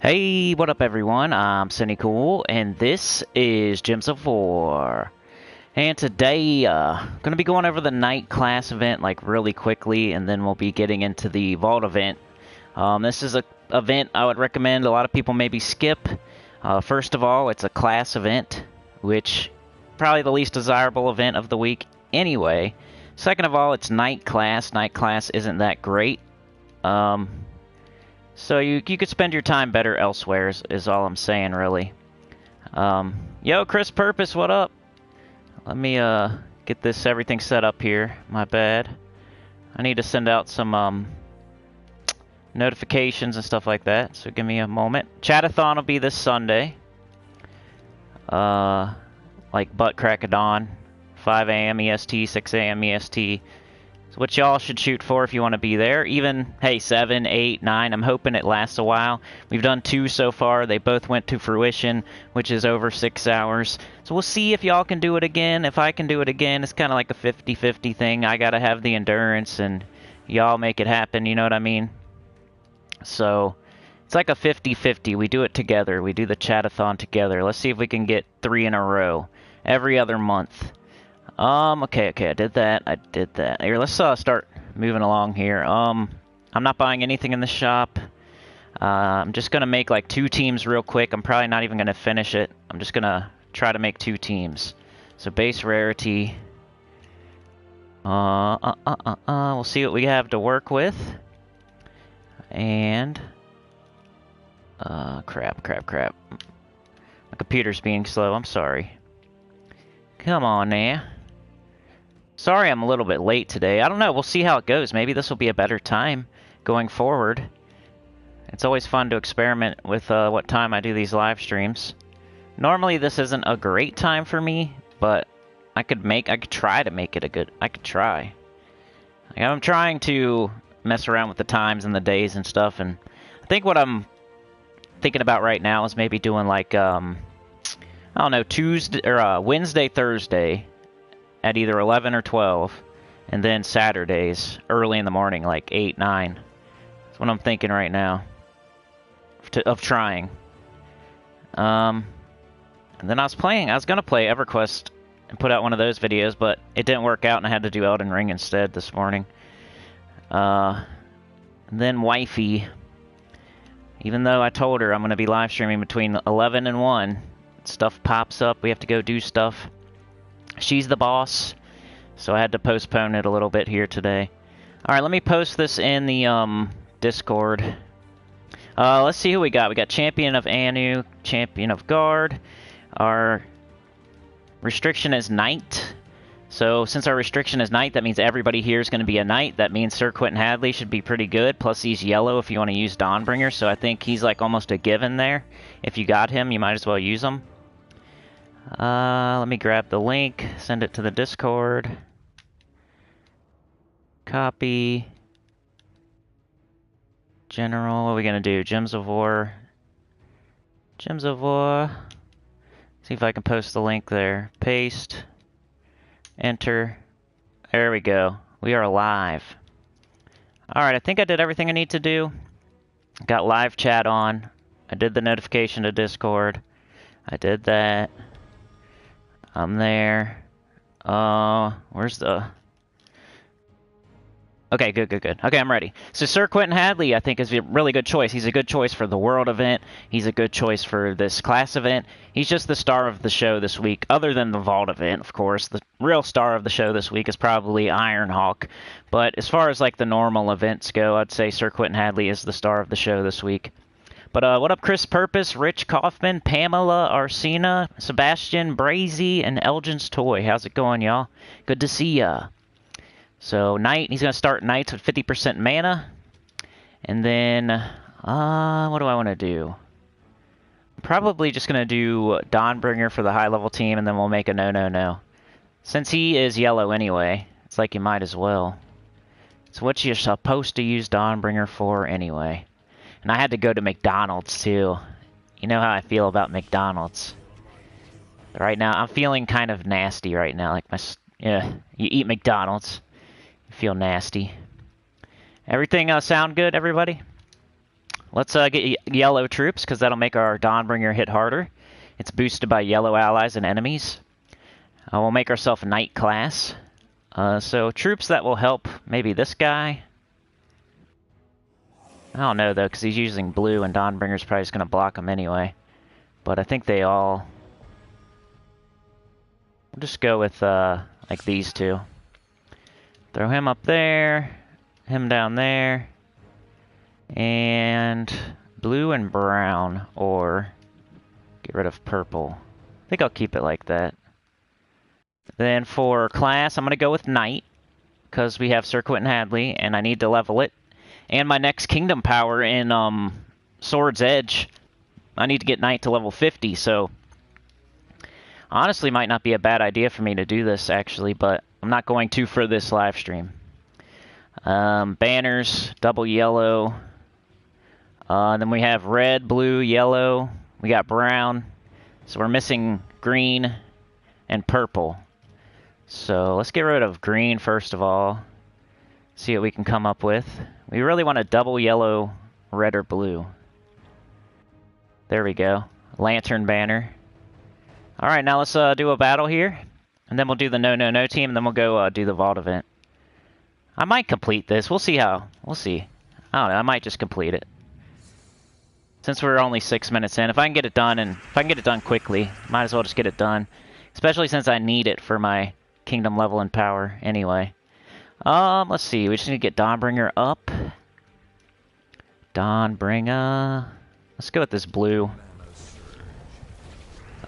Hey, what up everyone? I'm Sinnycool, and this is Gems of War. And today, gonna be going over the night class event like really quickly, and then we'll be getting into the vault event. This is a event I would recommend a lot of people maybe skip. First of all, it's a class event, which probably the least desirable event of the week anyway. Second of all, it's night class. Night class isn't that great. So you could spend your time better elsewhere is all I'm saying, really. Yo, Chris Purpose, what up? Let me get everything set up here. My bad. I need to send out some notifications and stuff like that, so give me a moment. Chatathon will be this Sunday. Like butt crack of dawn, 5 a.m. EST, 6 a.m. EST. What y'all should shoot for if you want to be there. Even, hey, 7, 8, 9, I'm hoping it lasts a while. We've done 2 so far. They both went to fruition, which is over 6 hours. So we'll see if y'all can do it again. If I can do it again, it's kind of like a 50-50 thing. I got to have the endurance, and y'all make it happen, you know what I mean? So it's like a 50-50. We do it together. We do the chatathon together. Let's see if we can get 3 in a row every other month. Okay, I did that. Here, let's start moving along here. I'm not buying anything in the shop. I'm just gonna make like 2 teams real quick. I'm probably not even gonna finish it. I'm just gonna try to make 2 teams. So base rarity. We'll see what we have to work with. And crap. My computer's being slow. I'm sorry. Come on now. Sorry I'm a little bit late today. I don't know. We'll see how it goes. Maybe this will be a better time going forward. It's always fun to experiment with what time I do these live streams. Normally this isn't a great time for me, but I could try to make it a good... I could try. I'm trying to mess around with the times and the days and stuff, and I think what I'm thinking about right now is maybe doing like, I don't know, Tuesday or Wednesday, Thursday at either 11 or 12, and then Saturdays early in the morning, like 8, 9. That's what I'm thinking right now of trying. And then I was gonna play Everquest and put out one of those videos, but it didn't work out, and I had to do Elden Ring instead this morning. And then Wifey, even though I told her I'm gonna be live streaming between 11 and 1. Stuff pops up, we have to go do stuff. She's the boss, so I had to postpone it a little bit here today. Alright, let me post this in the Discord. Let's see who we got. We got Champion of Anu, Champion of Guard. Our restriction is Knight. So since our restriction is Knight, that means everybody here is going to be a Knight. That means Sir Quentin Hadley should be pretty good. Plus he's yellow if you want to use Dawnbringer, so I think he's like almost a given there. If you got him, you might as well use him. Let me grab the link, send it to the Discord. Copy. General, what are we gonna do? Gems of War. Gems of War. See if I can post the link there. Paste. Enter. There we go. We are live. Alright, I think I did everything I need to do. Got live chat on. I did the notification to Discord. I did that. I'm there. Where's the... Okay, good. Okay, I'm ready. So Sir Quentin Hadley, I think, is a really good choice. He's a good choice for the World event. He's a good choice for this class event. He's just the star of the show this week, other than the Vault event, of course. The real star of the show this week is probably Ironhawk. But as far as, like, the normal events go, I'd say Sir Quentin Hadley is the star of the show this week. But what up, Chris Purpose, Rich Kaufman, Pamela, Arsena, Sebastian, Brazy, and Elgin's Toy. How's it going, y'all? Good to see ya. So, Knight, he's going to start Knights with 50% mana. And then, what do I want to do? I'm probably just going to do Dawnbringer for the high-level team, and then we'll make a no. Since he is yellow anyway, it's like you might as well. It's what you're supposed to use Dawnbringer for anyway. And I had to go to McDonald's, too. You know how I feel about McDonald's. Right now, I'm feeling kind of nasty right now. Like, yeah, you eat McDonald's, you feel nasty. Everything sound good, everybody? Let's get yellow troops, because that'll make our Dawnbringer hit harder. It's boosted by yellow allies and enemies. We'll make ourselves Knight class. So troops that will help, maybe this guy. I don't know, though, because he's using blue, and Dawnbringer's probably just going to block him anyway. But I think they all... We'll just go with, like, these two. Throw him up there, him down there, and blue and brown, or get rid of purple. I think I'll keep it like that. Then for class, I'm going to go with Knight, because we have Circuit and Hadley, and I need to level it. And my next Kingdom Power in Sword's Edge, I need to get Knight to level 50, so honestly might not be a bad idea for me to do this, actually, but I'm not going to for this live stream. Banners, double yellow. Then we have red, blue, yellow. We got brown. So we're missing green and purple. So let's get rid of green first of all. See what we can come up with. We really want a double yellow, red, or blue. There we go. Lantern banner. Alright, now let's do a battle here. And then we'll do the no team, and then we'll go do the Vault event. I might complete this. We'll see how. We'll see. I don't know. I might just complete it. Since we're only 6 minutes in. If I can get it done, and if I can get it done quickly, might as well just get it done. Especially since I need it for my Kingdom level and power anyway. Let's see. We just need to get Dawnbringer up. Dawnbringer. Let's go with this blue.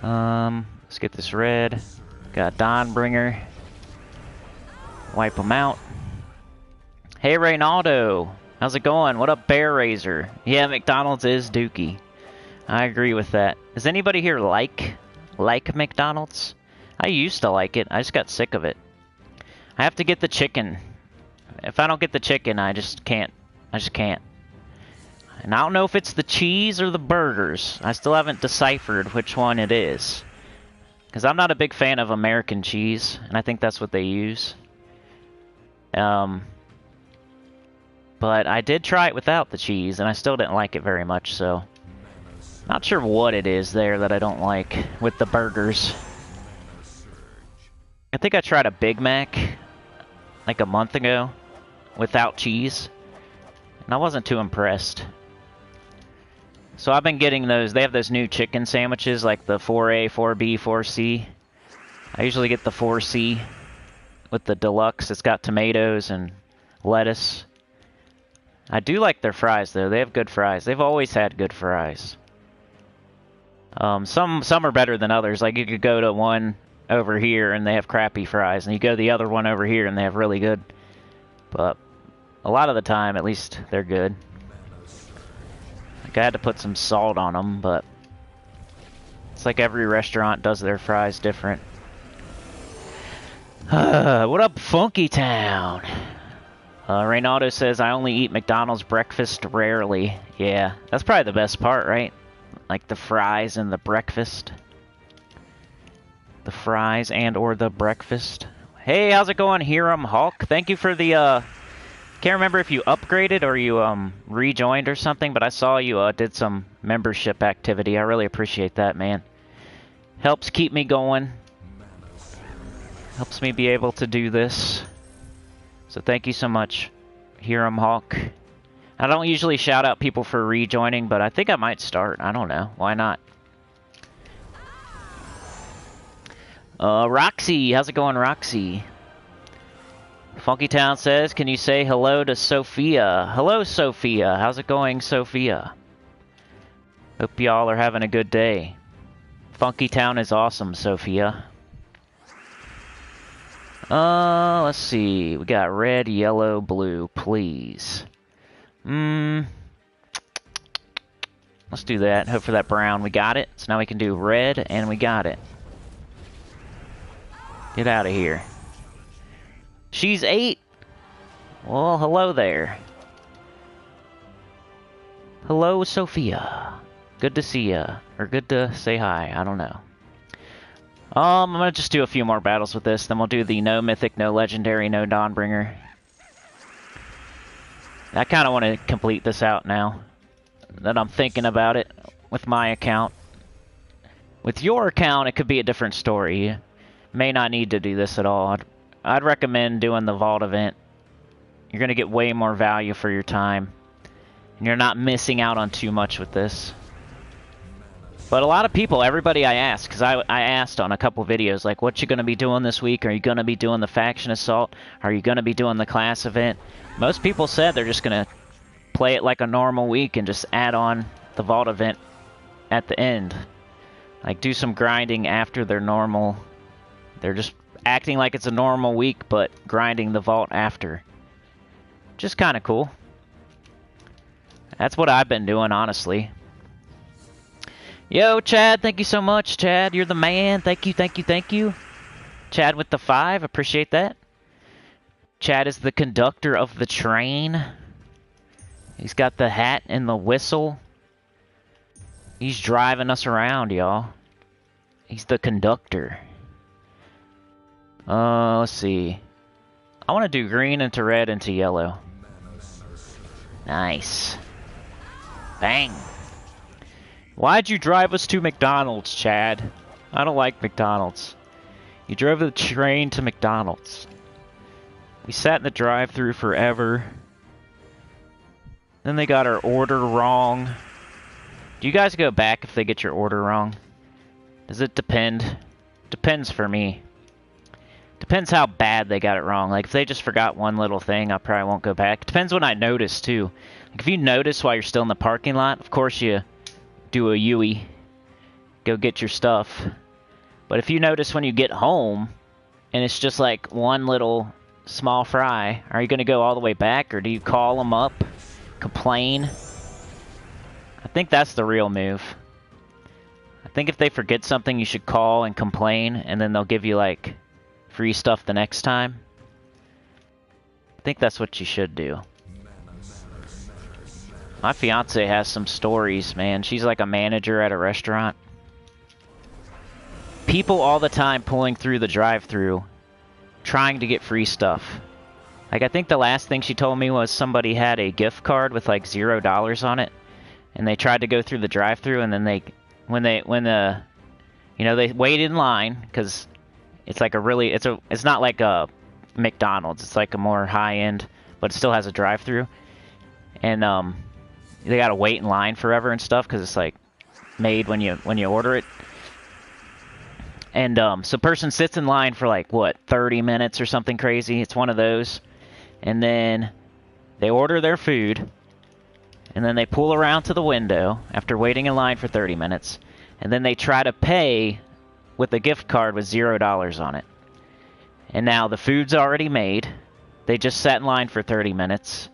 Let's get this red. Got Dawnbringer. Wipe them out. Hey, Reynaldo. How's it going? What up, Bear Razor? Yeah, McDonald's is dookie. I agree with that. Does anybody here like McDonald's? I used to like it. I just got sick of it. I have to get the chicken. If I don't get the chicken, I just can't. I just can't. And I don't know if it's the cheese or the burgers. I still haven't deciphered which one it is. Because I'm not a big fan of American cheese, and I think that's what they use. But I did try it without the cheese, and I still didn't like it very much, so... Not sure what it is there that I don't like with the burgers. I think I tried a Big Mac like a month ago without cheese, and I wasn't too impressed. So I've been getting those. They have those new chicken sandwiches like the 4A, 4B, 4C. I usually get the 4C with the deluxe. It's got tomatoes and lettuce. I do like their fries though. They have good fries. They've always had good fries. Some are better than others. Like you could go to one over here and they have crappy fries, and you go to the other one over here and they have really good. But a lot of the time, at least, they're good. Like I had to put some salt on them, but it's like every restaurant does their fries different. What up, Funky Town? Reynaldo says, I only eat McDonald's breakfast rarely. Yeah, that's probably the best part, right? Like the fries and the breakfast. The fries and or the breakfast. Hey, how's it going, Hiram Hulk? Thank you for the, can't remember if you upgraded or you, rejoined or something, but I saw you, did some membership activity. I really appreciate that, man. Helps keep me going. Helps me be able to do this. So thank you so much, Hiram Hulk. I don't usually shout out people for rejoining, but I think I might start. I don't know. Why not? Roxy. How's it going, Roxy? Funky Town says, can you say hello to Sophia? Hello, Sophia. How's it going, Sophia? Hope y'all are having a good day. Funky Town is awesome, Sophia. Let's see. We got red, yellow, blue, please. Let's do that. Hope for that brown. We got it. So now we can do red, and we got it. Get out of here. She's 8. Well, hello there. Hello, Sophia. Good to see ya. Or good to say hi. I don't know. I'm gonna just do a few more battles with this. Then we'll do the no mythic, no legendary, no Dawnbringer. I kind of want to complete this out now. that I'm thinking about it with my account. With your account, it could be a different story. You may not need to do this at all. I'd recommend doing the vault event. You're going to get way more value for your time. And you're not missing out on too much with this. But a lot of people, everybody I asked, because I asked on a couple videos, like, what you going to be doing this week? Are you going to be doing the faction assault? Are you going to be doing the class event? Most people said they're just going to play it like a normal week and just add on the vault event at the end. Like, do some grinding after their normal. They're just acting like it's a normal week, but grinding the vault after. Just kind of cool. That's what I've been doing, honestly. Yo, Chad, thank you so much, Chad. You're the man. Thank you, thank you, thank you. Chad with the 5, appreciate that. Chad is the conductor of the train. He's got the hat and the whistle. He's driving us around, y'all. He's the conductor. Let's see. I want to do green into red into yellow. Nice. Bang. Why'd you drive us to McDonald's, Chad? I don't like McDonald's. You drove the train to McDonald's. We sat in the drive-thru forever. Then they got our order wrong. Do you guys go back if they get your order wrong? Does it depend? Depends for me. Depends how bad they got it wrong. Like, if they just forgot one little thing, I probably won't go back. Depends when I notice, too. Like, if you notice while you're still in the parking lot, of course you do a Yui. Go get your stuff. But if you notice when you get home, and it's just like one little small fry, are you going to go all the way back, or do you call them up, complain? I think that's the real move. I think if they forget something, you should call and complain, and then they'll give you, like, free stuff the next time. I think that's what you should do. My fiance has some stories, man. She's like a manager at a restaurant. People all the time pulling through the drive-thru, trying to get free stuff. Like, I think the last thing she told me was somebody had a gift card with like $0 on it, and they tried to go through the drive-thru, and then they wait in line, because it's like a really, it's not like a McDonald's, it's like a more high-end, but it still has a drive-thru, and they gotta wait in line forever and stuff, because it's like made when you order it. And so person sits in line for like, what, 30 minutes or something crazy. It's one of those. And then they order their food, and then they pull around to the window after waiting in line for 30 minutes, and then they try to pay with a gift card with $0 on it. And now the food's already made. They just sat in line for 30 minutes,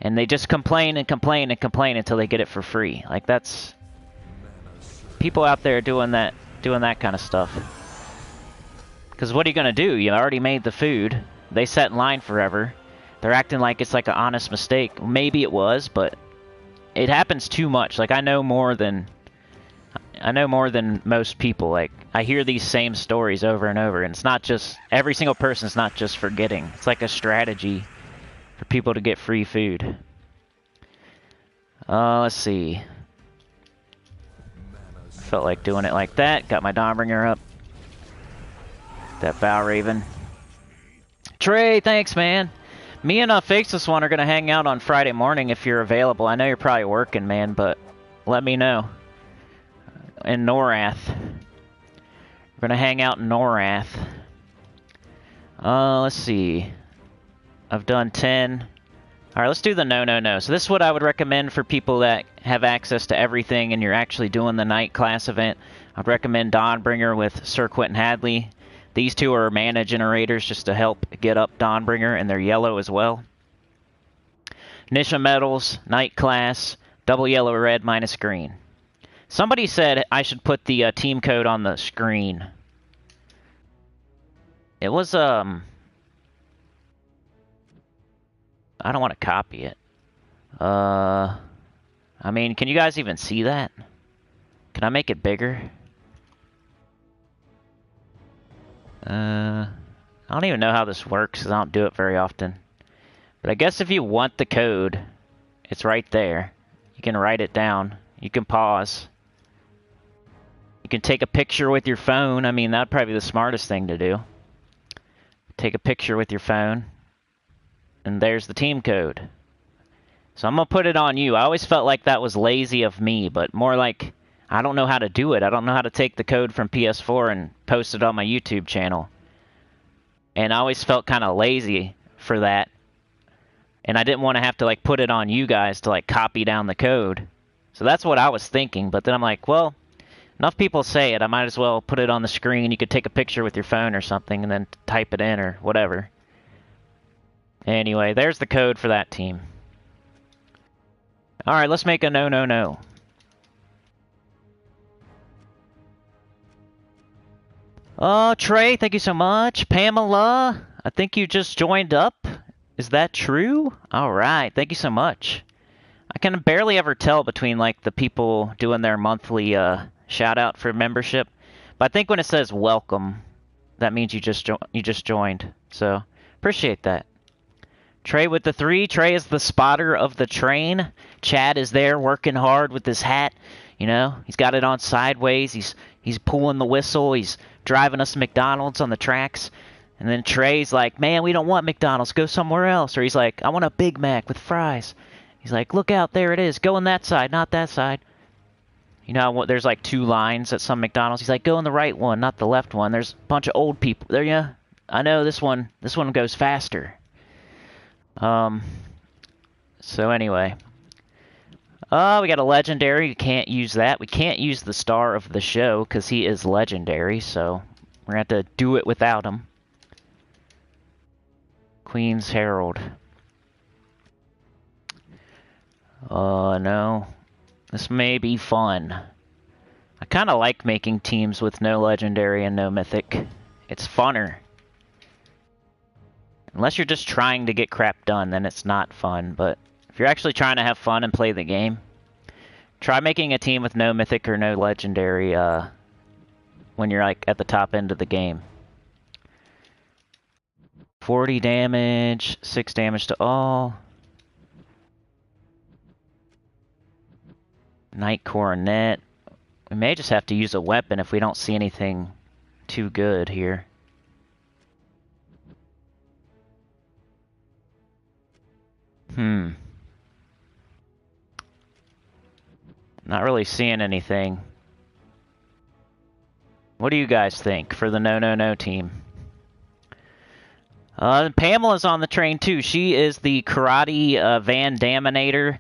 and they just complain and complain and complain until they get it for free. Like, that's people out there doing that kind of stuff. Because what are you gonna do? You already made the food. They sat in line forever. They're acting like it's like an honest mistake. Maybe it was, but it happens too much. Like, I know more than most people. Like, I hear these same stories over and over, and it's not just every single person's not just forgetting. It's like a strategy for people to get free food. Let's see. Felt like doing it like that. Got my Dawnbringer up. That Valravn. Trey, thanks, man. Me and Faceless One are going to hang out on Friday morning if you're available. I know you're probably working, man, but let me know. In Norath. We're going to hang out in Norath. Let's see. I've done 10. Alright, let's do the no. So this is what I would recommend for people that have access to everything and you're actually doing the night class event. I'd recommend Dawnbringer with Sir Quentin Hadley. These two are mana generators just to help get up Dawnbringer, and they're yellow as well. Nisha Metals, night class, double yellow, red, minus green. Somebody said I should put the team code on the screen. It was, I don't want to copy it. I mean, can you guys even see that? Can I make it bigger? I don't even know how this works because I don't do it very often. But I guess if you want the code, it's right there. You can write it down. You can pause. You can take a picture with your phone. I mean, that'd probably be the smartest thing to do. Take a picture with your phone. And there's the team code. So I'm going to put it on you. I always felt like that was lazy of me, but more like I don't know how to do it. I don't know how to take the code from PS4 and post it on my YouTube channel. And I always felt kind of lazy for that. And I didn't want to have to like put it on you guys to like copy down the code. So that's what I was thinking. But then I'm like, well, enough people say it. I might as well put it on the screen. You could take a picture with your phone or something and then type it in or whatever. Anyway, there's the code for that team. Alright, let's make a no, no, no. Oh, Trey, thank you so much. Pamela, I think you just joined up. Is that true? Alright, thank you so much. I can barely ever tell between like the people doing their monthly shout out for membership. But I think when it says welcome, that means you just joined. So, appreciate that. Trey with the 3. Trey is the spotter of the train. Chad is there working hard with his hat. You know, he's got it on sideways. He's pulling the whistle. He's driving us to McDonald's on the tracks. And then Trey's like, man, we don't want McDonald's. Go somewhere else. Or he's like, I want a Big Mac with fries. He's like, look out, there it is. Go on that side, not that side. You know, there's like 2 lines at some McDonald's. He's like, go on the right one, not the left one. There's a bunch of old people there. Yeah, I know this one goes faster. So anyway. Oh, we got a legendary. We can't use that. We can't use the star of the show because he is legendary, so we're going to have to do it without him. Queen's Herald. Oh, no. This may be fun. I kind of like making teams with no legendary and no mythic. It's funner. Unless you're just trying to get crap done, then it's not fun. But if you're actually trying to have fun and play the game, try making a team with no mythic or no legendary when you're like at the top end of the game. 40 damage, 6 damage to all. Night Coronet. We may just have to use a weapon if we don't see anything too good here. Not really seeing anything. What do you guys think for the no, no, no team? Pamela's on the train too. She is the karate Van Daminator,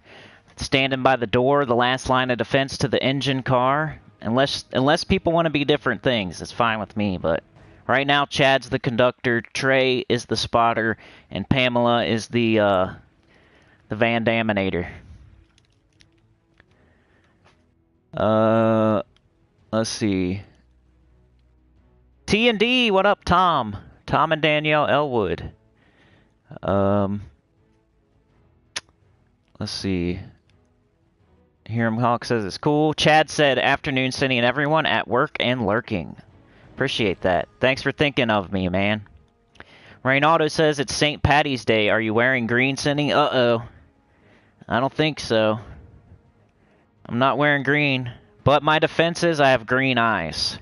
standing by the door, the last line of defense to the engine car. Unless people want to be different things, it's fine with me. But right now, Chad's the conductor, Trey is the spotter, and Pamela is the Van Daminator. Let's see. T&D, what up, Tom? Tom and Danielle Elwood. Let's see. Hiram Hawk says it's cool. Chad said, afternoon, Cindy and everyone at work and lurking. Appreciate that. Thanks for thinking of me, man. Reynaldo says it's St. Patty's Day. Are you wearing green, Cindy? Uh-oh. I don't think so. I'm not wearing green. But my defense is I have green eyes.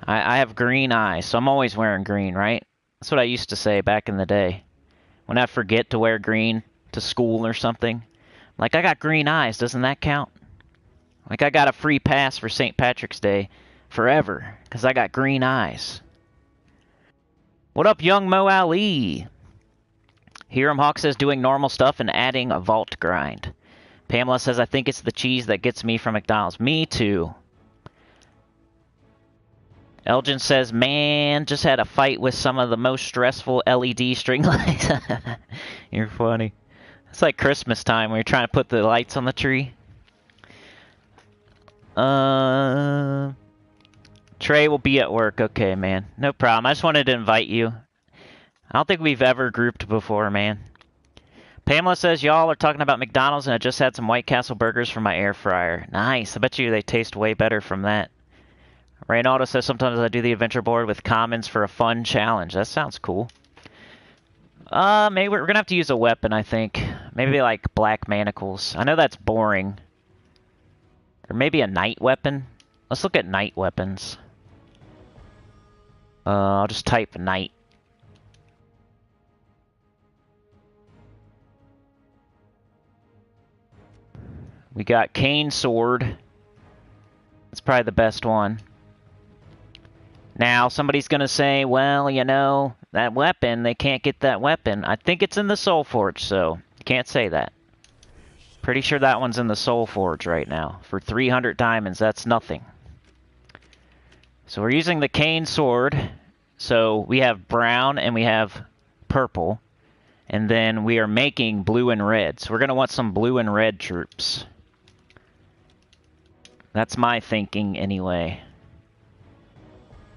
I have green eyes, so I'm always wearing green, right? That's what I used to say back in the day. When I forget to wear green to school or something. Like, I got green eyes. Doesn't that count? Like, I got a free pass for St. Patrick's Day forever. Because I got green eyes. What up, young Mo Ali? Hiram Hawk says doing normal stuff and adding a vault grind. Pamela says, I think it's the cheese that gets me from McDonald's. Me too. Elgin says, man, just had a fight with some of the most stressful LED string lights. You're funny. It's like Christmas time when you're trying to put the lights on the tree. Trey will be at work. Okay, man. No problem. I just wanted to invite you. I don't think we've ever grouped before, man. Pamela says, y'all are talking about McDonald's and I just had some White Castle burgers from my air fryer. Nice. I bet you they taste way better from that. Reynaldo says, sometimes I do the adventure board with commons for a fun challenge. That sounds cool. Maybe we're going to have to use a weapon, I think. Maybe like black manacles. I know that's boring, Or maybe a night weapon? Let's look at night weapons. I'll just type night. We got cane sword. That's probably the best one. Now, somebody's gonna say, well, you know, that weapon, they can't get that weapon. I think it's in the Soul Forge, so you can't say that. Pretty sure that one's in the Soul Forge right now. For 300 diamonds, that's nothing. So we're using the cane sword. So we have brown and we have purple. And then we are making blue and red. So we're going to want some blue and red troops. That's my thinking anyway.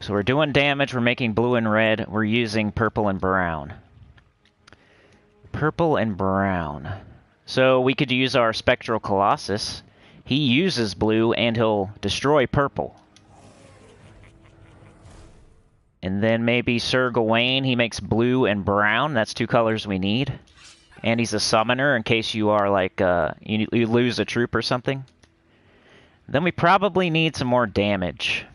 So we're doing damage, we're making blue and red, we're using purple and brown. Purple and brown. So we could use our Spectral Colossus. He uses blue and he'll destroy purple. And then maybe Sir Gawain, he makes blue and brown. That's 2 colors we need. And he's a summoner in case you are like, you lose a troop or something. Then we probably need some more damage.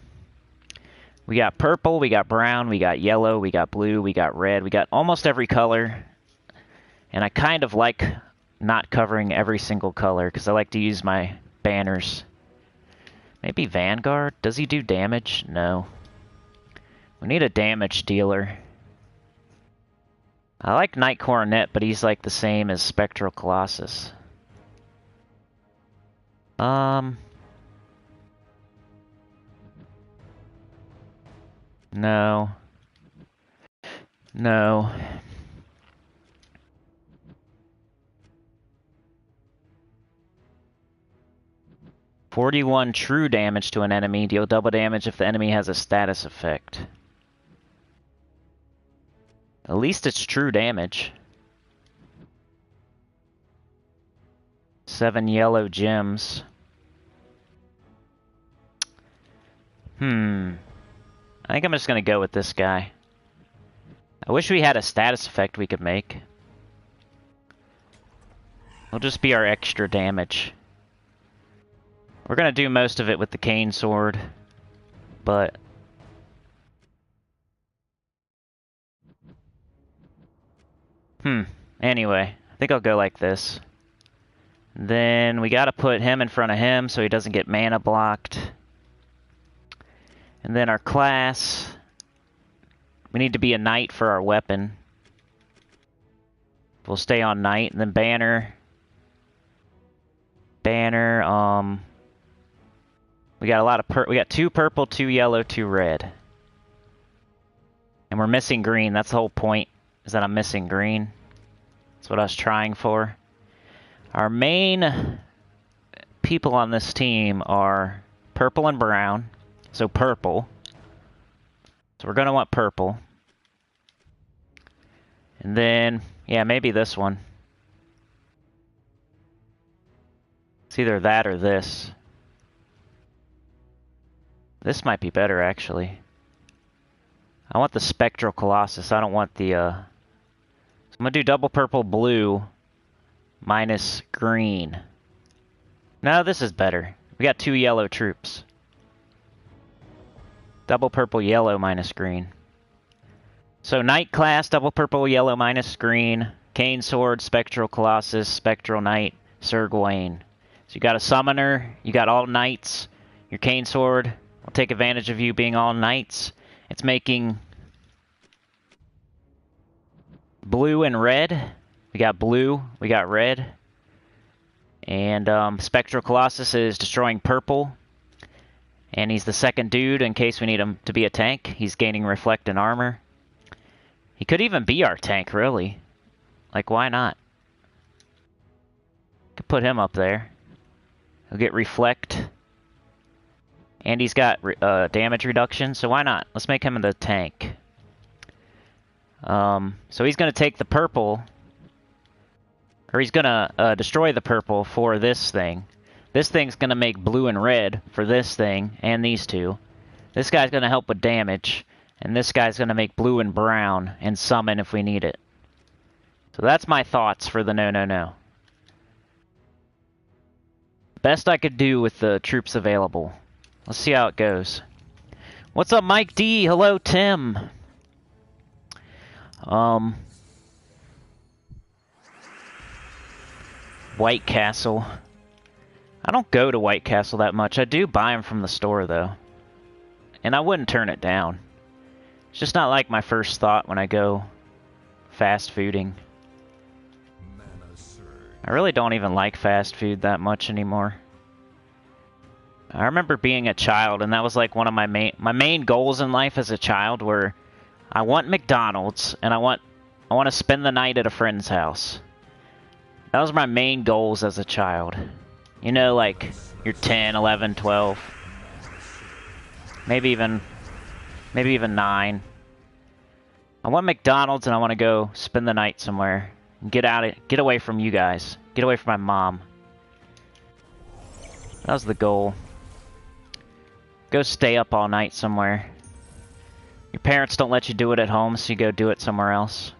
We got purple, we got brown, we got yellow, we got blue, we got red. We got almost every color. And I kind of like not covering every single color because I like to use my banners. Maybe Vanguard? Does he do damage? No. We need a damage dealer. I like Knight Coronet, but he's like the same as Spectral Colossus. No. No. "41 true damage to an enemy. Deal double damage if the enemy has a status effect." At least it's true damage. 7 yellow gems. I think I'm just going to go with this guy. I wish we had a status effect we could make. It'll just be our extra damage. We're going to do most of it with the cane sword, but... Anyway, I think I'll go like this. Then we got to put him in front of him so he doesn't get mana blocked. And then our class, we need to be a knight for our weapon. We'll stay on knight. And then banner. Banner, we got a lot of we got 2 purple, 2 yellow, 2 red. And we're missing green. That's the whole point, is that I'm missing green. That's what I was trying for. Our main people on this team are purple and brown. So purple. So we're going to want purple. And then, yeah, maybe this one. It's either that or this. This might be better, actually. I want the Spectral Colossus. I don't want the, So I'm going to do double purple, blue, minus green. No, this is better. We got 2 yellow troops. Double purple, yellow, minus green. So knight class, double purple, yellow, minus green. Cane sword, Spectral Colossus, Spectral Knight, Sir Gawain. So you got a summoner, you got all knights. Your cane sword will take advantage of you being all knights. It's making blue and red. We got blue, we got red. And Spectral Colossus is destroying purple. And he's the second dude in case we need him to be a tank. He's gaining reflect and armor. He could even be our tank, really. Like, why not? Could put him up there. He'll get reflect. And he's got damage reduction, so why not? Let's make him the tank. So he's going to take the purple. Or he's going to destroy the purple for this thing. This thing's going to make blue and red for this thing and these 2. This guy's going to help with damage. And this guy's going to make blue and brown and summon if we need it. So that's my thoughts for the no. best I could do with the troops available. Let's see how it goes. What's up, Mike D? Hello, Tim. White Castle. I don't go to White Castle that much. I do buy them from the store, though. And I wouldn't turn it down. It's just not like my first thought when I go fast fooding. I really don't even like fast food that much anymore. I remember being a child, and that was like one of my main goals in life as a child were I want McDonald's, and I want to spend the night at a friend's house. That was my main goals as a child. You know, like, you're 10, 11, 12. Maybe even 9. I want McDonald's, and I want to go spend the night somewhere. Get away from you guys. Get away from my mom. That was the goal. Go stay up all night somewhere. Your parents don't let you do it at home, so you go do it somewhere else.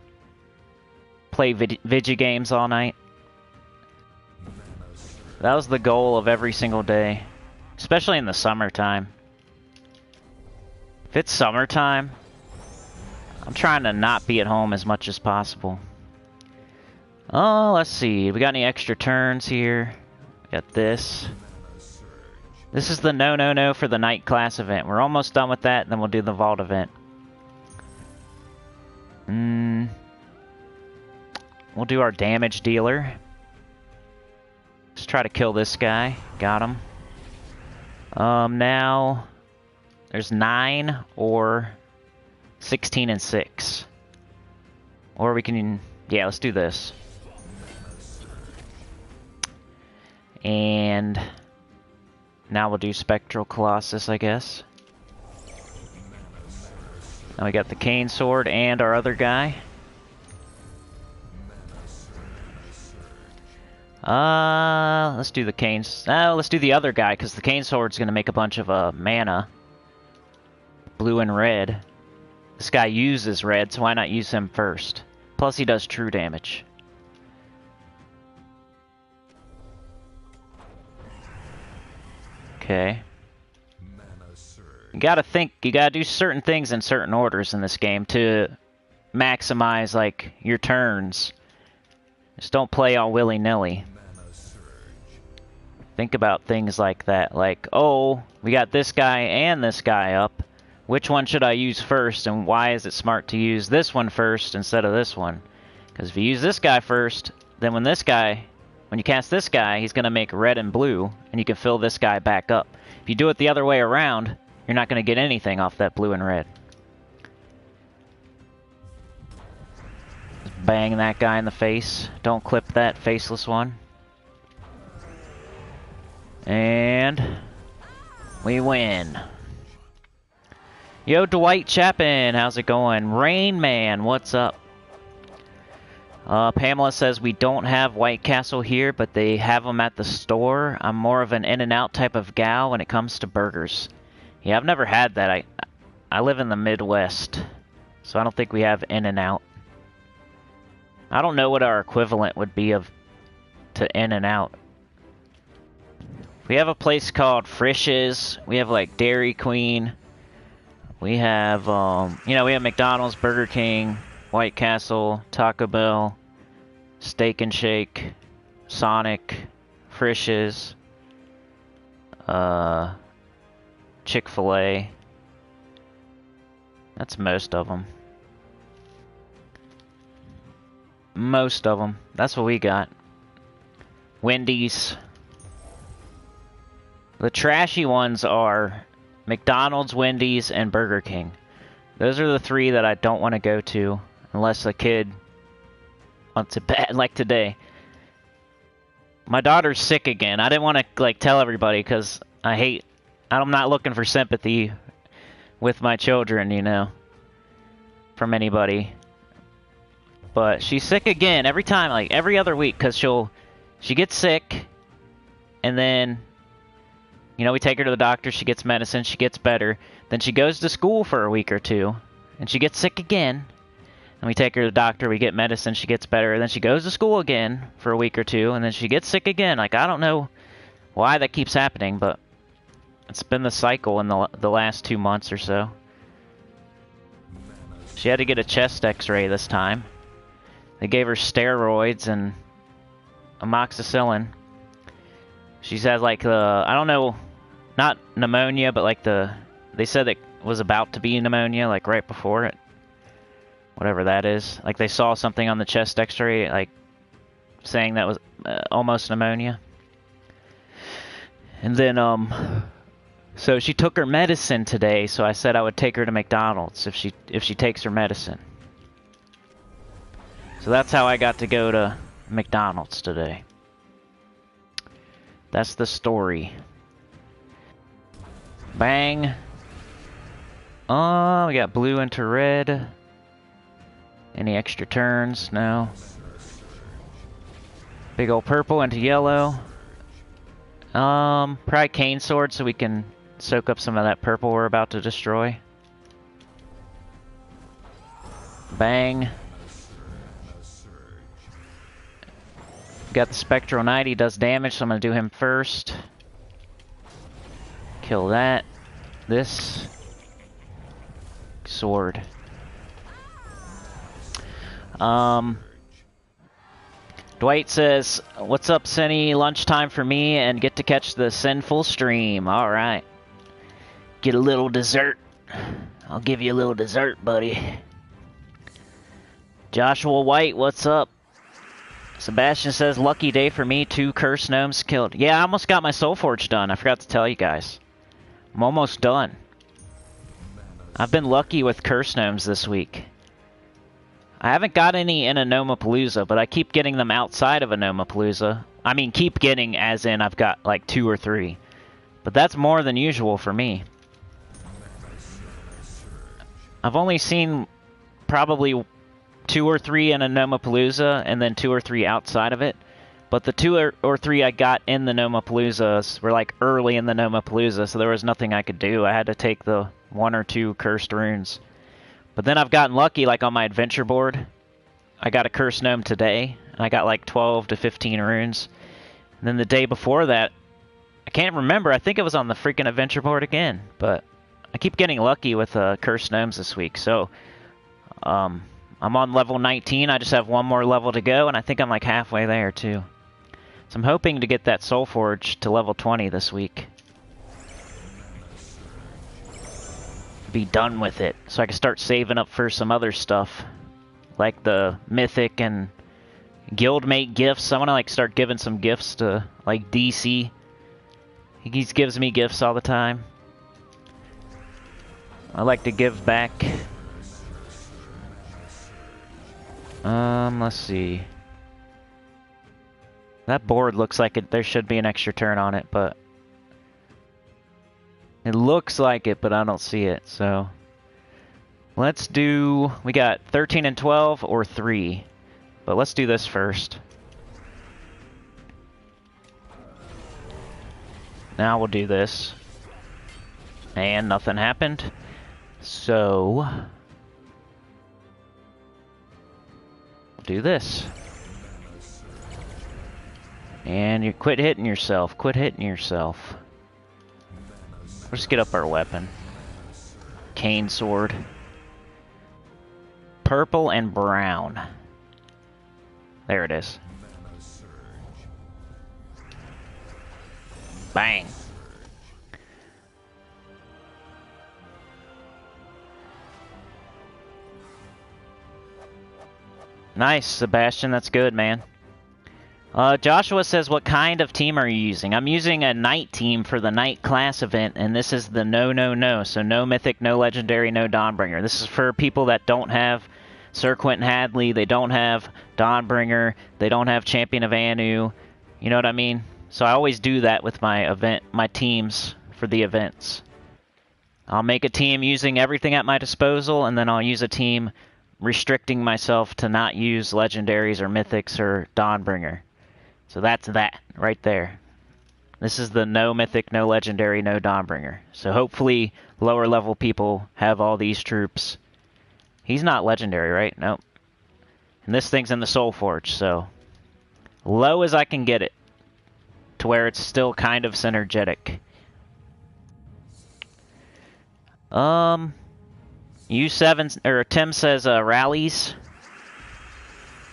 Play video games all night. That was the goal of every single day. Especially in the summertime. If it's summertime, I'm trying to not be at home as much as possible. Oh, let's see. We got any extra turns here? Got this. This is the no for the night class event. We're almost done with that, and then we'll do the vault event. We'll do our damage dealer. Let's try to kill this guy. Got him. Now there's 9 or 16 and 6. Or we can, yeah, let's do this. And now we'll do Spectral Colossus, I guess. Now we got the Cane Sword and our other guy. Let's do the Cane... let's do the other guy, because the Cane Sword's going to make a bunch of mana. Blue and red. This guy uses red, so why not use him first? Plus he does true damage. Okay. You gotta think, you gotta do certain things in certain orders in this game to maximize, like, your turns. Just don't play all willy-nilly. Think about things like that, like, oh, we got this guy and this guy up. Which one should I use first, and why is it smart to use this one first instead of this one? Because if you use this guy first, then when you cast this guy, he's going to make red and blue, and you can fill this guy back up. If you do it the other way around, you're not going to get anything off that blue and red. Just bang that guy in the face. Don't clip that faceless one. And we win. Yo, Dwight Chapin, how's it going? Rainman, what's up? Pamela says we don't have White Castle here, but they have them at the store. I'm more of an In-N-Out type of gal when it comes to burgers. Yeah, I've never had that. I live in the Midwest, so I don't think we have In-N-Out. I don't know what our equivalent would be to In-N-Out. We have a place called Frisch's. We have like Dairy Queen. We have, we have McDonald's, Burger King, White Castle, Taco Bell, Steak and Shake, Sonic, Frisch's, Chick-fil-A. That's most of them. Most of them. That's what we got. Wendy's. The trashy ones are McDonald's, Wendy's, and Burger King. Those are the 3 that I don't want to go to unless a kid wants it bad, like today. My daughter's sick again. I didn't want to like tell everybody because I'm not looking for sympathy with my children, you know, from anybody. But she's sick again every time, like every other week, because she gets sick, and then, you know, we take her to the doctor, she gets medicine, she gets better, then she goes to school for a week or 2, and she gets sick again, and we take her to the doctor, we get medicine, she gets better, and then she goes to school again for a week or 2, and then she gets sick again. Like, I don't know why that keeps happening, but it's been the cycle in the last 2 months or so. She had to get a chest x-ray this time. They gave her steroids and amoxicillin. She's had like the, I don't know, not pneumonia, but like they said it was about to be pneumonia, like right before it. Whatever that is. Like they saw something on the chest x-ray, like saying that was almost pneumonia. And then, so she took her medicine today, so I said I would take her to McDonald's if she takes her medicine. So that's how I got to go to McDonald's today. That's the story. Bang. Oh, we got blue into red. Any extra turns? No. Big old purple into yellow. Probably cane sword so we can soak up some of that purple we're about to destroy. Bang. Got the Spectral Knight, he does damage, so I'm going to do him first. Kill that. This. Sword. Dwight says, "What's up, Sinny? Lunchtime for me and get to catch the sinful stream." Alright. Get a little dessert. I'll give you a little dessert, buddy. Joshua White, what's up? Sebastian says, "Lucky day for me, 2 curse gnomes killed." Yeah, I almost got my Soul Forge done. I forgot to tell you guys. I'm almost done. I've been lucky with curse gnomes this week. I haven't got any in a Nomapalooza, but I keep getting them outside of a Nomapalooza. I mean, keep getting as in I've got like 2 or 3. But that's more than usual for me. I've only seen probably 2 or 3 in a Nomapalooza, and then 2 or 3 outside of it. But the 2 or 3 I got in the Nomapaloozas were like early in the Nomapalooza, so there was nothing I could do. I had to take the 1 or 2 cursed runes. But then I've gotten lucky, like on my adventure board. I got a cursed gnome today, and I got like 12 to 15 runes. And then the day before that, I can't remember, I think it was on the freaking adventure board again. But I keep getting lucky with cursed gnomes this week, so I'm on level 19, I just have 1 more level to go, and I think I'm like halfway there too. So I'm hoping to get that Soul Forge to level 20 this week. Be done with it, so I can start saving up for some other stuff. Like the Mythic and Guildmate gifts. I want to like start giving some gifts to like DC. He gives me gifts all the time. I like to give back. Let's see. That board looks like there should be an extra turn on it, but it looks like it, but I don't see it, so let's do, we got 13 and 12 or 3, but let's do this first. Now we'll do this. And nothing happened, so we'll do this. And you quit hitting yourself, quit hitting yourself. Let's get up our weapon. Cane sword. Purple and brown. There it is. Bang. Nice, Sebastian. That's good, man. Joshua says, "What kind of team are you using?" I'm using a night team for the night class event, and this is the no. So no mythic, no legendary, no Dawnbringer. This is for people that don't have Sir Quentin Hadley, they don't have Dawnbringer, they don't have Champion of Anu. You know what I mean? So I always do that with my teams for the events. I'll make a team using everything at my disposal, and then I'll use a team restricting myself to not use legendaries or mythics or Dawnbringer. So that's that right there. This is the no mythic, no legendary, no Dawnbringer. So hopefully lower level people have all these troops. He's not legendary, right? Nope. And this thing's in the Soul Forge, so low as I can get it. to where it's still kind of synergetic. U7 or Tim says Rallyz.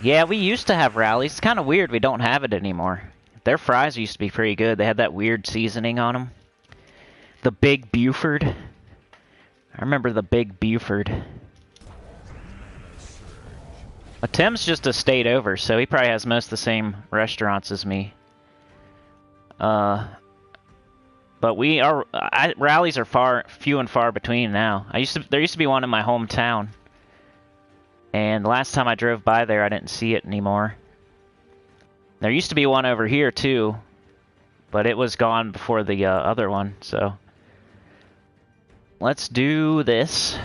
Yeah, we used to have Rallyz. It's kind of weird we don't have it anymore. Their fries used to be pretty good. They had that weird seasoning on them. The Big Buford. I remember the Big Buford. Tim's just a state over, so he probably has most of the same restaurants as me. But Rallyz are few and far between now. There used to be one in my hometown, and the last time I drove by there, I didn't see it anymore. There used to be one over here too, but it was gone before the other one. So let's do this.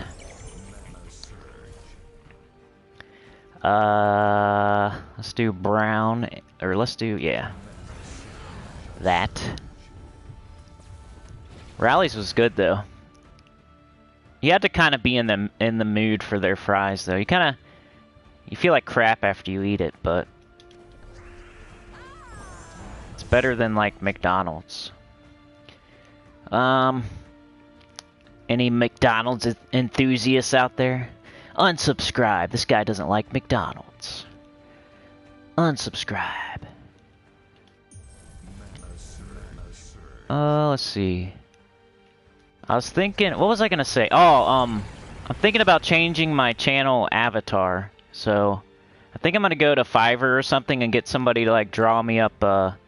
Let's do brown, or let's do, yeah, that. Rallyz was good though. You had to kind of be in the mood for their fries though. You feel like crap after you eat it, but it's better than like McDonald's. Any McDonald's enthusiasts out there? Unsubscribe. This guy doesn't like McDonald's. Unsubscribe. Let's see. I was thinking, what was I gonna say? Oh, I'm thinking about changing my channel avatar. So, I think I'm gonna go to Fiverr or something and get somebody to like draw me up a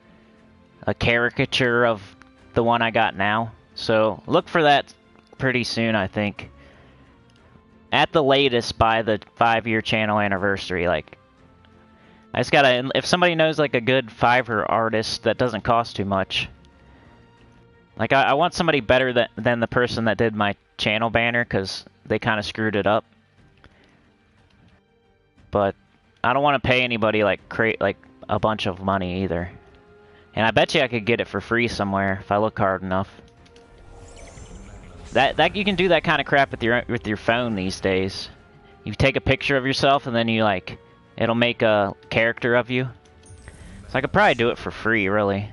caricature of the one I got now. So, look for that pretty soon, I think. At the latest by the 5-year channel anniversary. Like, I just gotta, if somebody knows like a good Fiverr artist that doesn't cost too much. Like, I want somebody better than the person that did my channel banner, because they kind of screwed it up. But I don't want to pay anybody like a bunch of money either. And I bet you I could get it for free somewhere if I look hard enough. That you can do that kind of crap with your phone these days. You take a picture of yourself and then you like, it'll make a character of you. So I could probably do it for free, really.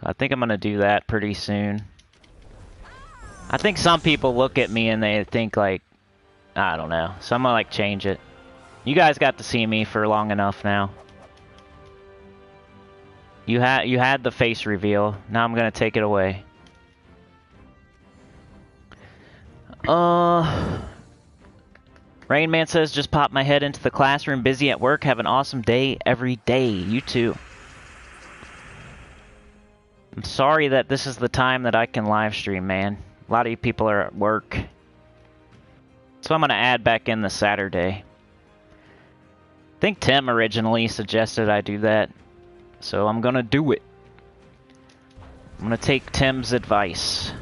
So I think I'm gonna do that pretty soon. I think some people look at me and they think like, I don't know. So I'm gonna like change it. You guys got to see me for long enough now. You had the face reveal. Now I'm gonna take it away. Rainman says, just popped my head into the classroom, busy at work, have an awesome day every day. You too. I'm sorry that this is the time that I can live stream, man. A lot of you people are at work. So I'm gonna add back in the Saturday. I think Tim originally suggested I do that. So I'm gonna do it. I'm gonna take Tim's advice.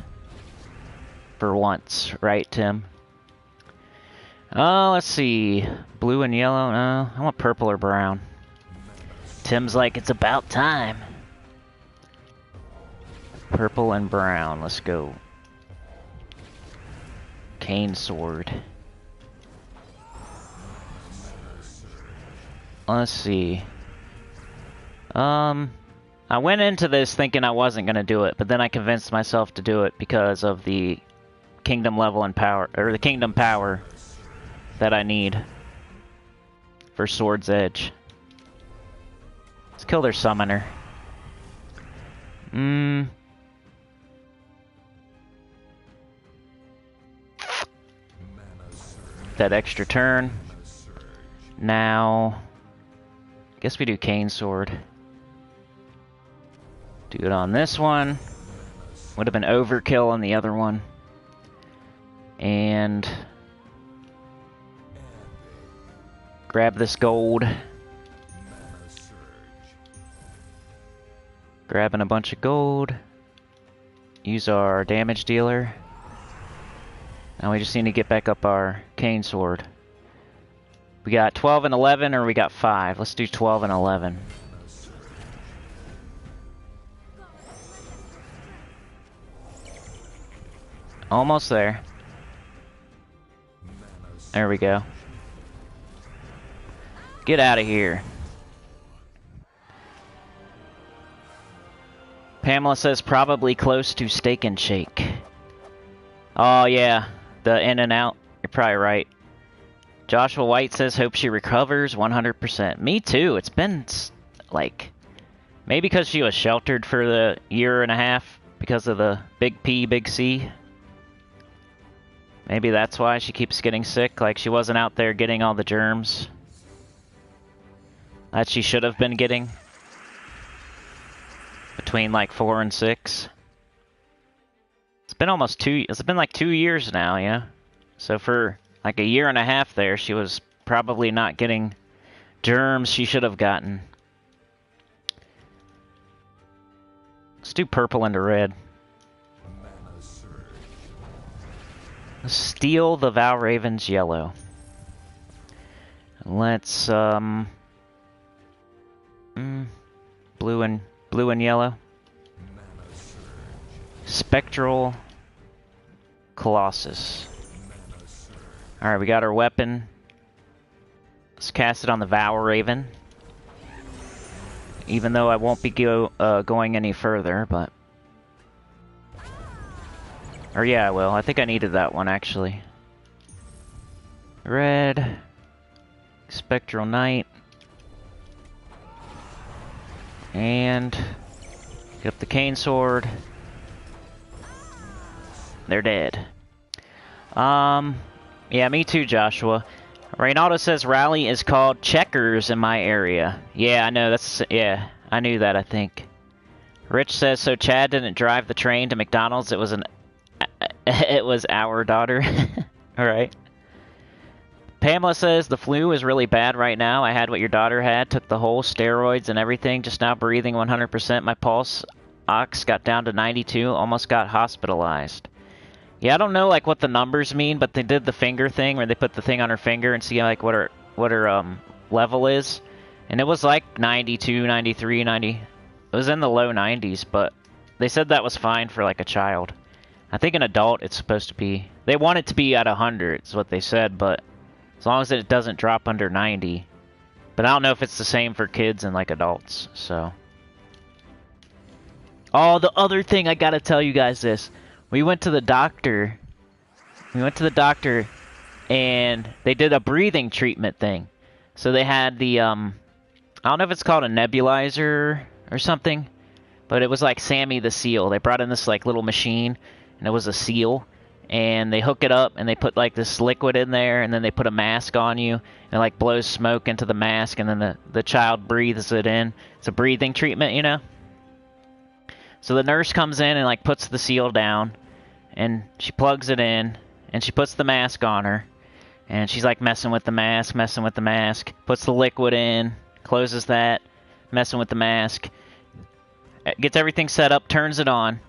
For once, right, Tim? Let's see. Blue and yellow? No, I want purple or brown. Tim's like, it's about time. Purple and brown, let's go. Cane sword. Let's see. I went into this thinking I wasn't gonna do it, but then I convinced myself to do it because of the kingdom level and power, or the kingdom power that I need for Sword's Edge. Let's kill their summoner. That extra turn. Now, guess we do Cane Sword. Do it on this one. Would have been overkill on the other one. And grab this gold. Grabbing a bunch of gold. Use our damage dealer. Now we just need to get back up our Cane Sword. We got 12 and 11, or we got 5. Let's do 12 and 11. Almost there. There we go. Get out of here. Pamela says probably close to Steak and Shake. Oh yeah, the In and Out. You're probably right. Joshua White says hope she recovers 100%. Me too. It's been like maybe because she was sheltered for the year and a half because of the big P, big C. Maybe that's why she keeps getting sick. Like she wasn't out there getting all the germs that she should have been getting between like 4 and 6. It's been almost 2. It's been like 2 years now, yeah. So for like a year and a half there, she was probably not getting germs she should have gotten. Let's do purple into red. Let's steal the Valravn's yellow. Let's blue and yellow. Spectral Colossus. Alright, we got our weapon. Let's cast it on the Valravn. Even though I won't be going any further, but... Or yeah, I will. I think I needed that one, actually. Red. Spectral Knight. And... get up the cane sword. They're dead. Yeah, me too, Joshua. Reynaldo says Rally is called Checkers in my area. Yeah, I know. Yeah, I knew that, I think. Rich says, so Chad didn't drive the train to McDonald's. It was our daughter. Alright. Pamela says, the flu is really bad right now. I had what your daughter had. Took the whole steroids and everything. Just now breathing 100%. My pulse ox got down to 92. Almost got hospitalized. Yeah, I don't know like what the numbers mean, but they did the finger thing where they put the thing on her finger and see like what her level is. And it was like 92, 93, 90. It was in the low 90s, but they said that was fine for like a child. I think an adult it's supposed to be. They want it to be at 100 is what they said, but as long as it doesn't drop under 90. But I don't know if it's the same for kids and like adults, so. Oh, the other thing I gotta tell you guys this. We went to the doctor. And they did a breathing treatment thing. So they had the, I don't know if it's called a nebulizer or something, but it was like Sammy the Seal. They brought in this like little machine, and it was a seal, and they hook it up, and they put like this liquid in there, and then they put a mask on you, and it like blows smoke into the mask, and then the child breathes it in. It's a breathing treatment, you know? So the nurse comes in and like puts the seal down, and she plugs it in, and she puts the mask on her, and she's like messing with the mask, puts the liquid in, closes that, messing with the mask, gets everything set up, turns it on,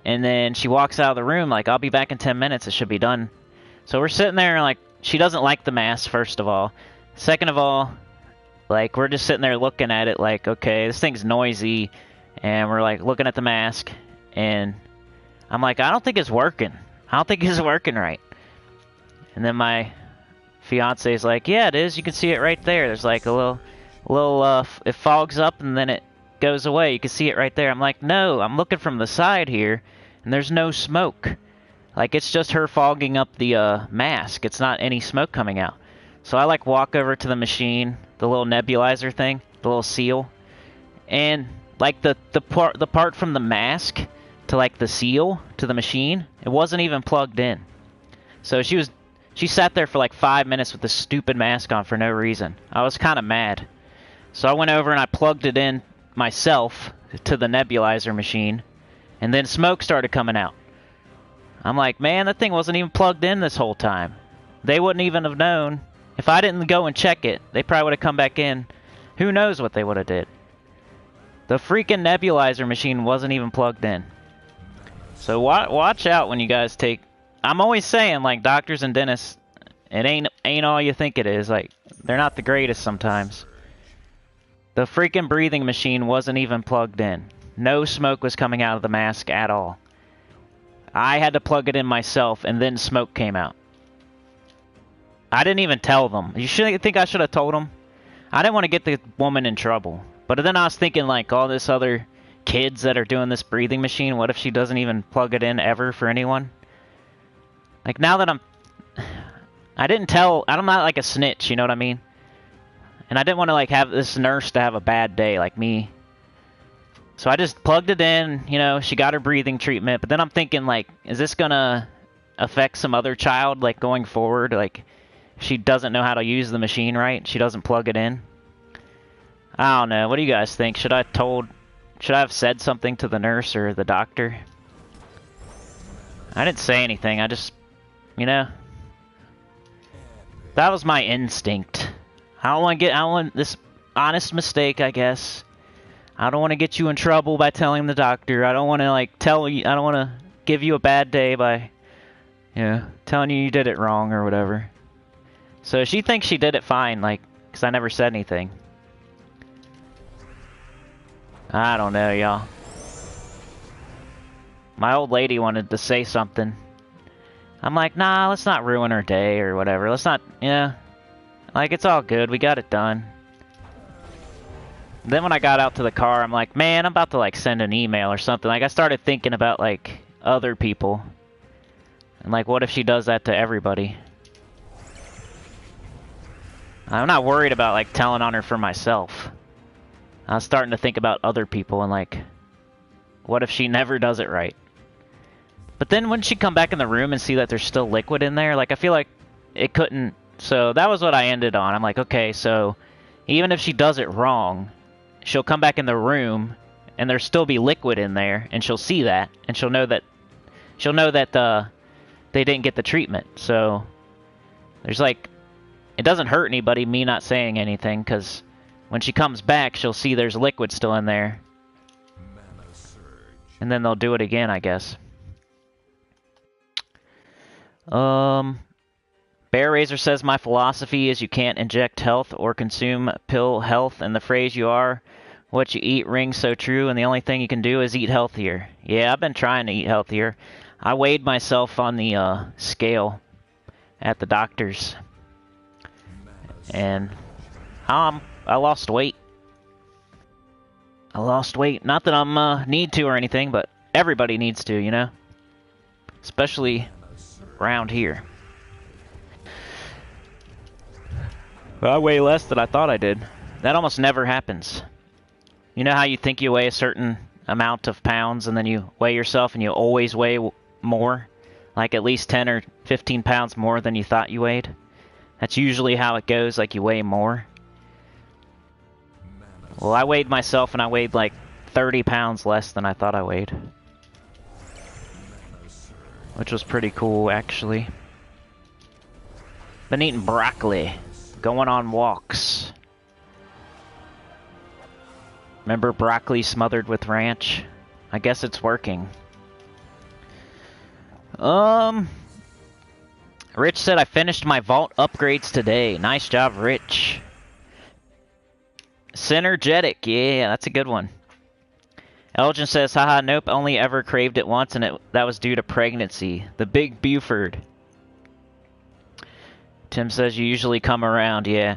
and then she walks out of the room like, I'll be back in 10 minutes, it should be done. So we're sitting there and like, she doesn't like the mask, first of all. Second of all, like, we're just sitting there looking at it like, okay, this thing's noisy, and we're like looking at the mask, and I'm like, I don't think it's working. I don't think it's working right. And then my fiance is like, yeah, it is. You can see it right there. There's like a little, it fogs up and then it goes away. You can see it right there. I'm like, no, I'm looking from the side here, and there's no smoke. Like, it's just her fogging up the mask. It's not any smoke coming out. So I like walk over to the machine, the little nebulizer thing, the little seal, and like the part from the mask to like the seal to the machine, it wasn't even plugged in. So she sat there for like 5 minutes with this stupid mask on for no reason. I was kind of mad. So I went over and I plugged it in myself to the nebulizer machine, and then smoke started coming out. I'm like, man, that thing wasn't even plugged in this whole time. They wouldn't even have known. If I didn't go and check it, they probably would have come back in. Who knows what they would have did. The freaking nebulizer machine wasn't even plugged in. So watch out when you guys take... I'm always saying, like, doctors and dentists, it ain't all you think it is. Like, they're not the greatest sometimes. The freaking breathing machine wasn't even plugged in. No smoke was coming out of the mask at all. I had to plug it in myself, and then smoke came out. I didn't even tell them. You think I should have told them? I didn't want to get the woman in trouble. But then I was thinking, like, all this other kids that are doing this breathing machine. What if she doesn't even plug it in ever for anyone? Like, now that I'm not like a snitch, you know what I mean? And I didn't want to like have this nurse to have a bad day like me. So I just plugged it in, you know, she got her breathing treatment, but then I'm thinking like, is this gonna affect some other child like going forward? Like, if she doesn't know how to use the machine right, she doesn't plug it in. I don't know, what do you guys think? Should I have said something to the nurse or the doctor? I didn't say anything, I just, you know, that was my instinct. I don't want this honest mistake, I guess. I don't want to get you in trouble by telling the doctor. I don't want to like tell you, I don't want to give you a bad day by, you know, telling you did it wrong or whatever. So she thinks she did it fine, like, because I never said anything. I don't know, y'all. My old lady wanted to say something. I'm like, nah, let's not ruin her day or whatever. Let's not, yeah. Like, it's all good. We got it done. Then when I got out to the car, I'm like, man, I'm about to, like, send an email or something. Like, I started thinking about, like, other people. And, like, what if she does that to everybody? I'm not worried about, like, telling on her for myself. I was starting to think about other people and, like, what if she never does it right? But then wouldn't she come back in the room and see that there's still liquid in there? Like, I feel like it couldn't... So that was what I ended on. I'm like, okay, so even if she does it wrong, she'll come back in the room and there'll still be liquid in there, and she'll see that, and she'll know that they didn't get the treatment. So there's like, it doesn't hurt anybody me not saying anything, because when she comes back, she'll see there's liquid still in there. And then they'll do it again, I guess. Bear Razor says, my philosophy is you can't inject health or consume pill health, and the phrase you are what you eat rings so true, and the only thing you can do is eat healthier. Yeah, I've been trying to eat healthier. I weighed myself on the scale at the doctor's, and I lost weight. I lost weight. Not that I'm need to or anything, but everybody needs to, you know? Especially around here. But I weigh less than I thought I did. That almost never happens. You know how you think you weigh a certain amount of pounds and then you weigh yourself and you always weigh more? Like at least 10 or 15 pounds more than you thought you weighed? That's usually how it goes, like you weigh more. Well, I weighed myself and I weighed like 30 pounds less than I thought I weighed. Which was pretty cool, actually. Been eating broccoli. Going on walks. Remember broccoli smothered with ranch? I guess it's working. Rich said, I finished my vault upgrades today. Nice job, Rich. Synergetic. Yeah, that's a good one. Elgin says, haha, nope, only ever craved it once, and that was due to pregnancy. The Big Buford. Tim says, you usually come around, yeah.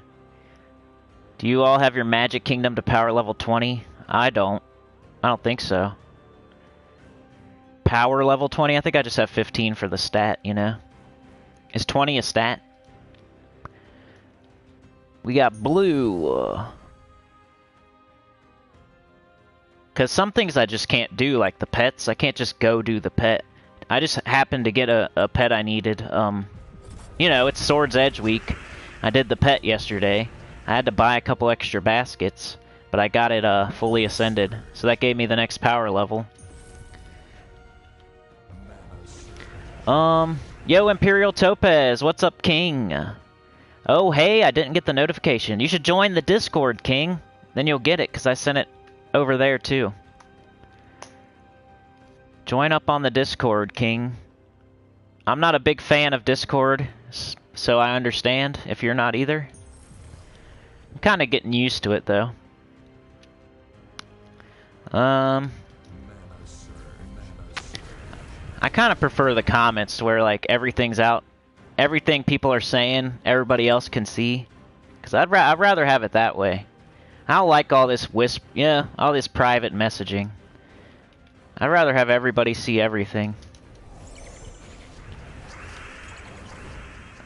Do you all have your Magic Kingdom to power level 20? I don't. I don't think so. Power level 20? I think I just have 15 for the stat, you know? Is 20 a stat? We got blue. Because some things I just can't do, like the pets. I can't just go do the pet. I just happened to get a pet I needed. You know, it's Sword's Edge week. I did the pet yesterday. I had to buy a couple extra baskets, but I got it fully ascended. So that gave me the next power level. Yo, Imperial Topaz, what's up, King? Oh, hey, I didn't get the notification. You should join the Discord, King. Then you'll get it, because I sent it over there, too. Join up on the Discord, King. I'm not a big fan of Discord, so I understand if you're not either. I'm kind of getting used to it, though. I kind of prefer the comments where, like, everything's out. Everything people are saying, everybody else can see. Because I'd rather have it that way. I don't like all this all this private messaging. I'd rather have everybody see everything.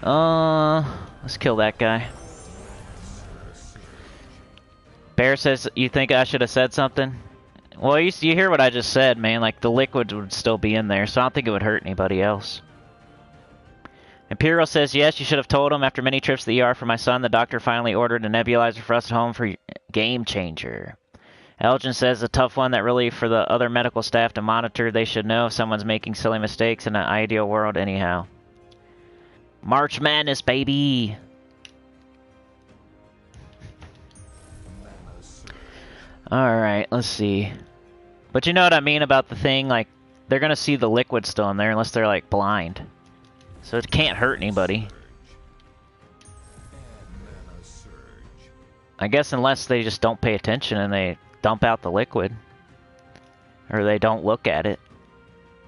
Let's kill that guy. Bear says, you think I should have said something? Well, you hear what I just said, man. Like, the liquid would still be in there, so I don't think it would hurt anybody else. Imperial says, yes, you should have told him. After many trips to the ER for my son, the doctor finally ordered a nebulizer for us at home for Game Changer. Elgin says, a tough one that really for the other medical staff to monitor. They should know if someone's making silly mistakes in an ideal world anyhow. March Madness, baby! Alright, let's see. But you know what I mean about the thing? Like, they're gonna see the liquid still in there unless they're, like, blind. So it can't hurt anybody. I guess unless they just don't pay attention and they dump out the liquid. Or they don't look at it.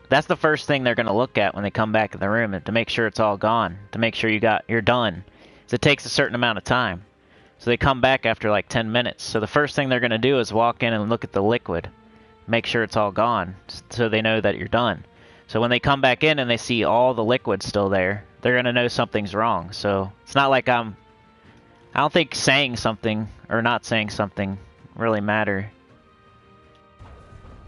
That's the first thing they're gonna look at when they come back in the room, to make sure it's all gone. To make sure you're done. So it takes a certain amount of time. So they come back after like 10 minutes. So the first thing they're gonna do is walk in and look at the liquid. Make sure it's all gone. So they know that you're done. So when they come back in and they see all the liquid still there, they're going to know something's wrong. So it's not like I don't think saying something or not saying something really matter.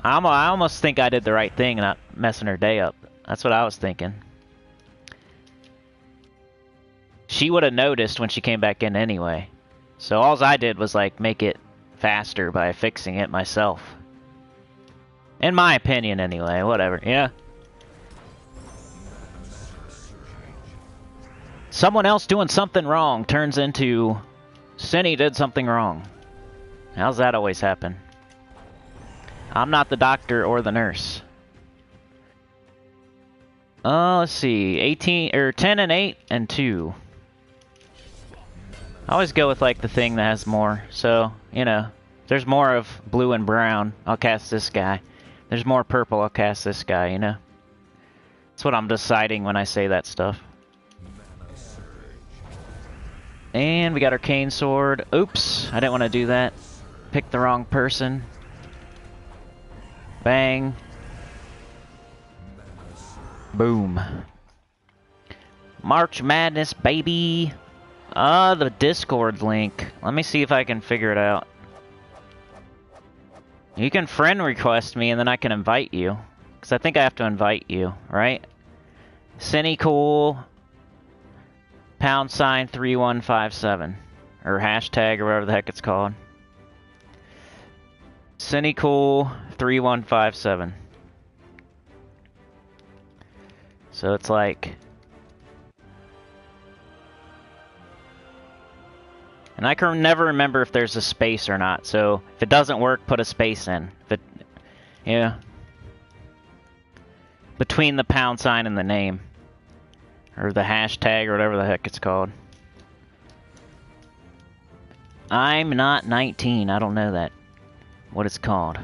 I almost think I did the right thing, not messing her day up. That's what I was thinking. She would have noticed when she came back in anyway. So all I did was like make it faster by fixing it myself. In my opinion anyway, whatever, yeah. Someone else doing something wrong turns into Sinny did something wrong. How's that always happen? I'm not the doctor or the nurse. Let's see. 10 and 8 and 2. I always go with like the thing that has more. So, you know, if there's more of blue and brown, I'll cast this guy. If there's more purple, I'll cast this guy, you know? That's what I'm deciding when I say that stuff. And we got our cane sword. Oops, I didn't want to do that. Picked the wrong person. Bang. Boom. March Madness, baby. The Discord link. Let me see if I can figure it out. You can friend request me and then I can invite you. Because I think I have to invite you, right? Sinnycool. # 3157 or hashtag or whatever the heck it's called. Sinnycool 3157. So it's like, and I can never remember if there's a space or not. So if it doesn't work, put a space in. If it, yeah, between the # and the name. Or the hashtag, or whatever the heck it's called. I'm not 19. I don't know that. What it's called.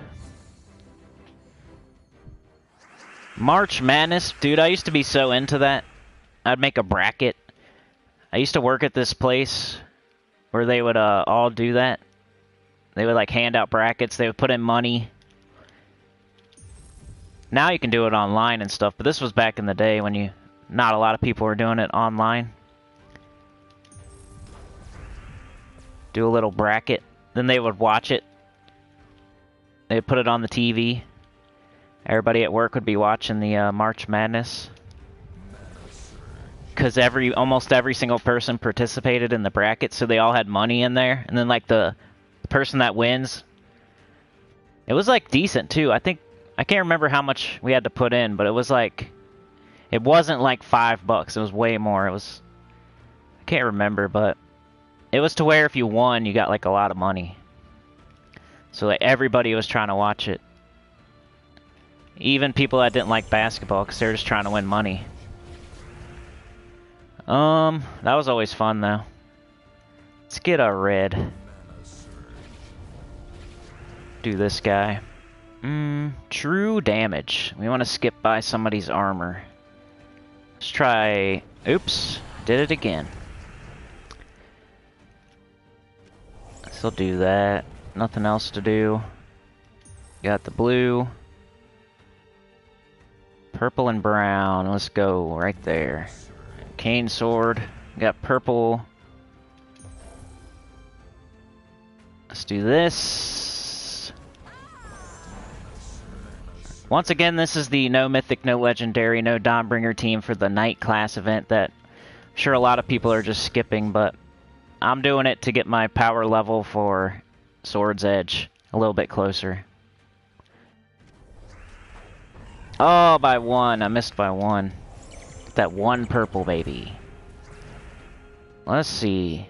March Madness. Dude, I used to be so into that. I'd make a bracket. I used to work at this place where they would all do that. They would like hand out brackets. They would put in money. Now you can do it online and stuff, but this was back in the day when you... Not a lot of people were doing it online. Do a little bracket. Then they would watch it. They'd put it on the TV. Everybody at work would be watching the March Madness. Because almost every single person participated in the bracket, so they all had money in there. And then like the person that wins, it was like decent too. I can't remember how much we had to put in, but it was like... It wasn't like $5. It was way more. I can't remember, but it was to where if you won, you got like a lot of money. So like everybody was trying to watch it. Even people that didn't like basketball, because they're just trying to win money. That was always fun though. Let's get a red. Do this guy. True damage. We want to skip by somebody's armor. Let's try... Oops. Did it again. Still do that. Nothing else to do. Got the blue. Purple and brown. Let's go right there. Cane sword. Got purple. Let's do this. Once again, this is the no mythic, no legendary, no Dawnbringer team for the night class event that I'm sure a lot of people are just skipping, but I'm doing it to get my power level for Sword's Edge a little bit closer. Oh, by one. I missed by one. That one purple, baby. Let's see.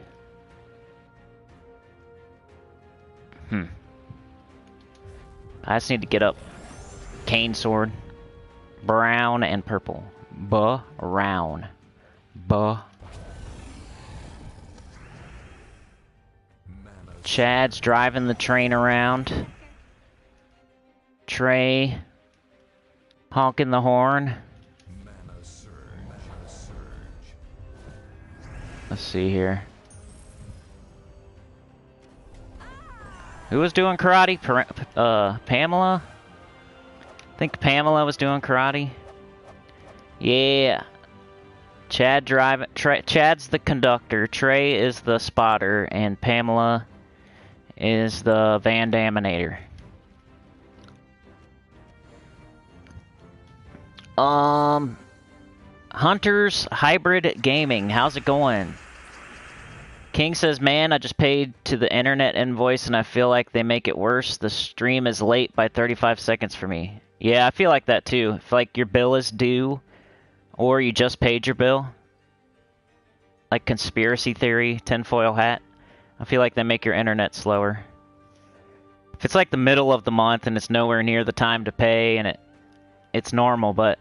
I just need to get up cane sword. Brown and purple. Brown. Chad's driving the train around. Trey honking the horn. Let's see here. Who was doing karate? Pamela? I think Pamela was doing karate. Yeah. Chad driving. Chad's the conductor. Trey is the spotter, and Pamela is the Van Daminator. Hunters Hybrid Gaming. How's it going? King says, man, I just paid to the internet invoice and I feel like they make it worse. The stream is late by 35 seconds for me. Yeah, I feel like that too. If like your bill is due or you just paid your bill. Like conspiracy theory, tinfoil hat. I feel like they make your internet slower. If it's like the middle of the month and it's nowhere near the time to pay and it's normal, but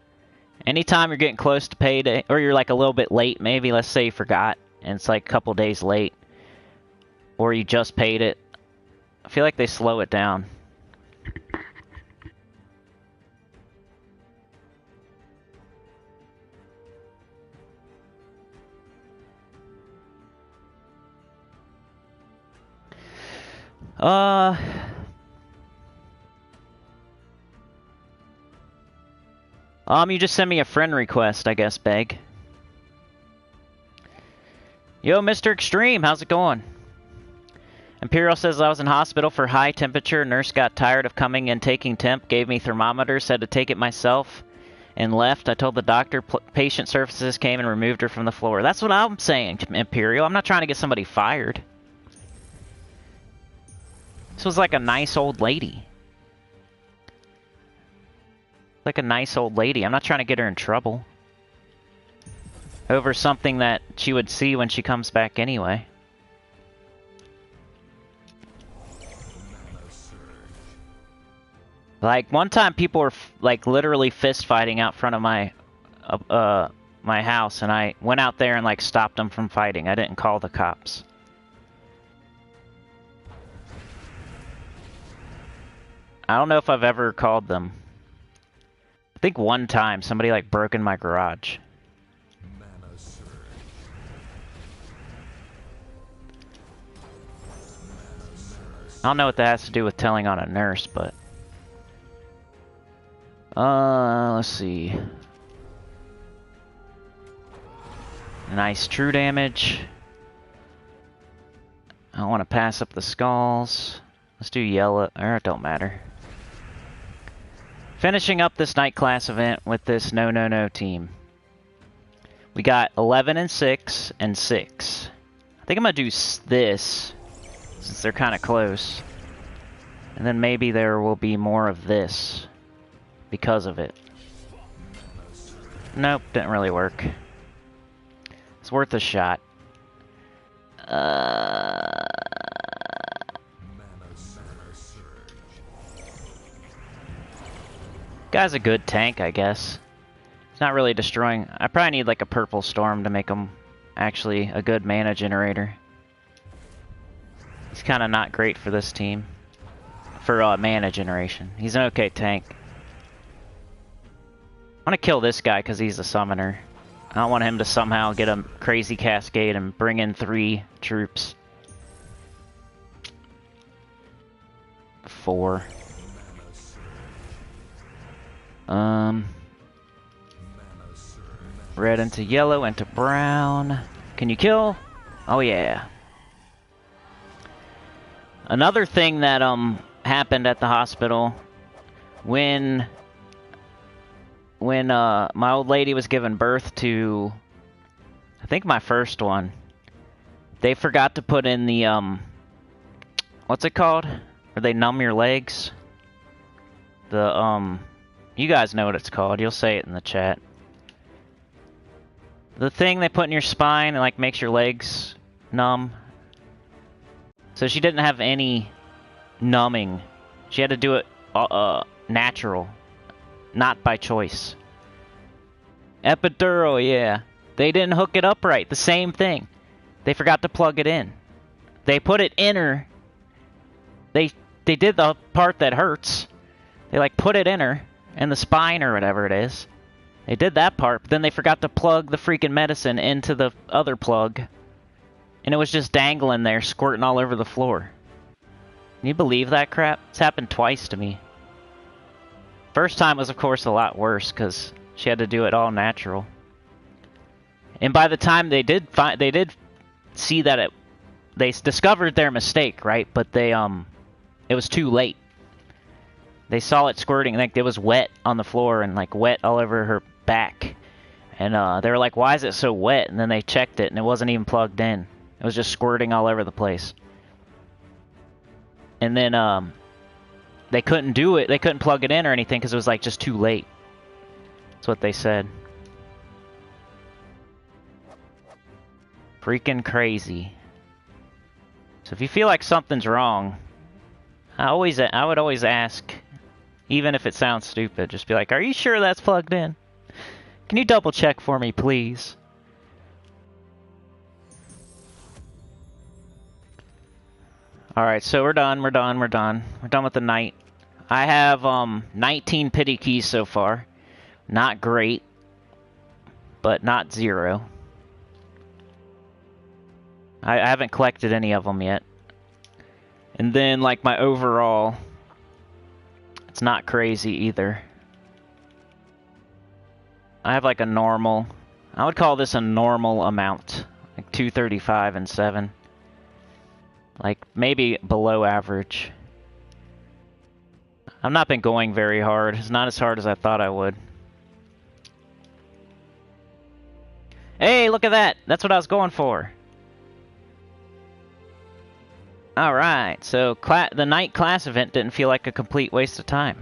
anytime you're getting close to payday or you're like a little bit late, maybe let's say you forgot. And it's like a couple days late, or you just paid it, I feel like they slow it down. You just send me a friend request, I guess, Beg. Yo, Mr. Extreme, how's it going? Imperial says I was in hospital for high temperature. Nurse got tired of coming and taking temp, gave me thermometer, said to take it myself, and left. I told the doctor patient services came and removed her from the floor. That's what I'm saying, Imperial. I'm not trying to get somebody fired. This was like a nice old lady. Like a nice old lady. I'm not trying to get her in trouble. Over something that she would see when she comes back anyway. Like, one time people were, like, literally fist fighting out front of my house, and I went out there and, like, stopped them from fighting. I didn't call the cops. I don't know if I've ever called them. I think one time somebody, like, broke in my garage. I don't know what that has to do with telling on a nurse, but... let's see. Nice true damage. I don't want to pass up the skulls. Let's do yellow, or it don't matter. Finishing up this night class event with this no team. We got 11 and 6 and 6. I think I'm gonna do this, since they're kind of close. And then maybe there will be more of this because of it. Nope, didn't really work. It's worth a shot. Guy's a good tank, I guess. It's not really destroying. I probably need like a purple storm to make him actually a good mana generator. He's kind of not great for this team. For mana generation. He's an okay tank. I want to kill this guy because he's a summoner. I don't want him to somehow get a crazy cascade and bring in 3 troops. 4. Red into yellow into brown. Can you kill? Oh yeah. Another thing that happened at the hospital when my old lady was giving birth to, I think, my first one, they forgot to put in the what's it called? Where they numb your legs? The you guys know what it's called. You'll say it in the chat. The thing they put in your spine and like makes your legs numb. So she didn't have any numbing. She had to do it natural, not by choice. Epidural, yeah. They didn't hook it up right. The same thing. They forgot to plug it in. They put it in her. They did the part that hurts. They like put it in her, in the spine or whatever it is. They did that part, but then they forgot to plug the freaking medicine into the other plug. And it was just dangling there, squirting all over the floor. Can you believe that crap? It's happened twice to me. First time was, of course, a lot worse, because she had to do it all natural. And by the time they did see that they discovered their mistake, right? But it was too late. They saw it squirting, like it was wet on the floor and like wet all over her back. And they were like, why is it so wet? And then they checked it and it wasn't even plugged in. It was just squirting all over the place. And then they couldn't do it. They couldn't plug it in or anything because it was like just too late. That's what they said. Freaking crazy. So if you feel like something's wrong, I would always ask, even if it sounds stupid, just be like, are you sure that's plugged in? Can you double check for me, please? Alright, so we're done with the night. I have 19 pity keys so far. Not great, but not zero. I haven't collected any of them yet. And then, like, my overall, it's not crazy either. I have, like, a normal, I would call this a normal amount. Like, 235 and 7. Like, maybe below average. I've not been going very hard. It's not as hard as I thought I would. Hey, look at that! That's what I was going for. Alright, so the night class event didn't feel like a complete waste of time.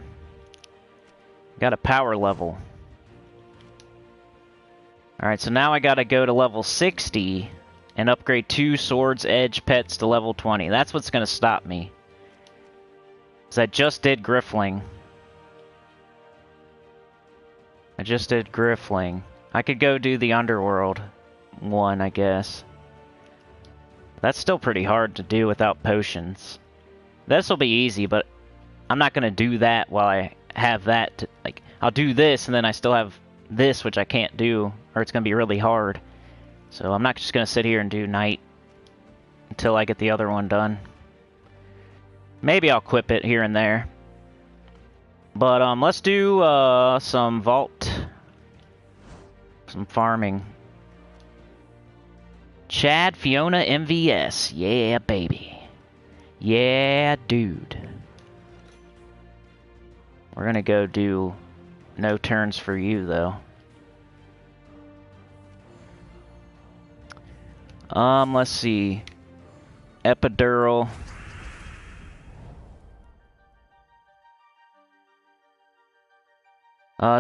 Got a power level. Alright, so now I gotta go to level 60 and upgrade 2 Swords Edge pets to level 20. That's what's gonna stop me. Because I just did Griffling. I could go do the Underworld one, I guess. That's still pretty hard to do without potions. This will be easy, but I'm not going to do that while I have that. Like, I'll do this, and then I still have this, which I can't do, or it's going to be really hard. So I'm not just going to sit here and do night until I get the other one done. Maybe I'll equip it here and there. But let's do some vault, some farming. Chad, Fiona, MVS. Yeah, baby. Yeah, dude. We're gonna go do no turns for you, though. Let's see. Epidural.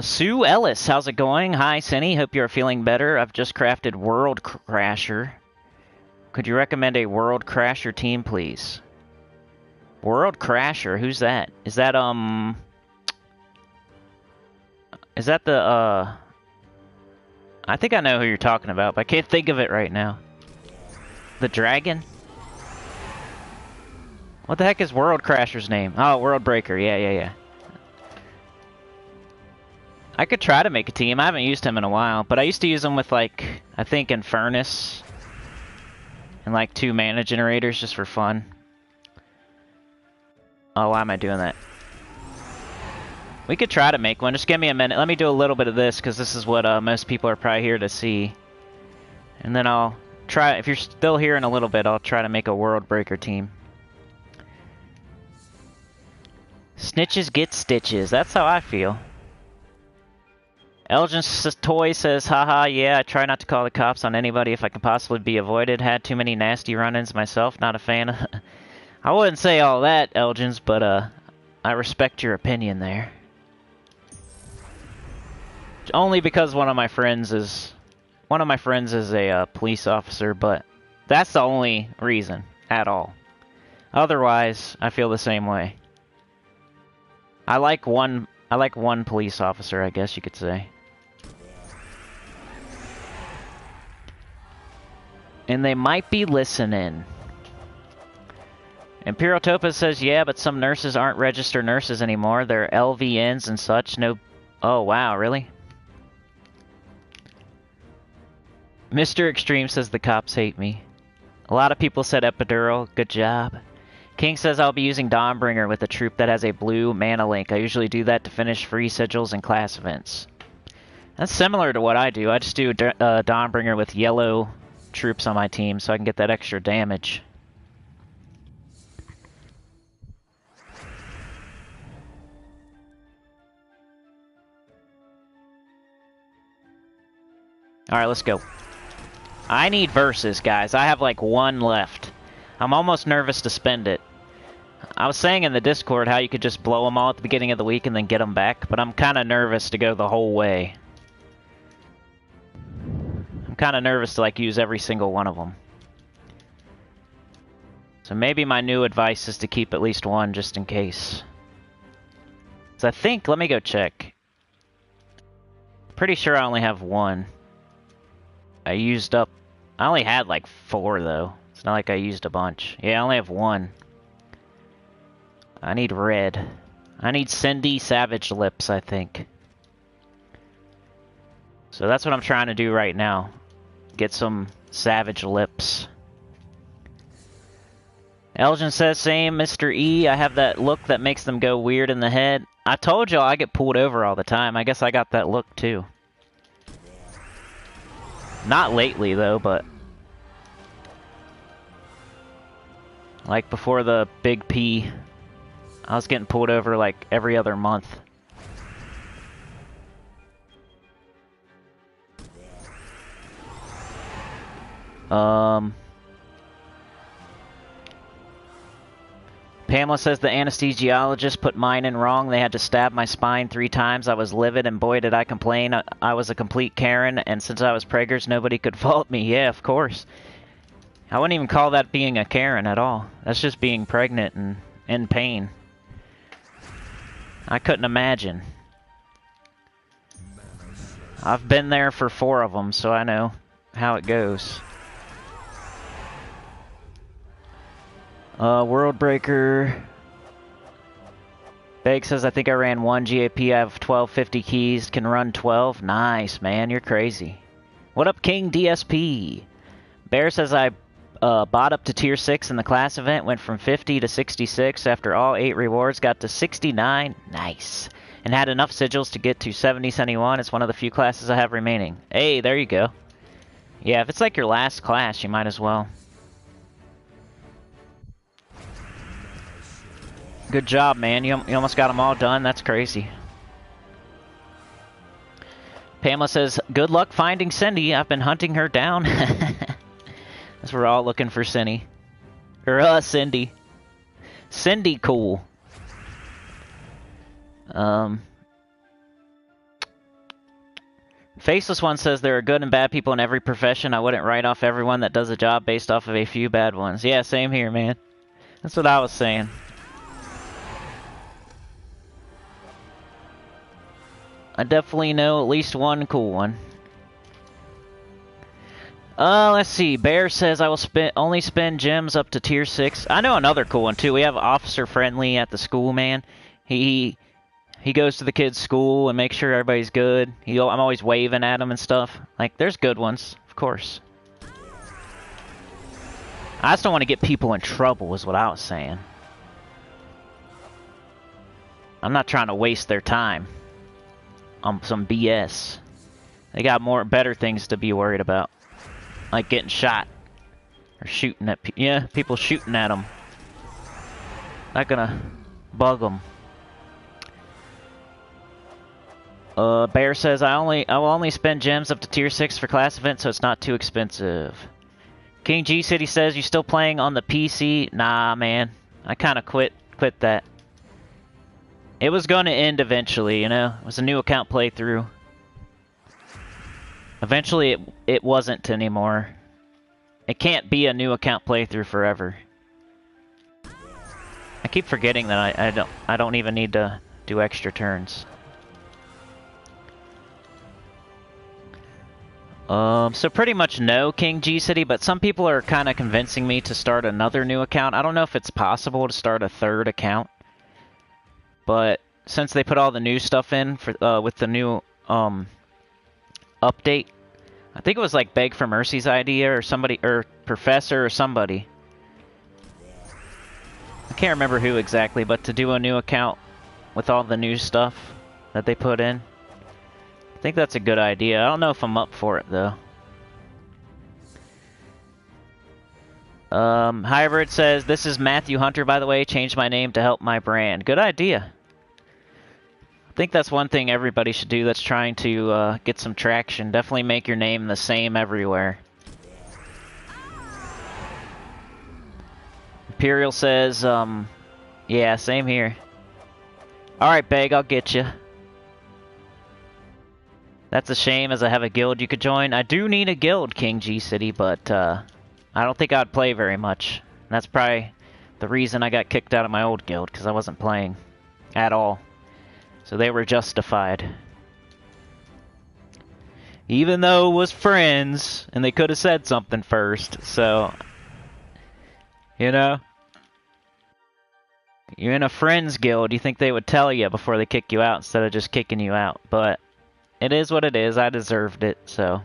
Sue Ellis, how's it going? Hi, Sinny. Hope you're feeling better. I've just crafted World Crasher. Could you recommend a World Crasher team, please? World Crasher? Who's that? Is that the, I think I know who you're talking about, but I can't think of it right now. The dragon? What the heck is World Crasher's name? Oh, World Breaker. Yeah. I could try to make a team. I haven't used him in a while, but I used to use him with, like, I think Infernus and, like, 2 mana generators just for fun. Oh, why am I doing that? We could try to make one. Just give me a minute. Let me do a little bit of this, because this is what most people are probably here to see. And then I'll try, if you're still here in a little bit, I'll try to make a World Breaker team. Snitches get stitches. That's how I feel. Elgin's Toy says, haha, yeah, I try not to call the cops on anybody if I can possibly be avoided. Had too many nasty run-ins myself. Not a fan of... I wouldn't say all that, Elgin's, but I respect your opinion there. Only because one of my friends is a police officer, but that's the only reason at all. Otherwise, I feel the same way. I like one police officer, I guess you could say. And they might be listening. Imperial Topa says, yeah, but some nurses aren't registered nurses anymore. They're LVNs and such. No. Oh, wow, really? Mr. Extreme says the cops hate me. A lot of people said epidural. Good job. King says I'll be using Dawnbringer with a troop that has a blue mana link. I usually do that to finish free sigils and class events. That's similar to what I do. I just do Dawnbringer with yellow troops on my team so I can get that extra damage. Alright, let's go. I need verses, guys. I have like one left. I'm almost nervous to spend it. I was saying in the Discord how you could just blow them all at the beginning of the week and then get them back, but I'm kind of nervous to go the whole way. I'm kind of nervous to like use every single one of them. So maybe my new advice is to keep at least one just in case. So I think, let me go check. Pretty sure I only have one. I only had like 4 though. It's not like I used a bunch. Yeah, I only have 1. I need red. I need Cindy Savage Lips, I think. So that's what I'm trying to do right now. Get some Savage Lips. Elgin says, same, Mr. E. I have that look that makes them go weird in the head. I told y'all I get pulled over all the time. I guess I got that look too. Not lately though, but... like before the big P, I was getting pulled over like every other month. Pamela says the anesthesiologist put mine in wrong. They had to stab my spine 3 times. I was livid, and boy did I complain. I was a complete Karen, and since I was preggers, nobody could fault me. Yeah, of course. I wouldn't even call that being a Karen at all. That's just being pregnant and in pain. I couldn't imagine. I've been there for 4 of them, so I know how it goes. World Breaker. Beg says, I think I ran 1 GAP. I have 1250 keys. Can run 12. Nice, man. You're crazy. What up, King DSP? Bear says, I bought up to tier 6 in the class event. Went from 50 to 66. After all 8 rewards, got to 69. Nice. And had enough sigils to get to 70, 71. It's one of the few classes I have remaining. Hey, there you go. Yeah, if it's like your last class, you might as well. Good job, man. You almost got them all done. That's crazy. Pamela says, good luck finding Cindy. I've been hunting her down. That's we're all looking for Cindy. Or, Cindy. Sinnycool. Faceless One says, there are good and bad people in every profession. I wouldn't write off everyone that does a job based off of a few bad ones. Yeah, same here, man. That's what I was saying. I definitely know at least one cool one. Let's see. Bear says I will only spend gems up to tier 6. I know another cool one too. We have Officer Friendly at the school, man. He goes to the kids' school and makes sure everybody's good. I'm always waving at him and stuff. Like, there's good ones, of course. I just don't want to get people in trouble, is what I was saying. I'm not trying to waste their time on some BS. They got better things to be worried about. Like getting shot. Or shooting at people shooting at them. Not gonna bug them. Bear says, I will only spend gems up to tier 6 for class events, so it's not too expensive. King G City says, you still playing on the PC? Nah, man. I kind of quit that. It was going to end eventually, you know? It was a new account playthrough. Eventually, it wasn't anymore. It can't be a new account playthrough forever. I keep forgetting that I don't even need to do extra turns. So pretty much no, King G City, but some people are kind of convincing me to start another new account. I don't know if it's possible to start a third account, but since they put all the new stuff in for with the new update, I think it was like Beg for Mercy's idea or somebody, or Professor or somebody. I can't remember who exactly, but to do a new account with all the new stuff that they put in. I think that's a good idea. I don't know if I'm up for it, though. Hybrid says, this is Matthew Hunter, by the way. Changed my name to help my brand. Good idea. I think that's one thing everybody should do that's trying to get some traction. Definitely make your name the same everywhere. Imperial says, yeah, same here. Alright, Beg, I'll get you. That's a shame, as I have a guild you could join. I do need a guild, King G City, but I don't think I'd play very much. And that's probably the reason I got kicked out of my old guild, because I wasn't playing at all. So they were justified. Even though it was friends, and they could have said something first, so... You know? You're in a friends guild, you think they would tell you before they kick you out instead of just kicking you out, but... It is what it is. I deserved it, so.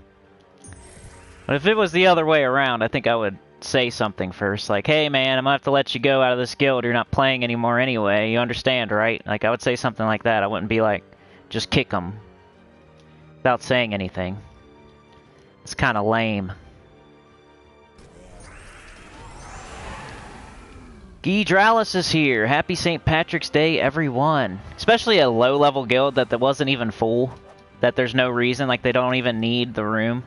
But if it was the other way around, I think I would say something first. Like, hey man, I'm gonna have to let you go out of this guild. You're not playing anymore anyway. You understand, right? Like, I would say something like that. I wouldn't be like, just kick them. Without saying anything. It's kind of lame. Gidralis is here. Happy St. Patrick's Day, everyone. Especially a low-level guild that wasn't even full. That there's no reason, like they don't even need the room.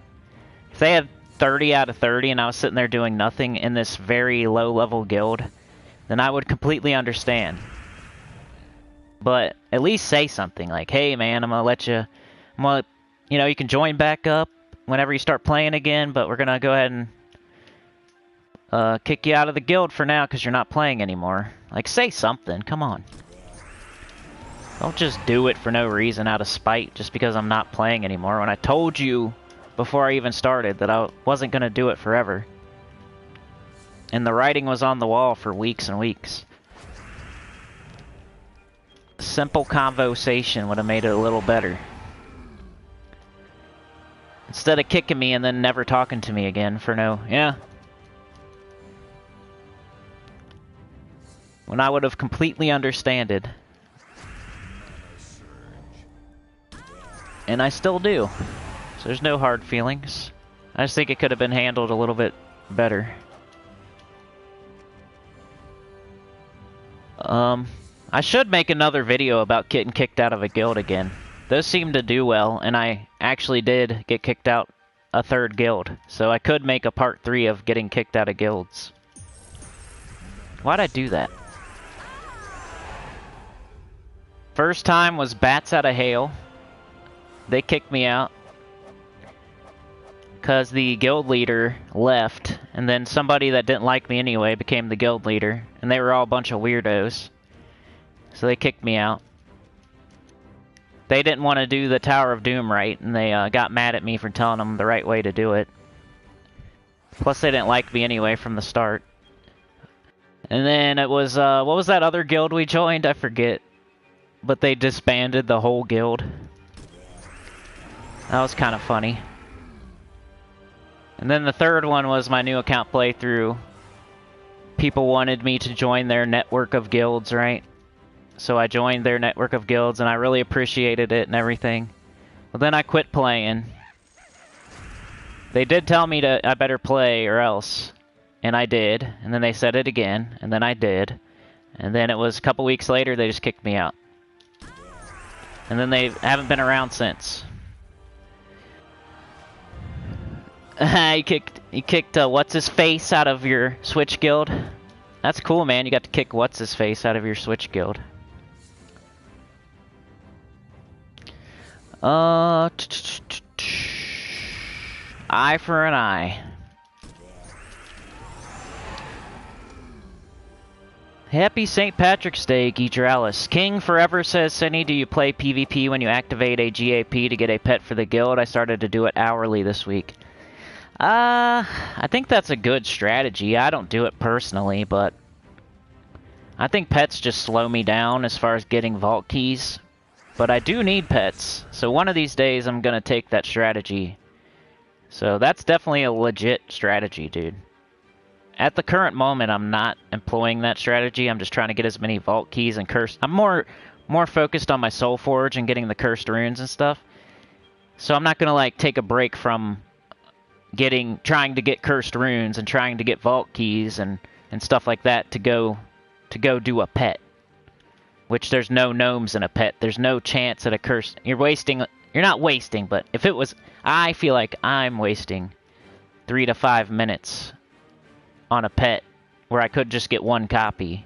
If they had 30 out of 30 and I was sitting there doing nothing in this very low-level guild, then I would completely understand. But at least say something like, hey man, I'm gonna let you, you know, you can join back up whenever you start playing again, but we're gonna go ahead and kick you out of the guild for now because you're not playing anymore. Like, say something, come on. Don't just do it for no reason out of spite just because I'm not playing anymore when I told you before I even started that I wasn't going to do it forever. And the writing was on the wall for weeks and weeks. Simple conversation would have made it a little better. Instead of kicking me and then never talking to me again for no... Yeah. When I would have completely understanded. And I still do. So there's no hard feelings. I just think it could have been handled a little bit better. I should make another video about getting kicked out of a guild again. Those seem to do well, and I actually did get kicked out a third guild. So I could make a part 3 of getting kicked out of guilds. Why'd I do that? First time was Bats Out of Hail. They kicked me out because the guild leader left, and then somebody that didn't like me anyway became the guild leader, and they were all a bunch of weirdos. So they kicked me out. They didn't want to do the Tower of Doom right, and they got mad at me for telling them the right way to do it. Plus they didn't like me anyway from the start. And then it was, what was that other guild we joined? I forget. But they disbanded the whole guild. That was kind of funny. And then the third one was my new account playthrough. People wanted me to join their network of guilds, right? So I joined their network of guilds, and I really appreciated it and everything. Well, then I quit playing. They did tell me I better play or else. And I did. And then they said it again. And then I did. And then it was a couple weeks later, they just kicked me out. And then they haven't been around since. You kicked what's-his-face out of your Switch guild? That's cool, man. You got to kick what's-his-face out of your Switch guild. Eye for an eye. Happy St. Patrick's Day, Geedralis. King Forever says, Cinny, do you play PvP when you activate a GAP to get a pet for the guild? I started to do it hourly this week. I think that's a good strategy. I don't do it personally, but I think pets just slow me down as far as getting vault keys. But I do need pets, so one of these days I'm gonna take that strategy. So that's definitely a legit strategy, dude. At the current moment, I'm not employing that strategy. I'm just trying to get as many vault keys and cursed. I'm more focused on my Soul Forge and getting the cursed runes and stuff. So I'm not gonna like take a break from trying to get cursed runes and trying to get vault keys and stuff like that to go do a pet. Which there's no gnomes in a pet. There's no chance at a curse. You're not wasting, but if it was, I feel like I'm wasting 3 to 5 minutes on a pet where I could just get one copy.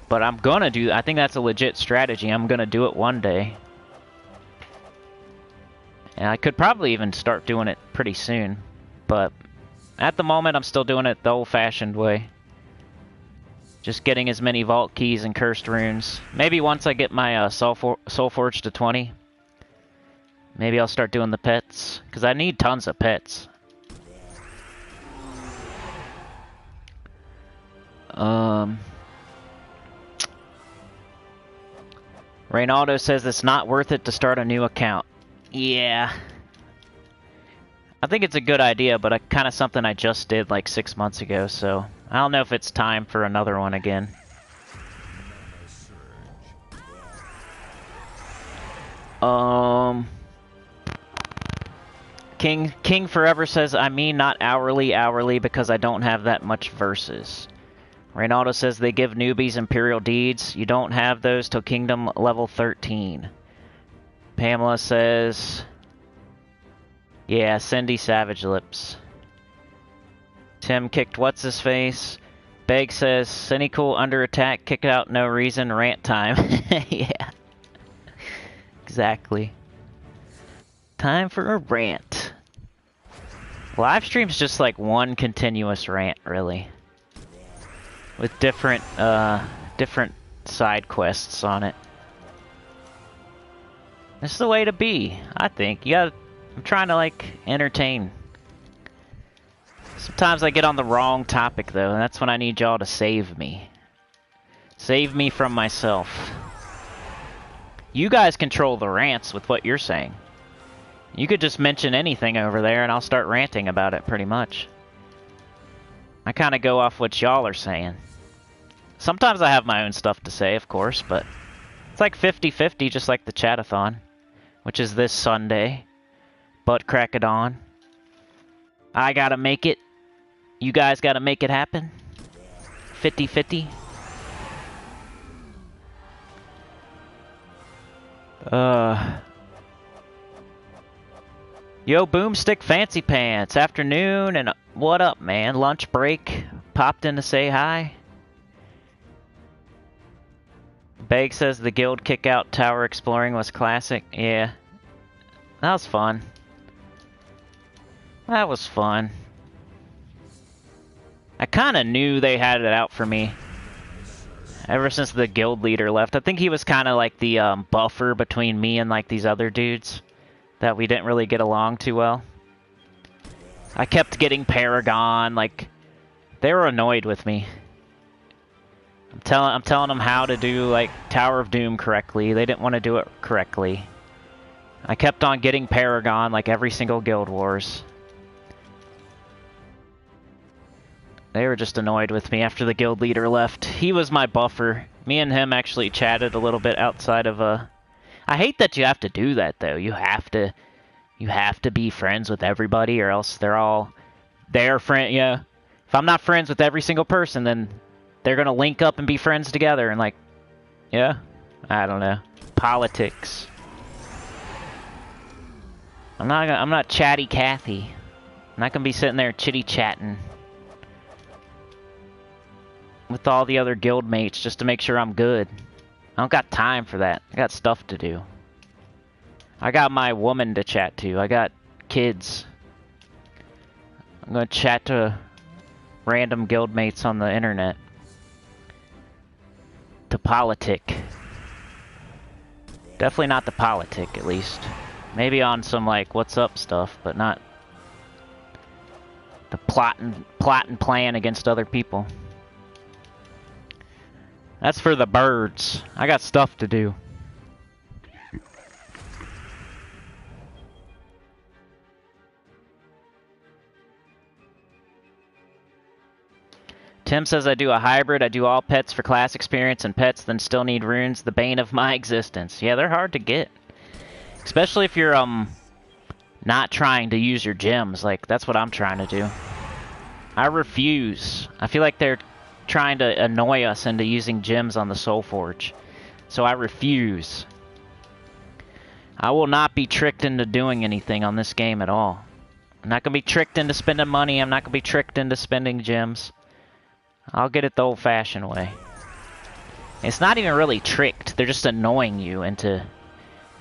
But I'm gonna I think that's a legit strategy. I'm gonna do it one day. And I could probably even start doing it pretty soon. But at the moment, I'm still doing it the old-fashioned way. Just getting as many vault keys and cursed runes. Maybe once I get my Soul Forge to 20, maybe I'll start doing the pets. Because I need tons of pets. Reynaldo says it's not worth it to start a new account. Yeah. I think it's a good idea, but kind of something I just did like 6 months ago, so I don't know if it's time for another one again. King Forever says, I mean not hourly because I don't have that much verses. Reynaldo says they give newbies Imperial Deeds. You don't have those till Kingdom level 13. Pamela says, yeah, Cindy Savage Lips. Tim kicked what's-his-face. Beg says, Sinnycool under attack, kick out, no reason, rant time. Yeah. Exactly. Time for a rant. Live stream's just like one continuous rant, really. With different side quests on it. It's the way to be, I think. I'm trying to, like, entertain. Sometimes I get on the wrong topic, though, and that's when I need y'all to save me. Save me from myself. You guys control the rants with what you're saying. You could just mention anything over there, and I'll start ranting about it, pretty much. I kind of go off what y'all are saying. Sometimes I have my own stuff to say, of course, but it's like 50-50, just like the chat-a-thon, which is this Sunday. Butt crack of dawn. I gotta make it. You guys gotta make it happen. 50-50. Yo, Boomstick Fancy Pants. Afternoon, and what up, man? Lunch break. Popped in to say hi. Beg says the guild kick out tower exploring was classic. Yeah. That was fun. That was fun. I kind of knew they had it out for me ever since the guild leader left. I think he was kind of like the buffer between me and like these other dudes that we didn't really get along too well. I kept getting Paragon, like they were annoyed with me. I'm telling them how to do like Tower of Doom correctly. They didn't want to do it correctly. I kept on getting Paragon like every single Guild Wars. They were just annoyed with me after the guild leader left. He was my buffer. Me and him actually chatted a little bit outside of I hate that you have to do that though. You have to be friends with everybody, or else they're all their friend. Yeah. If I'm not friends with every single person, then they're gonna link up and be friends together, and like, yeah, I don't know, politics. I'm not chatty Cathy. I'm not gonna be sitting there chitty chatting with all the other guild mates just to make sure I'm good. I don't got time for that. I got stuff to do. I got my woman to chat to. I got kids. I'm gonna chat to random guild mates on the internet. To politic. Definitely not the politic, at least. Maybe on some, like, what's up stuff, but not the plot and plan against other people. That's for the birds. I got stuff to do. Tim says I do a hybrid. I do all pets for class experience and pets, then still need runes. The bane of my existence. Yeah, they're hard to get. Especially if you're, not trying to use your gems. Like, that's what I'm trying to do. I refuse. I feel like they're trying to annoy us into using gems on the Soul Forge. So I refuse. I will not be tricked into doing anything on this game at all. I'm not going to be tricked into spending money. I'm not going to be tricked into spending gems. I'll get it the old-fashioned way. It's not even really tricked. They're just annoying you into...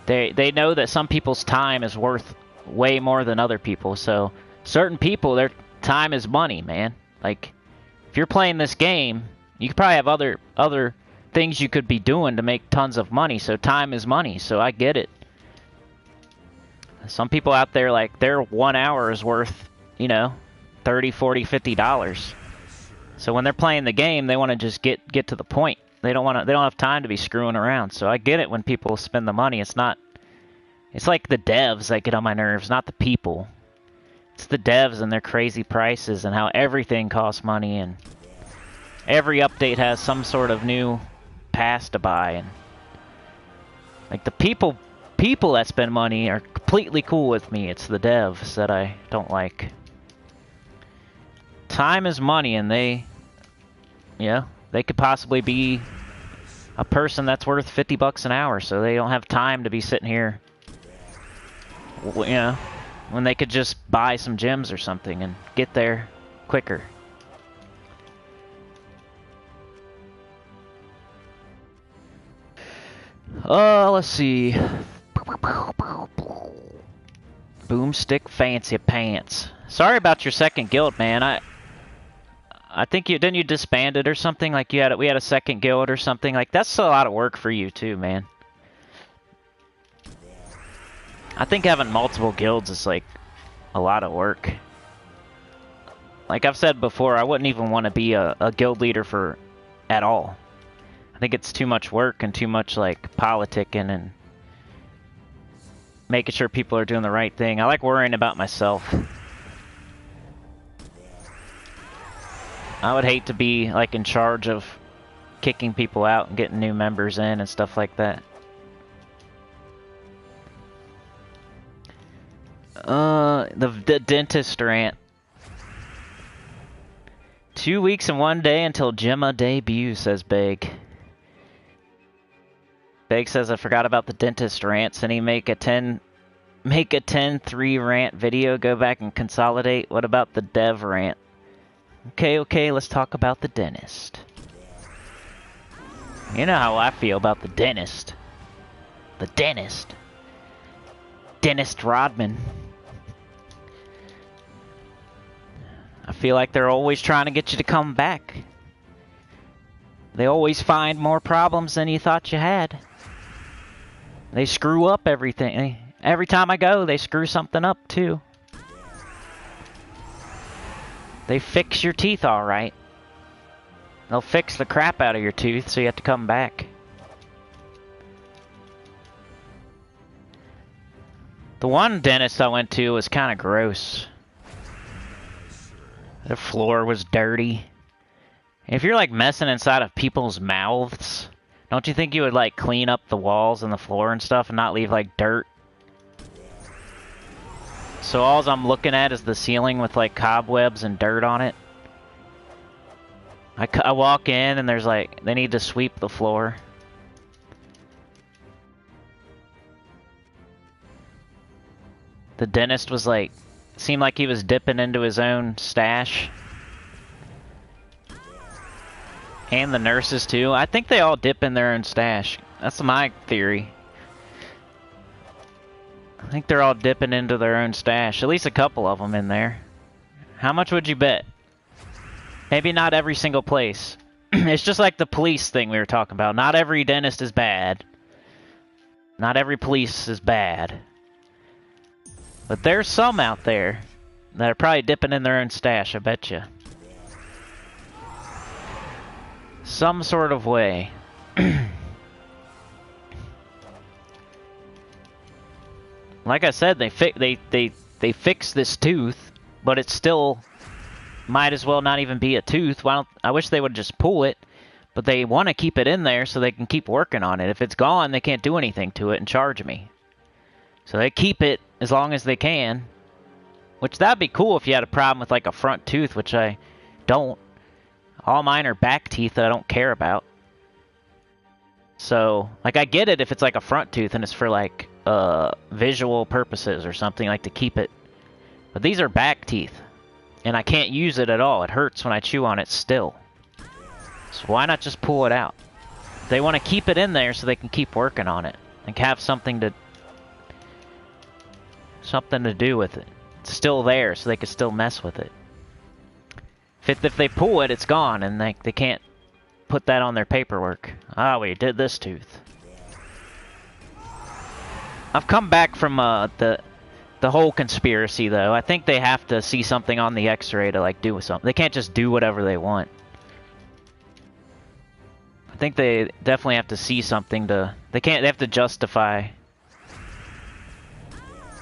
They know that some people's time is worth way more than other people. So certain people, their time is money, man. Like, if you're playing this game, you could probably have other things you could be doing to make tons of money. So time is money. So I get it. Some people out there, like, their 1 hour is worth, you know, $30, $40, $50. So when they're playing the game, they want to just get to the point. They don't have time to be screwing around. So I get it when people spend the money. It's like the devs that get on my nerves, not the people. It's the devs and their crazy prices and how everything costs money, and every update has some sort of new pass to buy, and like the people that spend money are completely cool with me. It's the devs that I don't like. Time is money, and they could possibly be a person that's worth $50 an hour, so they don't have time to be sitting here, you know, when they could just buy some gems or something and get there quicker. Let's see. Boomstick Fancy Pants. Sorry about your second guild, man. I think didn't you disband it or something? Like we had a second guild or something. Like, that's a lot of work for you too, man. I think having multiple guilds is like a lot of work. Like I've said before, I wouldn't even want to be a guild leader at all. I think it's too much work and too much like politicking and making sure people are doing the right thing. I like worrying about myself. I would hate to be like in charge of kicking people out and getting new members in and stuff like that. The dentist rant. 2 weeks and 1 day until Gemma debuts, says Beg. Beg says I forgot about the dentist rants, and he make a 10-3 rant video. Go back and consolidate. What about the dev rant? Okay, let's talk about the dentist. You know how I feel about the dentist. The dentist. Dentist Rodman. I feel like they're always trying to get you to come back. They always find more problems than you thought you had. They screw up everything. Every time I go, they screw something up too. They fix your teeth all right. They'll fix the crap out of your tooth, so you have to come back. The one dentist I went to was kind of gross. The floor was dirty. If you're like messing inside of people's mouths, don't you think you would like clean up the walls and the floor and stuff and not leave like dirt? So all I'm looking at is the ceiling with like cobwebs and dirt on it. I walk in and there's like, they need to sweep the floor. The dentist was like, seemed like he was dipping into his own stash. And the nurses too. I think they all dip in their own stash. That's my theory. I think they're all dipping into their own stash. At least a couple of them in there. How much would you bet? Maybe not every single place. It's just like the police thing we were talking about. Not every dentist is bad. Not every police is bad. But there's some out there that are probably dipping in their own stash, I bet you. Some sort of way. Like I said, they fixed this tooth, but it's still might as well not even be a tooth. Why don't, I wish they would just pull it, but they want to keep it in there so they can keep working on it. If it's gone, they can't do anything to it and charge me. So they keep it as long as they can. Which that'd be cool if you had a problem with like a front tooth, which I don't. All mine are back teeth that I don't care about. So, like, I get it if it's like a front tooth and it's for like visual purposes or something, like to keep it. But these are back teeth. And I can't use it at all. It hurts when I chew on it still. So why not just pull it out? They want to keep it in there so they can keep working on it. And have something to do with it. It's still there so they can still mess with it. If they pull it, it's gone and they can't put that on their paperwork. Ah, we did this tooth. I've come back from the whole conspiracy, though. I think they have to see something on the X-ray to like do something. They can't just do whatever they want. I think they definitely have to see something to. They have to justify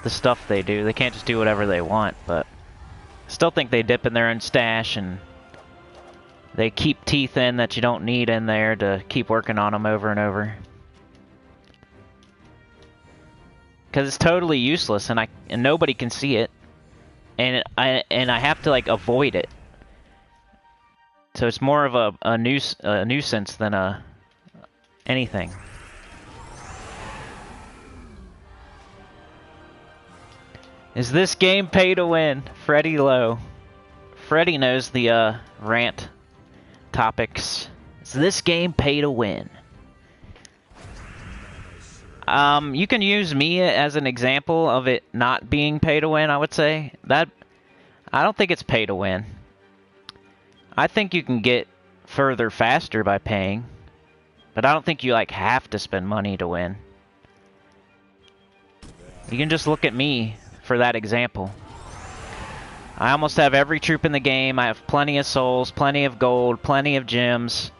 the stuff they do. They can't just do whatever they want. But I still think they dip in their own stash and they keep teeth in that you don't need in there to keep working on them over and over. Because it's totally useless, and nobody can see it, and I have to like avoid it. So it's more of a nuisance than anything. Is this game pay to win? Freddy Low. Freddy knows the rant topics. Is this game pay to win? You can use me as an example of it not being pay to win, I would say. That I don't think it's pay to win. I think you can get further faster by paying, but I don't think you like have to spend money to win. You can just look at me for that example. I almost have every troop in the game. I have plenty of souls, plenty of gold, plenty of gems.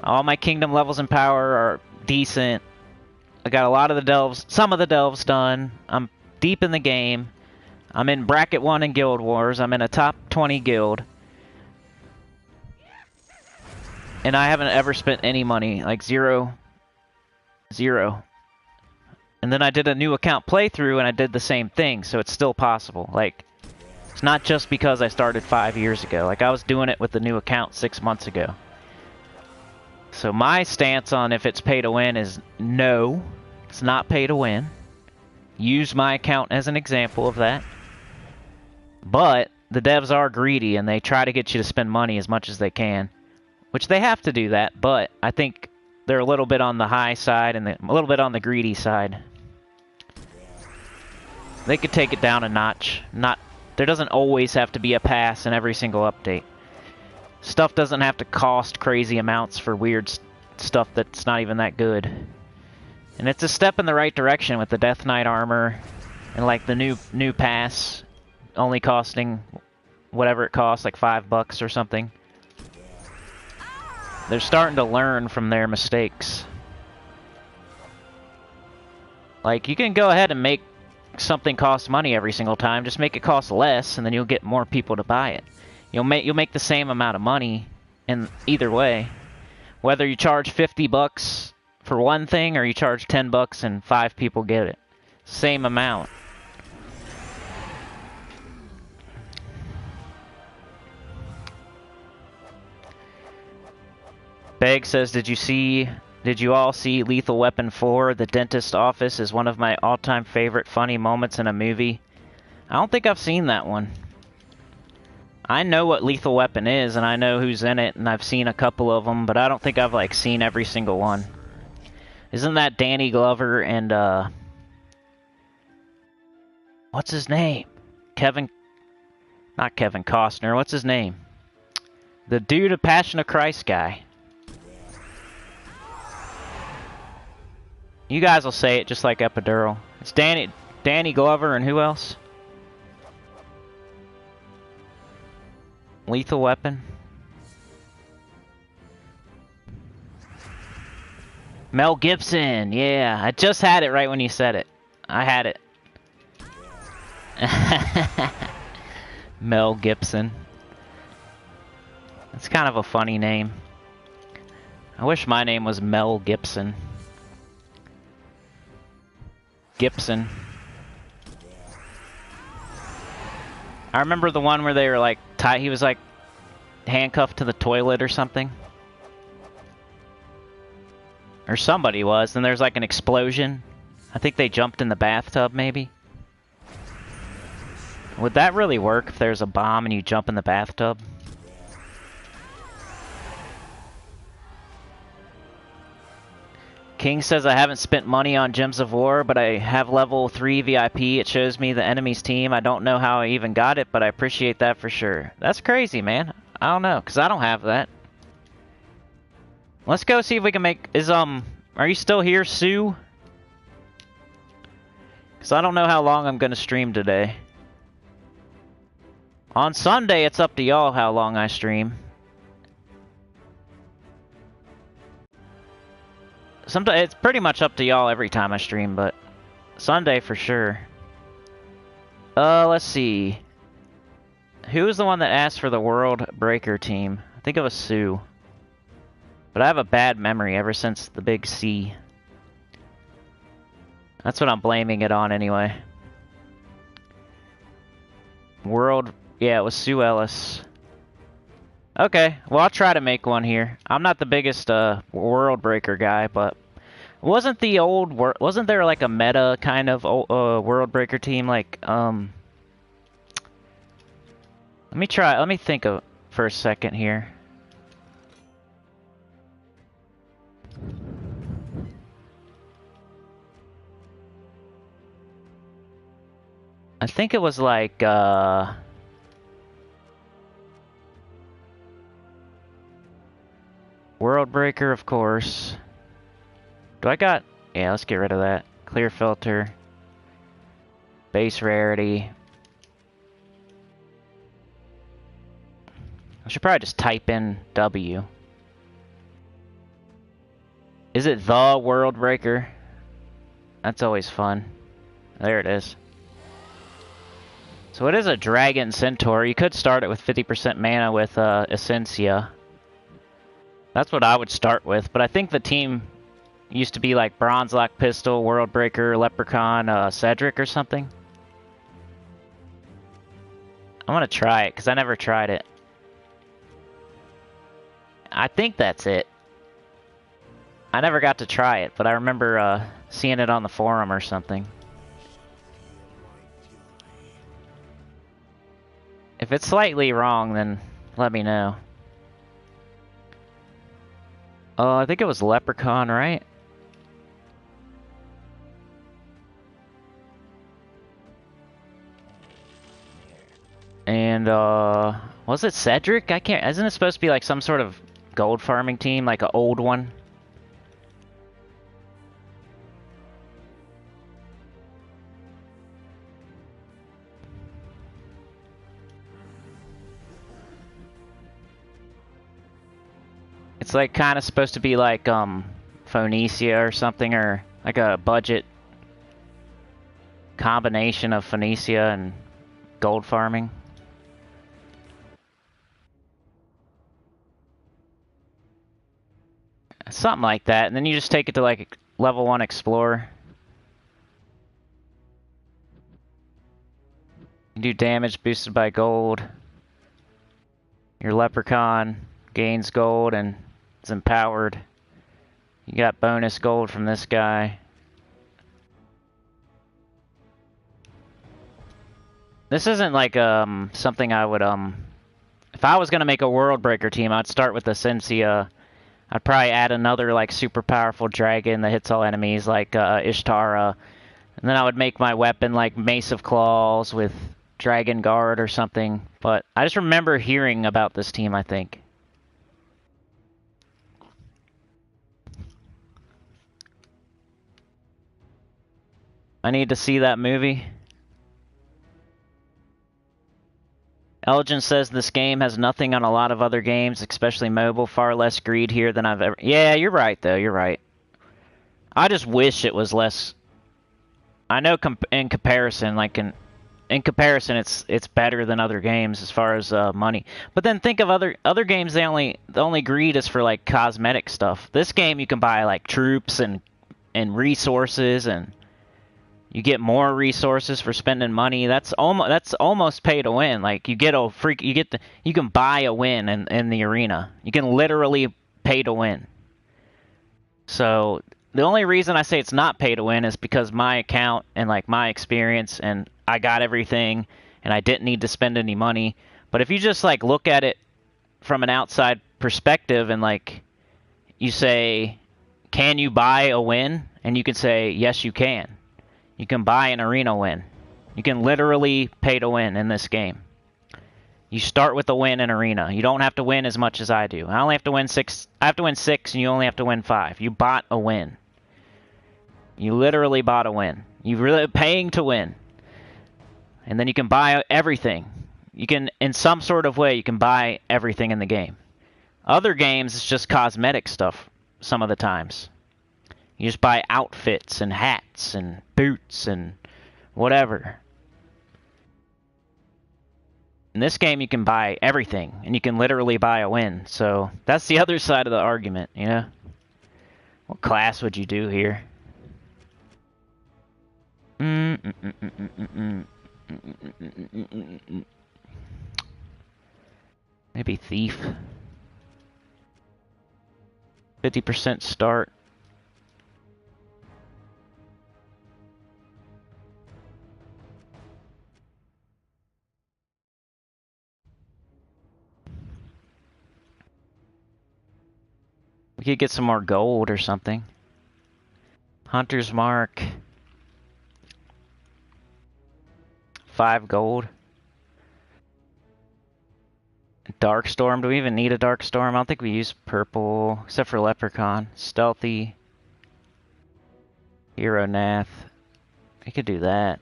All my kingdom levels and power are decent. I got a lot of the delves, some of the delves done. I'm deep in the game. I'm in bracket 1 in Guild Wars. I'm in a top 20 guild. And I haven't ever spent any money, like zero. And then I did a new account playthrough and I did the same thing, so it's still possible. Like, it's not just because I started 5 years ago. Like, I was doing it with the new account 6 months ago. So my stance on if it's pay to win is no, it's not pay to win. Use my account as an example of that. But the devs are greedy and they try to get you to spend money as much as they can. Which they have to do that, but I think they're a little bit on the high side and a little bit on the greedy side. They could take it down a notch. There doesn't always have to be a pass in every single update. Stuff doesn't have to cost crazy amounts for weird stuff that's not even that good. And it's a step in the right direction with the Death Knight armor and like the new pass only costing whatever it costs, like $5 or something. They're starting to learn from their mistakes. Like, you can go ahead and make something cost money every single time. Just make it cost less, and then you'll get more people to buy it. You'll make the same amount of money in either way. Whether you charge 50 bucks for one thing or you charge 10 bucks and 5 people get it. Same amount. Beg says, did you all see Lethal Weapon 4? The dentist office is one of my all-time favorite funny moments in a movie. I don't think I've seen that one. I know what Lethal Weapon is, and I know who's in it, and I've seen a couple of them, but I don't think I've, like, seen every single one. Isn't that Danny Glover and, what's his name? Not Kevin Costner, what's his name? The dude, a Passion of Christ guy. You guys will say it just like Epidural. It's Danny Glover and who else? Lethal Weapon. Mel Gibson, yeah. I just had it right when you said it. I had it. Mel Gibson. That's kind of a funny name. I wish my name was Mel Gibson. Gibson. I remember the one where they were like he was like handcuffed to the toilet or something. Or somebody was, and there's like an explosion. I think they jumped in the bathtub maybe. Would that really work if there's a bomb and you jump in the bathtub? King says, I haven't spent money on Gems of War, but I have level 3 VIP. It shows me the enemy's team. I don't know how I even got it, but I appreciate that for sure. That's crazy, man. I don't know, because I don't have that. Let's go see if we can make... Are you still here, Sue? Because I don't know how long I'm going to stream today. On Sunday, it's up to y'all how long I stream. Sometimes it's pretty much up to y'all every time I stream, but Sunday for sure. Let's see. Who was the one that asked for the World Breaker team? I think it was Sue. But I have a bad memory ever since the big C. That's what I'm blaming it on anyway. Yeah, it was Sue Ellis. Okay, well I'll try to make one here. I'm not the biggest World Breaker guy, but wasn't there like a meta kind of World Breaker team like let me think for a second here. I think it was like World Breaker, of course. Yeah, let's get rid of that. Clear filter. Base rarity. I should probably just type in W. Is it the World Breaker? That's always fun. There it is. So it is a Dragon Centaur. You could start it with 50% mana with Essentia. That's what I would start with, but I think the team used to be like Bronze Lock Pistol, World Breaker, Leprechaun, Cedric or something. I'm gonna try it, because I never tried it. I think that's it. I never got to try it, but I remember seeing it on the forum or something. If it's slightly wrong, then let me know. I think it was Leprechaun, right? And, was it Cedric? Isn't it supposed to be like some sort of gold farming team, like an old one? It's like kind of supposed to be like Phoenicia or something, or like a budget combination of Phoenicia and gold farming. Something like that, and then you just take it to like level 1 Explorer. You do damage boosted by gold. Your Leprechaun gains gold and is empowered. You got bonus gold from this guy. This isn't like something I would if I was gonna make a World Breaker team, I'd start with the Sensia. I'd probably add another like super powerful dragon that hits all enemies like Ishtara. And then I would make my weapon like Mace of Claws with Dragon Guard or something. But I just remember hearing about this team, I think. I need to see that movie. Elgin says this game has nothing on a lot of other games, especially mobile. Far less greed here than I've ever... Yeah, you're right, though. You're right. I just wish it was less... I know in comparison, like in comparison, it's better than other games as far as money. But then think of other games. The only greed is for like cosmetic stuff. This game you can buy like troops and resources, and you get more resources for spending money. That's almost pay to win. Like you can buy a win in the arena. You can literally pay to win. So the only reason I say it's not pay to win is because my account and like my experience, and I got everything and I didn't need to spend any money. But if you just like look at it from an outside perspective and like you say, can you buy a win? And you can say, yes, you can. You can buy an arena win. You can literally pay to win in this game. You start with a win in arena. You don't have to win as much as I do. I only have to win 6. I have to win 6, and you only have to win 5. You bought a win. You literally bought a win. You're really paying to win. And then you can buy everything. You can, in some sort of way, you can buy everything in the game. Other games, it's just cosmetic stuff some of the times. You just buy outfits and hats and boots and whatever. In this game, you can buy everything, and you can literally buy a win. So that's the other side of the argument, you know? What class would you do here? Maybe Thief. 50% start. We could get some more gold or something. Hunter's Mark. 5 gold. Dark Storm. Do we even need a Dark Storm? I don't think we use purple, except for Leprechaun. Stealthy. Hero Nath. We could do that.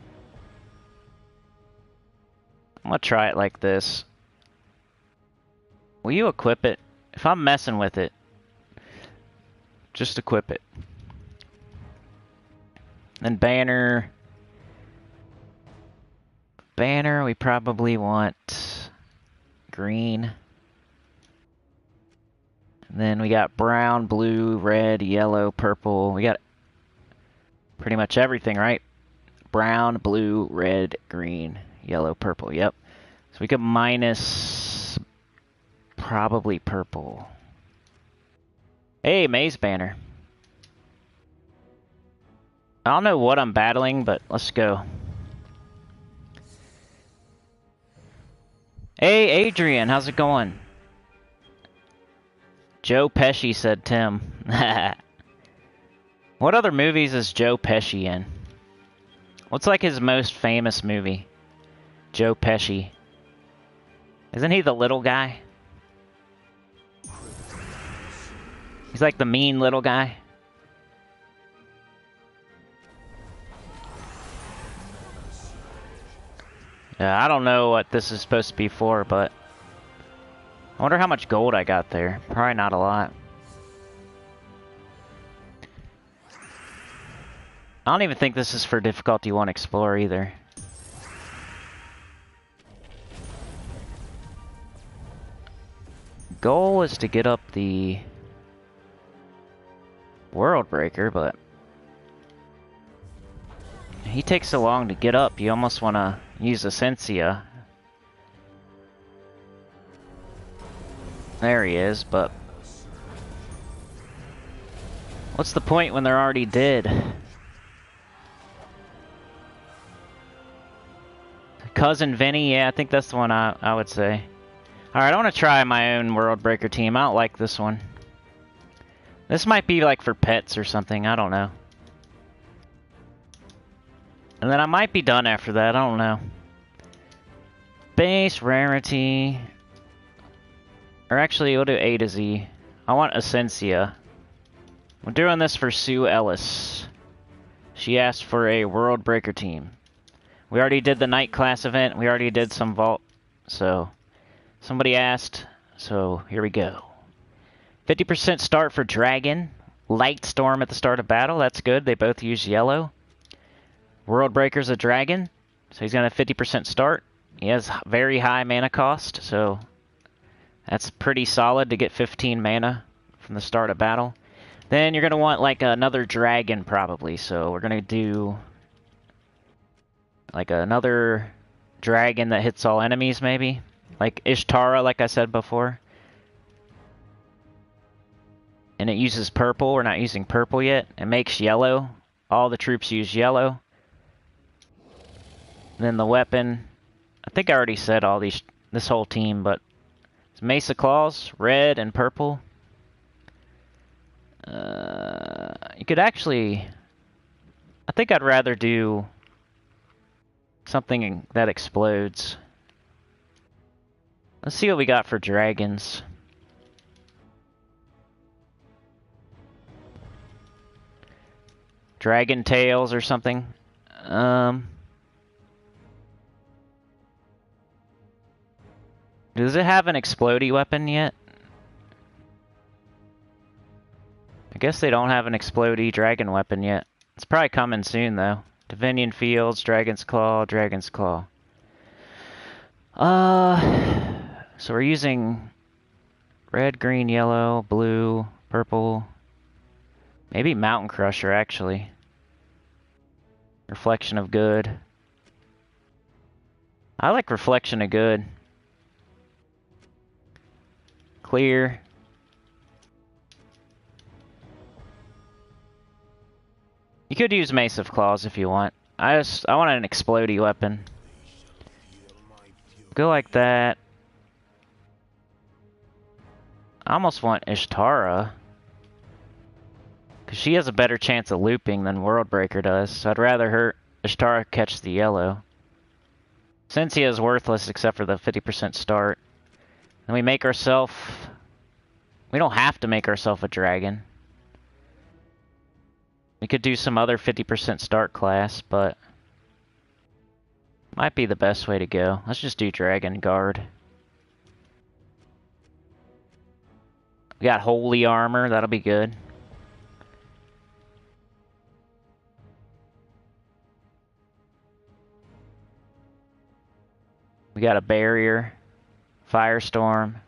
I'm gonna try it like this. Will you equip it? If I'm messing with it, just equip it. Then banner. Banner, we probably want green. And then we got brown, blue, red, yellow, purple. We got pretty much everything, right? Brown, blue, red, green, yellow, purple. Yep. So we could minus probably purple. Hey, Maze Banner. I don't know what I'm battling, but let's go. Hey, Adrian, how's it going? Joe Pesci, said Tim. What other movies is Joe Pesci in? What's like his most famous movie? Joe Pesci. Isn't he the little guy? He's like the mean little guy. Yeah, I don't know what this is supposed to be for, but I wonder how much gold I got there. Probably not a lot. I don't even think this is for difficulty 1 Explorer either. Goal is to get up the World Breaker, but he takes so long to get up, you almost want to use Essentia. There he is, but what's the point when they're already dead? Cousin Vinny, yeah, I think that's the one I would say. Alright, I want to try my own World Breaker team. I don't like this one. This might be like for pets or something, I don't know. And then I might be done after that, I don't know. Base, rarity. Or actually, we'll do A to Z. I want Essentia. We're doing this for Sue Ellis. She asked for a World Breaker team. We already did the night class event. We already did some vault. So, somebody asked. So, here we go. 50% start for Dragon. Light Storm at the start of battle. That's good. They both use yellow. World Breaker's a Dragon. So, he's going to have 50% start. He has very high mana cost. So, that's pretty solid to get 15 mana from the start of battle. Then you're going to want like another Dragon probably. So, we're going to do like another dragon that hits all enemies, maybe? Like Ishtara, like I said before. And it uses purple. We're not using purple yet. It makes yellow. All the troops use yellow. And then the weapon. I think I already said all these, this whole team, but it's Mesa Claws, red and purple. You could actually, I think I'd rather do something that explodes. Let's see what we got for dragons. Dragon tails or something. Does it have an explodey weapon yet? I guess they don't have an explodey dragon weapon yet. It's probably coming soon though. Divinian Fields, Dragon's Claw, Dragon's Claw. So we're using red, green, yellow, blue, purple. Maybe Mountain Crusher, actually. Reflection of Good. I like Reflection of Good. Clear. You could use Mace of Claws if you want. I want an explodey weapon. Go like that. I almost want Ishtara. Because she has a better chance of looping than World Breaker does. So I'd rather her Ishtara catch the yellow. Sensia is worthless except for the 50% start. And we make ourselves... We don't have to make ourselves a dragon. We could do some other 50% start class, but might be the best way to go. Let's just do Dragon Guard. We got Holy Armor, that'll be good. We got a Barrier, Firestorm.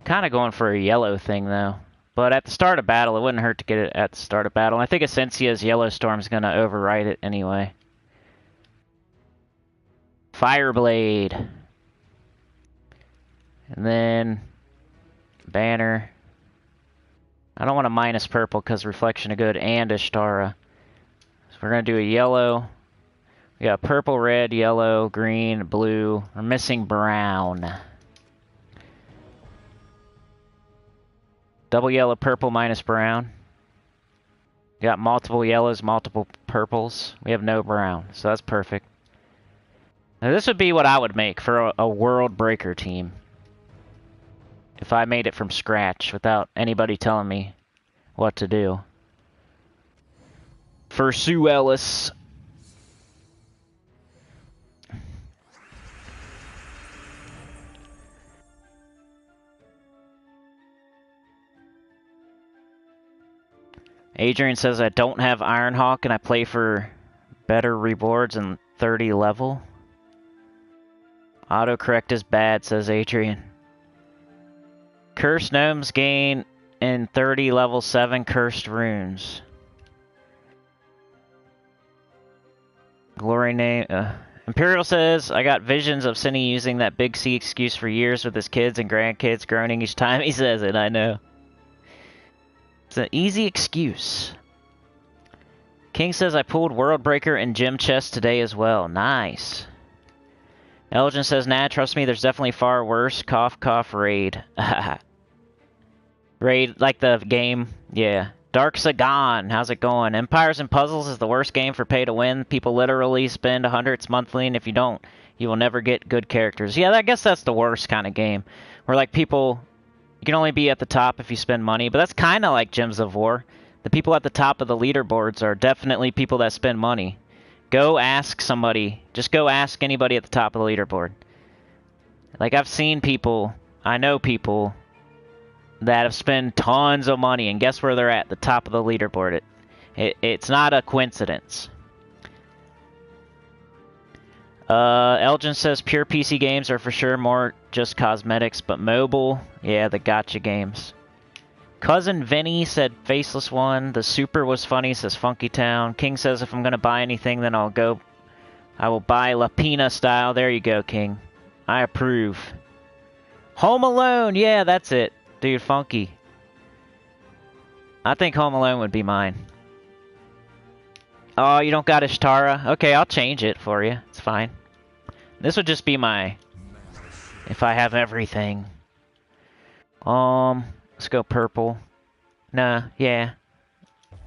Kind of going for a yellow thing, though. But at the start of battle, it wouldn't hurt to get it at the start of battle. And I think Essensia's Yellow Storm's going to override it anyway. Fireblade. And then Banner. I don't want to minus purple because Reflection of Good and Ishtara. So we're going to do a yellow. We got purple, red, yellow, green, blue. We're missing brown. Double yellow, purple, minus brown. We got multiple yellows, multiple purples. We have no brown, so that's perfect. Now this would be what I would make for a World Breaker team. If I made it from scratch without anybody telling me what to do. For Sue Ellis. Adrian says I don't have Ironhawk and I play for better rewards and 30 level. Autocorrect is bad, says Adrian. Cursed gnomes gain in 30 level 7 cursed runes. Glory name. Imperial says, I got visions of Cinny using that big C excuse for years with his kids and grandkids, groaning each time he says it. I know. It's an easy excuse. King says, I pulled World Breaker and Gem Chest today as well. Nice. Elgin says, nah, trust me, there's definitely far worse. Cough, cough, raid. Raid, like the game? Yeah. Dark Sagan, how's it going? Empires and Puzzles is the worst game for pay to win. People literally spend hundreds monthly, and if you don't, you will never get good characters. Yeah, I guess that's the worst kind of game. Where, like, people... You can only be at the top if you spend money, but that's kind of like Gems of War. The people at the top of the leaderboards are definitely people that spend money. Go ask somebody. Just go ask anybody at the top of the leaderboard. Like, I've seen people, I know people that have spent tons of money, and guess where they're at? The top of the leaderboard. It's not a coincidence. Elgin says pure PC games are for sure more just cosmetics, but mobile, yeah, the gacha games. Cousin Vinny said Faceless One. The Super was funny, says Funky Town. King says if I'm going to buy anything, then I will buy Lapina style. There you go, King. I approve. Home Alone, yeah, that's it. Dude, Funky. I think Home Alone would be mine. Oh, you don't got Ishtara? Okay, I'll change it for you. It's fine. This would just be my... If I have everything. Let's go purple. Nah, yeah. I'm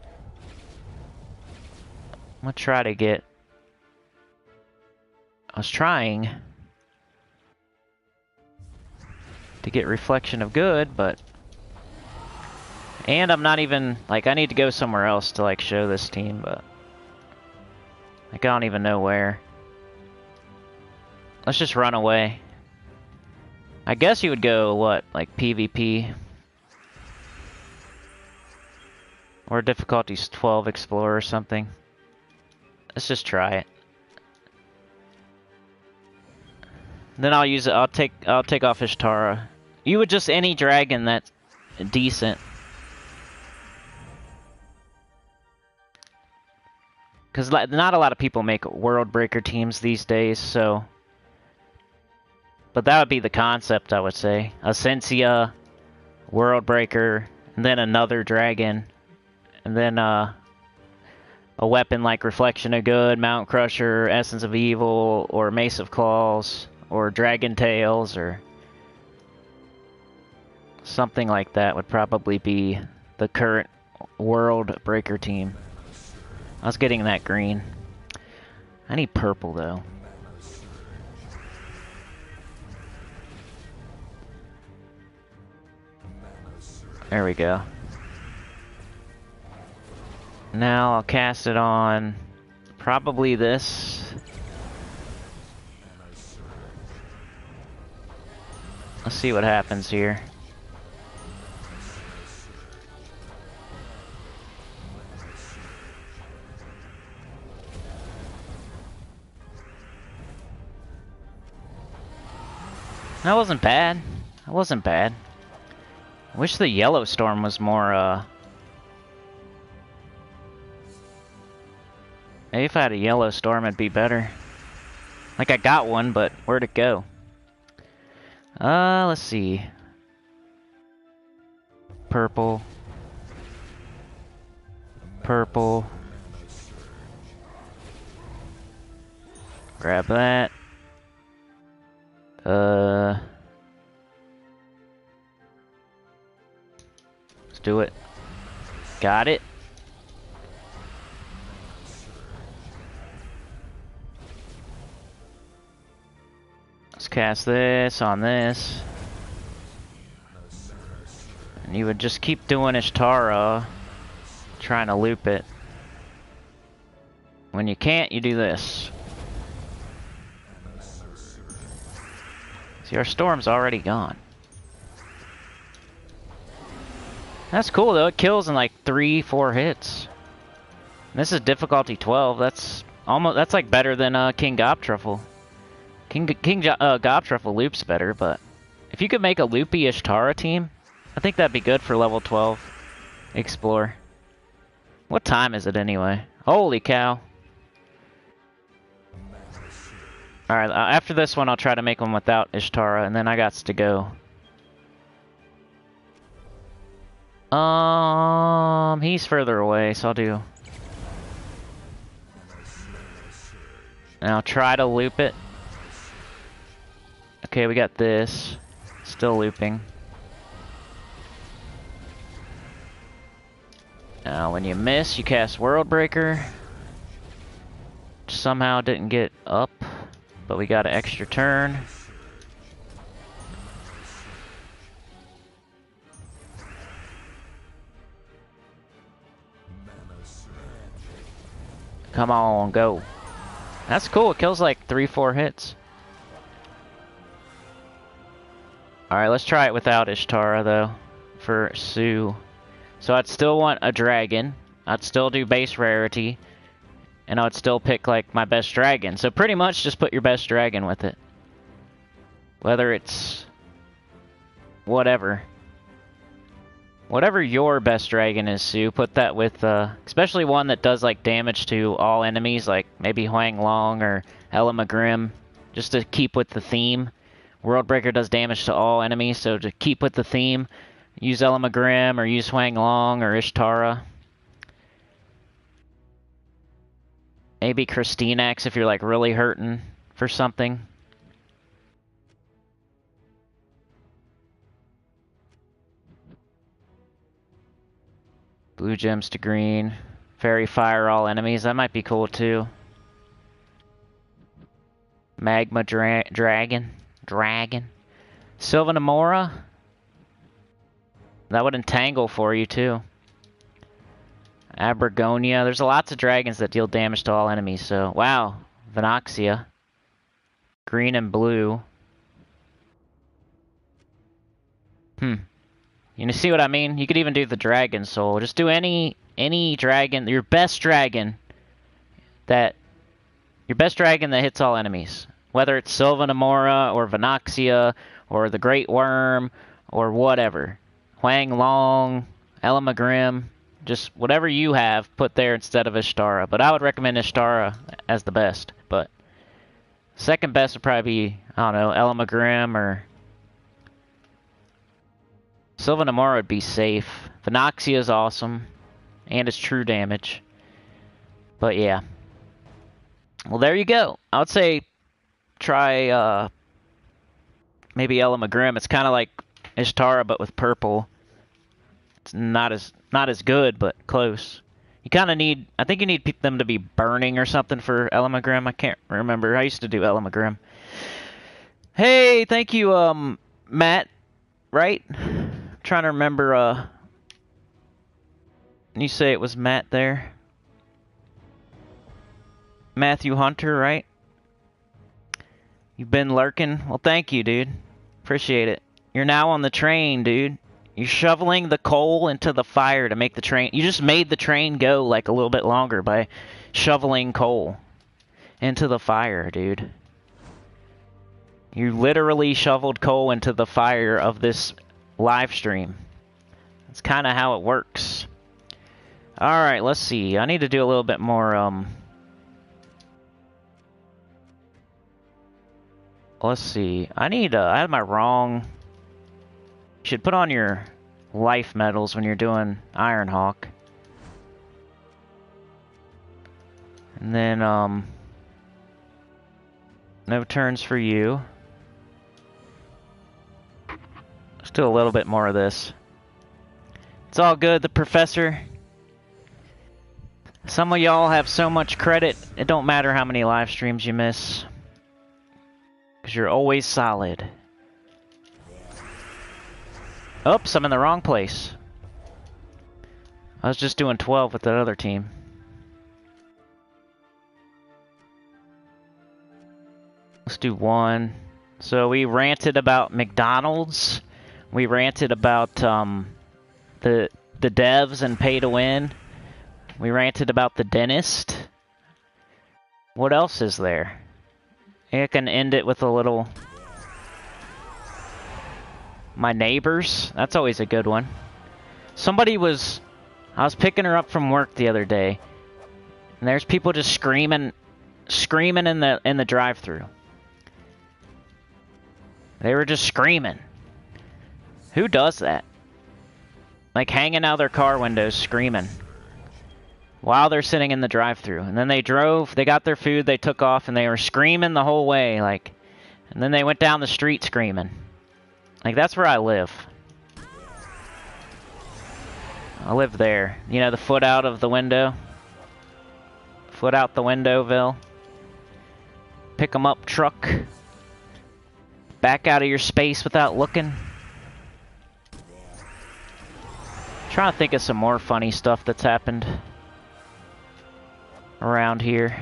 gonna try to get... I was trying to get Reflection of Good, but... And I'm not even... Like, I need to go somewhere else to, like, show this team, but... Like, I don't even know where. Let's just run away. I guess you would go, what, like PvP? Or difficulties 12 Explorer or something. Let's just try it. Then I'll use it. I'll take off Ishtara. You would just any dragon that's decent. Because not a lot of people make World Breaker teams these days, so... But that would be the concept, I would say. Essentia, World Breaker, and then another dragon. And then a weapon like Reflection of Good, Mount Crusher, Essence of Evil, or Mace of Claws, or Dragon Tails, or... Something like that would probably be the current World Breaker team. I was getting that green. I need purple, though. There we go. Now I'll cast it on probably this. Let's see what happens here. That wasn't bad. That wasn't bad. I wish the Yellow Storm was more, Maybe if I had a Yellow Storm, it'd be better. Like, I got one, but where'd it go? Let's see. Purple. Purple. Grab that. Let's do it. Got it. Let's cast this on this. And you would just keep doing Ishtara, trying to loop it. When you can't, you do this. See, our storm's already gone. That's cool though, it kills in like 3-4 hits. And this is difficulty 12, that's like better than King Gobtruffle. King Gobtruffle loops better, but if you could make a loopy Ishtara team, I think that'd be good for level 12. Explore. What time is it anyway? Holy cow. Alright, after this one I'll try to make one without Ishtara, and then I got to go. He's further away, so I'll do... And I'll try to loop it. Okay, we got this. Still looping. Now, when you miss, you cast World Breaker. Somehow didn't get up, but we got an extra turn. Come on, go. That's cool. It kills like 3-4 hits. Alright, let's try it without Ishtara, though, for Sue. So I'd still want a dragon. I'd still do base rarity. And I'd still pick, like, my best dragon. So pretty much just put your best dragon with it. Whether it's... whatever. Whatever your best dragon is, Sue, put that with, especially one that does, like, damage to all enemies, like maybe Huang Long or Ella Magrim, just to keep with the theme. World Breaker does damage to all enemies, so to keep with the theme, use Ella Magrim or use Huang Long or Ishtara. Maybe Christinax if you're, like, really hurting for something. Blue gems to green. Fairy fire all enemies. That might be cool too. Magma dragon. Sylvanamora. That would entangle for you too. Abragonia. There's lots of dragons that deal damage to all enemies. So wow. Venoxia. Green and blue. You see what I mean? You could even do the Dragon Soul. Just do any dragon, your best dragon that hits all enemies. Whether it's Sylvanamora or Venoxia or the Great Worm or whatever. Huang Long, Ella Magrim, just whatever you have, put there instead of Ishtara. But I would recommend Ishtara as the best. But second best would probably be, I don't know, Ella Magrim or... Sylvanamora would be safe. Venoxia is awesome. And it's true damage. But yeah. Well, there you go. I would say try maybe Ella Magrim. It's kind of like Ishtara but with purple. It's not as good, but close. You kind of need... I think you need them to be burning or something for Ella Magrim. I can't remember. I used to do Ella Magrim. Hey, thank you, Matt. Right? Trying to remember, you say it was Matt there? Matthew Hunter, right? You've been lurking? Well, thank you, dude. Appreciate it. You're now on the train, dude. You're shoveling the coal into the fire to make the train... You just made the train go, like, a little bit longer by shoveling coal into the fire, dude. You literally shoveled coal into the fire of this... live stream. That's kind of how it works. Alright, let's see. I need to do a little bit more, let's see. I had my wrong... You should put on your life medals when you're doing Ironhawk. And then, no turns for you. Let's do a little bit more of this. It's all good, the professor. Some of y'all have so much credit, it don't matter how many live streams you miss. Because you're always solid. Oops, I'm in the wrong place. I was just doing 12 with that other team. Let's do 1. So we ranted about McDonald's. We ranted about the devs and pay to win. We ranted about the dentist. What else is there? I can end it with a little... My neighbors, that's always a good one. I was picking her up from work the other day, and there's people just screaming in the drive-thru. They were just screaming. Who does that? Like hanging out their car windows screaming while they're sitting in the drive-thru. And then they got their food, they took off, and they were screaming the whole way, like, and then they went down the street screaming. Like, that's where I live. I live there. You know, the foot out of the window? Foot out the windowville. Pick 'em up truck. Back out of your space without looking. Trying to think of some more funny stuff that's happened around here.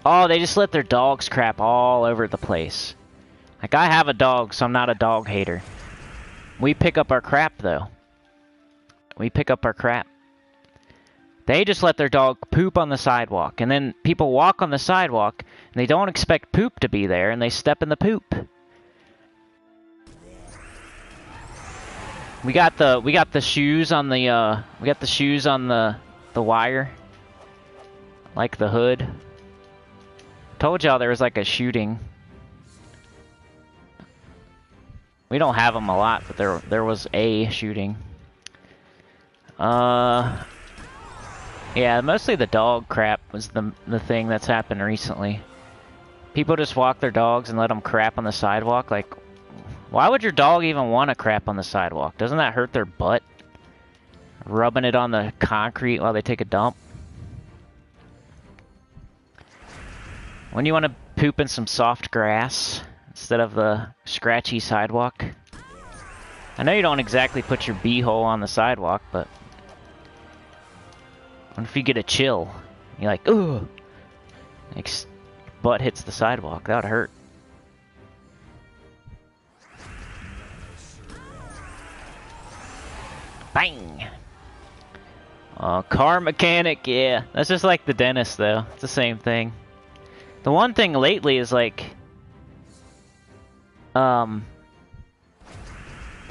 Oh, they just let their dogs crap all over the place. Like, I have a dog, so I'm not a dog hater. We pick up our crap, though. We pick up our crap. They just let their dog poop on the sidewalk, and then people walk on the sidewalk, and they don't expect poop to be there, and they step in the poop. We got the shoes on the wire, like the hood. Told y'all there was like a shooting. We don't have them a lot, but there was a shooting. Yeah, mostly the dog crap was the thing that's happened recently. People just walk their dogs and let them crap on the sidewalk. Like, why would your dog even want to crap on the sidewalk? Doesn't that hurt their butt? Rubbing it on the concrete while they take a dump. When you want to poop in some soft grass instead of the scratchy sidewalk. I know you don't exactly put your beehole on the sidewalk, but what if you get a chill? You're like, ugh! Like, butt hits the sidewalk. That would hurt. Bang! Car mechanic, yeah. That's just like the dentist, though. It's the same thing. The one thing lately is like, they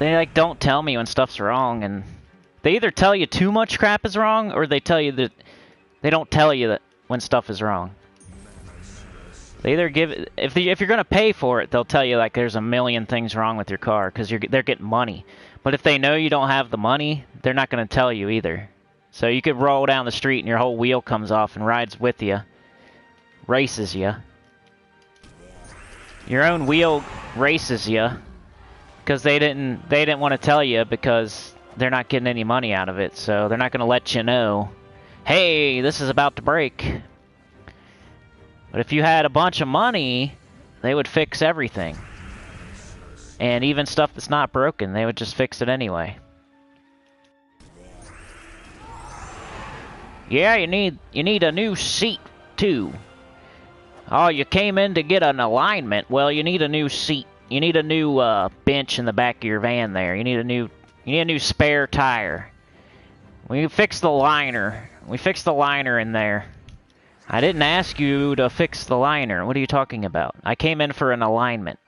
like don't tell me when stuff's wrong, and they either tell you too much crap is wrong, or they tell you that they don't tell you that when stuff is wrong. They either give it, if you're gonna pay for it, they'll tell you like there's a million things wrong with your car because they're getting money. But if they know you don't have the money, they're not gonna tell you either. So you could roll down the street and your whole wheel comes off and rides with you, races you. Your own wheel races you because they didn't want to tell you because they're not getting any money out of it. So they're not gonna let you know, hey, this is about to break. But if you had a bunch of money, they would fix everything. And even stuff that's not broken, they would just fix it anyway. Yeah, you need a new seat, too. Oh, you came in to get an alignment. Well, you need a new seat. You need a new bench in the back of your van there. You need a new spare tire. We fixed the liner. We fixed the liner in there. I didn't ask you to fix the liner. What are you talking about? I came in for an alignment.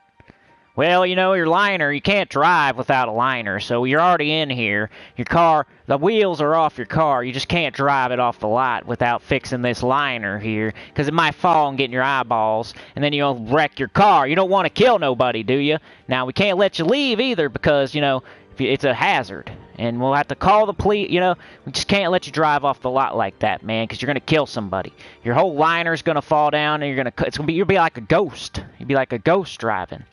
Well, you know, your liner, you can't drive without a liner, so you're already in here. Your car, the wheels are off your car. You just can't drive it off the lot without fixing this liner here, because it might fall and get in your eyeballs, and then you'll wreck your car. You don't want to kill nobody, do you? Now, we can't let you leave either because, you know, it's a hazard, and we'll have to call the police. You know, we just can't let you drive off the lot like that, man, because you're gonna kill somebody. Your whole liner's gonna fall down, and you'll be like a ghost. You'll be like a ghost driving.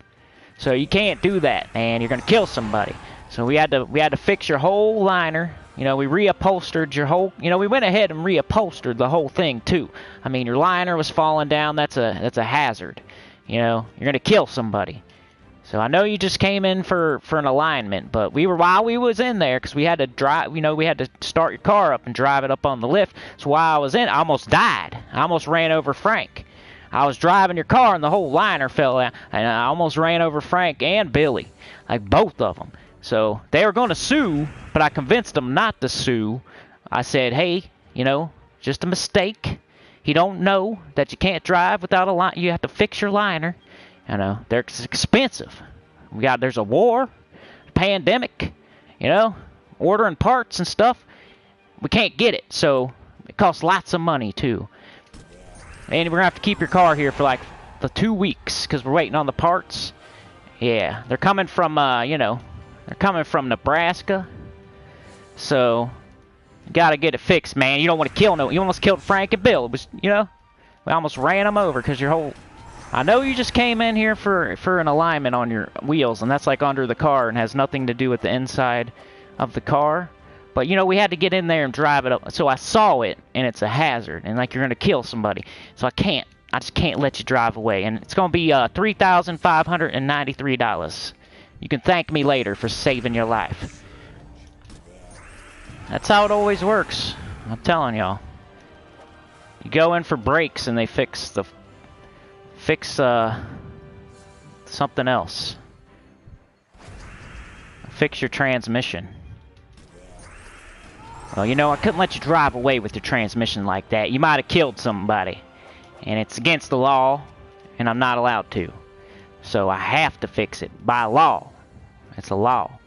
So you can't do that, man. You're gonna kill somebody. So we had to fix your whole liner. You know, we reupholstered your whole. You know, we went ahead and reupholstered the whole thing too. I mean, your liner was falling down. That's a hazard. You know, you're gonna kill somebody. So I know you just came in for an alignment, but while we was in there, because we had to drive, you know, we had to start your car up and drive it up on the lift. So while I was in, I almost died. I almost ran over Frank. I was driving your car and the whole liner fell out, and I almost ran over Frank and Billy, like both of them. So they were going to sue, but I convinced them not to sue. I said, hey, you know, just a mistake. He don't know that you can't drive without a liner. You have to fix your liner. You know, they're expensive. There's a war. pandemic, you know, ordering parts and stuff, we can't get it. So it costs lots of money too. And we're gonna have to keep your car here for like the 2 weeks because we're waiting on the parts. Yeah, they're coming from, you know, they're coming from Nebraska. So you gotta get it fixed, man. You don't want to kill no. You almost killed Frank and Bill. It was, you know, we almost ran them over because your whole. I know you just came in here for an alignment on your wheels, and that's like under the car and has nothing to do with the inside of the car. But, you know, we had to get in there and drive it up. So I saw it, and it's a hazard, and like you're going to kill somebody. So I just can't let you drive away. And it's going to be $3,593. You can thank me later for saving your life. That's how it always works. I'm telling y'all. You go in for brakes, and they fix something else. Fix your transmission. Well, you know, I couldn't let you drive away with your transmission like that. You might have killed somebody. And it's against the law, and I'm not allowed to. So I have to fix it by law. It's a law.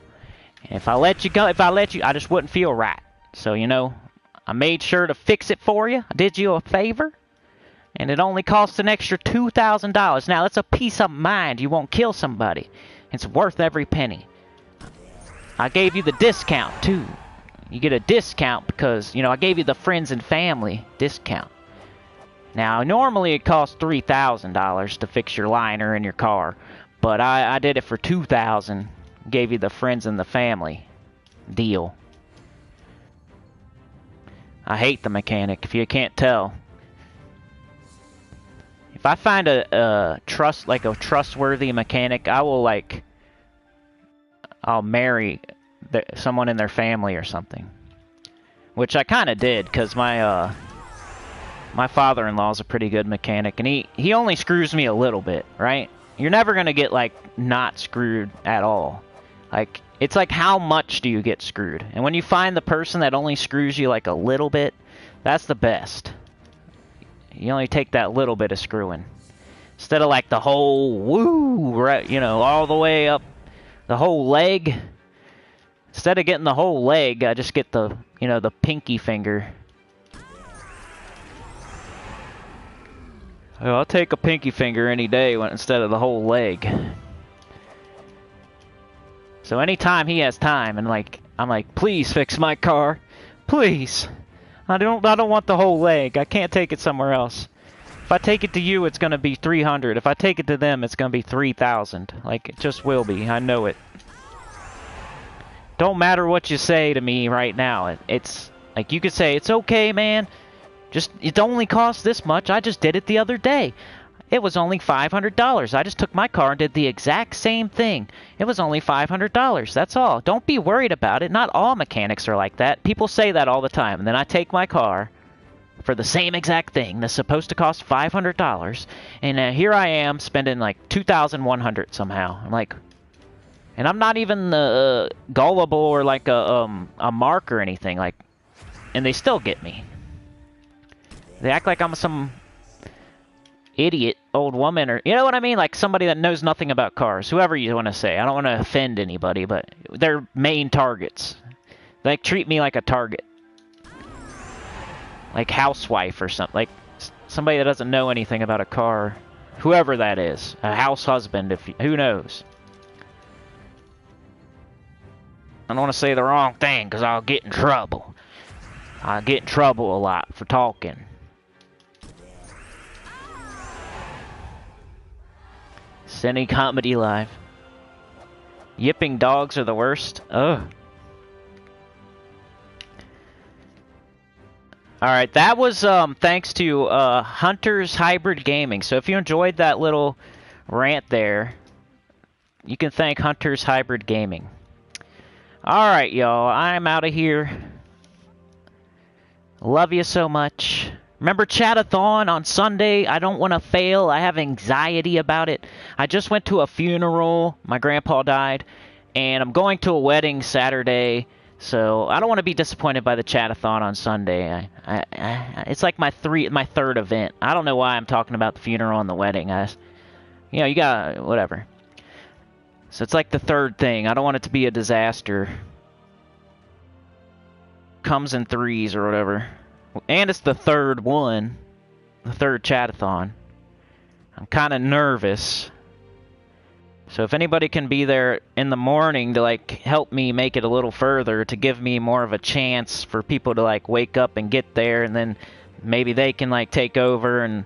And if I let you go, I just wouldn't feel right. So, you know, I made sure to fix it for you. I did you a favor. And it only costs an extra $2,000. Now, that's a peace of mind. You won't kill somebody. It's worth every penny. I gave you the discount, too. You get a discount because, you know, I gave you the friends and family discount. Now, normally it costs $3,000 to fix your liner in your car. But I did it for $2,000. Gave you the friends and the family deal. I hate the mechanic, if you can't tell. If I find a trustworthy mechanic, I'll marry someone in their family or something. Which I kind of did, because my father-in-law is a pretty good mechanic, and he only screws me a little bit, right? You're never going to get, like, not screwed at all. Like, it's like, how much do you get screwed? And when you find the person that only screws you, like, a little bit, that's the best. You only take that little bit of screwing. Instead of like the whole right, you know, all the way up the whole leg. Instead of getting the whole leg, I just get the, you know, the pinky finger. Oh, I'll take a pinky finger any day instead of the whole leg. So anytime he has time and like I'm like, please fix my car. Please. I don't want the whole leg. I can't take it somewhere else. If I take it to you, it's going to be $300. If I take it to them, it's going to be $3,000. Like, it just will be. I know it. Don't matter what you say to me right now. It's, like, you could say, it's okay, man. It only costs this much. I just did it the other day. It was only $500. I just took my car and did the exact same thing. It was only $500. That's all. Don't be worried about it. Not all mechanics are like that. People say that all the time. And then I take my car for the same exact thing that's supposed to cost $500. And here I am spending like $2,100 somehow. I'm like, and I'm not even gullible or like a mark or anything. Like, and they still get me. They act like I'm some idiot old woman, or you know what I mean, like somebody that knows nothing about cars. Whoever you want to say. I don't want to offend anybody, but they're main targets. They treat me like a target, like housewife or something, like somebody that doesn't know anything about a car. Whoever that is, a house husband. Who knows? I don't want to say the wrong thing because I'll get in trouble. I get in trouble a lot for talking. Sinny Comedy Live. Yipping dogs are the worst. Ugh. Alright, that was thanks to Hunter's Hybrid Gaming. So if you enjoyed that little rant there, you can thank Hunter's Hybrid Gaming. Alright, y'all. I'm out of here. Love you so much. Remember Chatathon on Sunday? I don't want to fail. I have anxiety about it. I just went to a funeral. My grandpa died. And I'm going to a wedding Saturday. So I don't want to be disappointed by the Chatathon on Sunday. It's like my third event. I don't know why I'm talking about the funeral and the wedding. You know, you got whatever. So it's like the third thing. I don't want it to be a disaster. Comes in threes or whatever. And it's the third one. The third chatathon. I'm kind of nervous. So if anybody can be there in the morning to like help me make it a little further, to give me more of a chance for people to like wake up and get there, and then maybe they can like take over and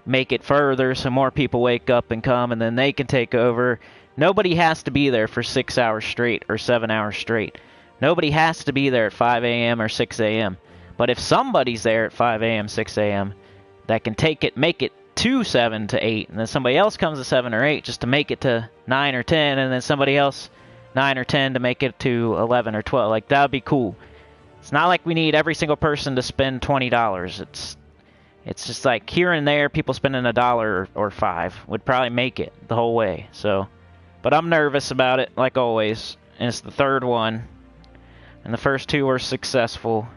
make it further so more people wake up and come, and then they can take over. Nobody has to be there for 6 hours straight or 7 hours straight. Nobody has to be there at 5 a.m. or 6 a.m. But if somebody's there at 5 a.m., 6 a.m., that can make it to 7 to 8, and then somebody else comes at 7 or 8 just to make it to 9 or 10, and then somebody else 9 or 10 to make it to 11 or 12. Like, that would be cool. It's not like we need every single person to spend $20. It's just like here and there, people spending $1 or $5 would probably make it the whole way. So, but I'm nervous about it, like always. And it's the third one, and the first two were successful.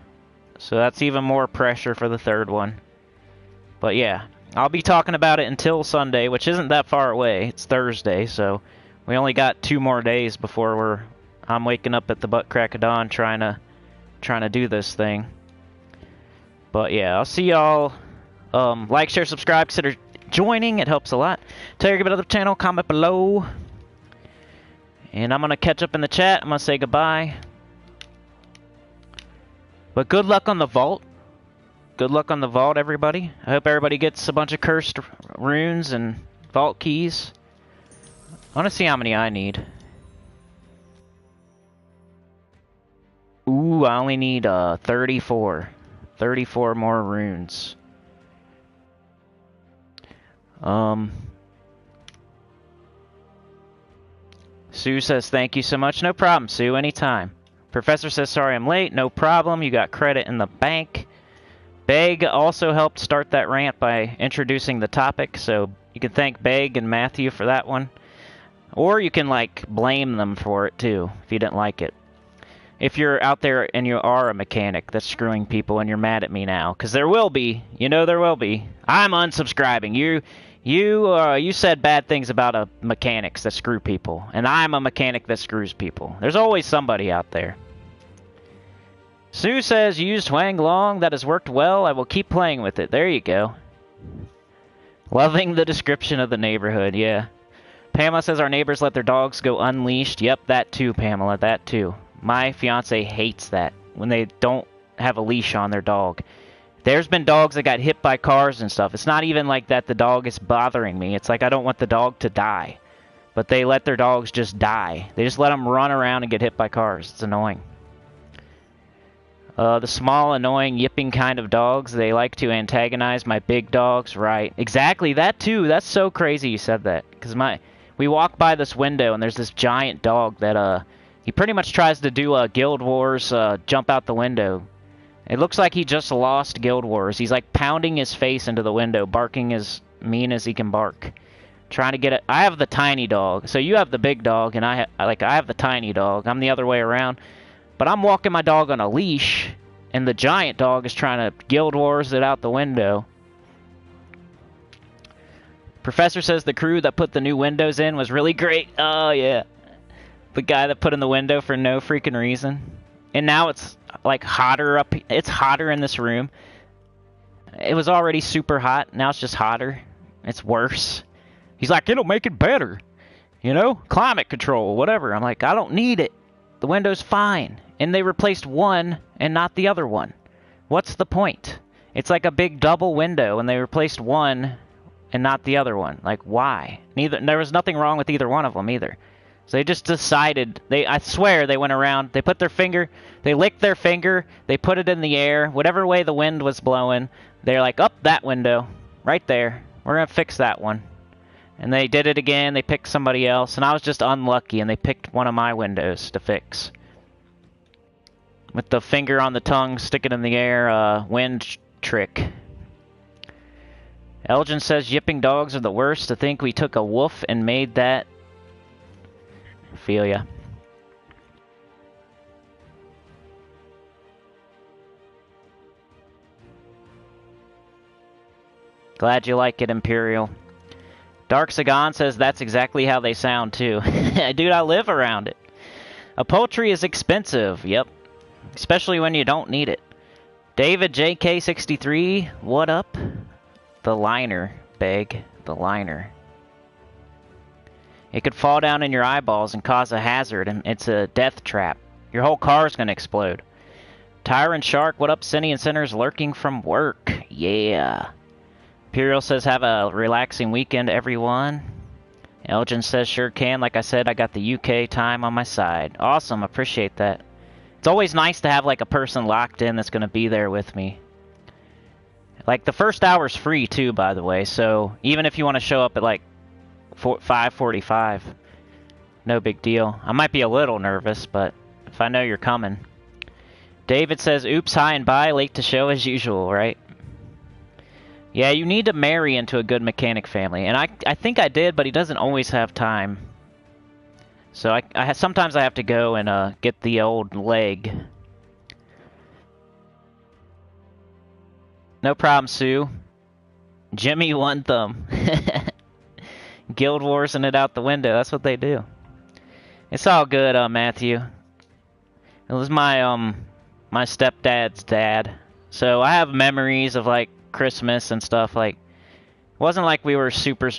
So that's even more pressure for the third one. But yeah, I'll be talking about it until Sunday, which isn't that far away. It's Thursday, so we only got 2 more days before I'm waking up at the butt crack of dawn trying to do this thing. But yeah, I'll see y'all. Like, share, subscribe, consider joining. It helps a lot. Tell your about the channel, comment below. And I'm gonna catch up in the chat. I'm gonna say goodbye. But good luck on the vault. Good luck on the vault, everybody. I hope everybody gets a bunch of cursed runes and vault keys. I want to see how many I need. Ooh, I only need 34. 34 more runes. Sue says, thank you so much. No problem, Sue. Anytime. Professor says, sorry I'm late. No problem. You got credit in the bank. Beg also helped start that rant by introducing the topic, so you can thank Beg and Matthew for that one. Or you can, like, blame them for it, too, if you didn't like it. If you're out there and you are a mechanic that's screwing people and you're mad at me now, because there will be. You know there will be. I'm unsubscribing. You said bad things about mechanics that screw people, and I'm a mechanic that screws people. There's always somebody out there. Sue says, used Huang Long. That has worked well. I will keep playing with it. There you go. Loving the description of the neighborhood, yeah. Pamela says, our neighbors let their dogs go unleashed. Yep, that too, Pamela, that too. My fiance hates that, when they don't have a leash on their dog. There's been dogs that got hit by cars and stuff. It's not even like that the dog is bothering me. It's like I don't want the dog to die. But they let their dogs just die. They just let them run around and get hit by cars. It's annoying. The small, annoying, yipping kind of dogs, they like to antagonize my big dogs. Right. Exactly, that too. That's so crazy you said that. Because we walk by this window, and there's this giant dog that, he pretty much tries to do a Guild Wars, jump out the window. It looks like he just lost Guild Wars. He's, like, pounding his face into the window, barking as mean as he can bark. Trying to get it. I have the tiny dog. So you have the big dog, and I have the tiny dog. I'm the other way around. But I'm walking my dog on a leash, and the giant dog is trying to Guild Wars it out the window. Professor says the crew that put the new windows in was really great. Oh, yeah. The guy that put in the window for no freaking reason. And now it's, like, hotter up. It's hotter in this room. It was already super hot. Now it's just hotter. It's worse. He's like, it'll make it better. You know? Climate control, whatever. I'm like, I don't need it. The window's fine. And they replaced one and not the other one. What's the point? It's like a big double window, and they replaced one and not the other one. Like, why? There was nothing wrong with either one of them either. So they just decided, I swear they went around, they put their finger, they licked their finger, they put it in the air, whatever way the wind was blowing, they're like, up that window, right there. We're going to fix that one. And they did it again, they picked somebody else, and I was just unlucky, and they picked one of my windows to fix. With the finger on the tongue, stick it in the air, wind trick. Elgin says, yipping dogs are the worst. To think we took a wolf and made that. Feel ya. Glad you like it, Imperial. Dark Sagan says that's exactly how they sound too. Dude, I live around it. A poultry is expensive. Yep. Especially when you don't need it. David JK63, what up? The liner, Beg. The liner. It could fall down in your eyeballs and cause a hazard, and it's a death trap. Your whole car is going to explode. Tyrant Shark, what up? Cinny and Sinners lurking from work. Yeah. Imperial says, have a relaxing weekend, everyone. Elgin says, sure can. Like I said, I got the UK time on my side. Awesome, appreciate that. It's always nice to have like a person locked in that's going to be there with me. Like the first hour's free too, by the way. So even if you want to show up at like 5:45, no big deal. I might be a little nervous, but if I know you're coming. David says, oops, hi and bye, late to show as usual, right? Yeah, you need to marry into a good mechanic family. And I think I did, but he doesn't always have time. So sometimes I have to go and get the old leg. No problem, Sue. Jimmy One Thumb. Guild Wars and it out the window. That's what they do. It's all good, Matthew. It was my my stepdad's dad. So I have memories of like Christmas and stuff. Like, it wasn't like we were super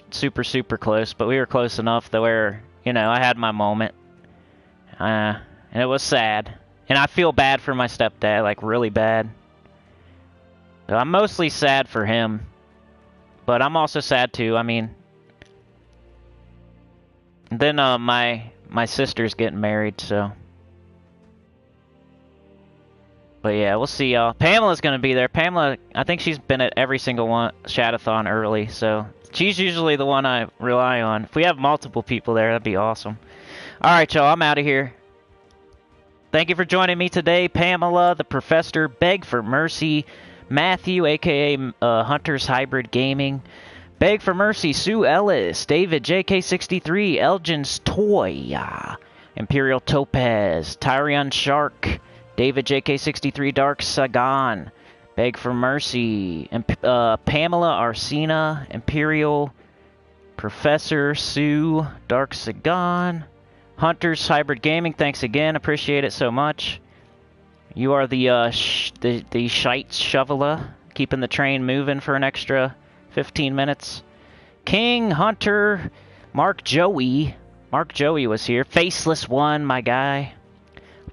close, but we were close enough that where, you know, I had my moment. And it was sad. And I feel bad for my stepdad, like really bad. So I'm mostly sad for him. But I'm also sad too. I mean, then my sister's getting married, so. But yeah, we'll see y'all. Pamela's gonna be there. Pamela, I think she's been at every single one Shadathon early, so she's usually the one I rely on. If we have multiple people there, that'd be awesome. Alright, y'all, I'm out of here. Thank you for joining me today. Pamela, the Professor, Beg for Mercy, Matthew, aka Hunter's Hybrid Gaming, Beg for Mercy, Sue Ellis, David JK63, Elgin's Toy, Imperial Topaz, Tyrion Shark, David JK63, Dark Sagan, Beg for Mercy, Pamela Arsena, Imperial, Professor, Sue, Dark Sagan, Hunter's Hybrid Gaming, thanks again, appreciate it so much. You are the shite shoveler, keeping the train moving for an extra 15 minutes. King, Hunter, Mark Joey was here. Faceless One, my guy.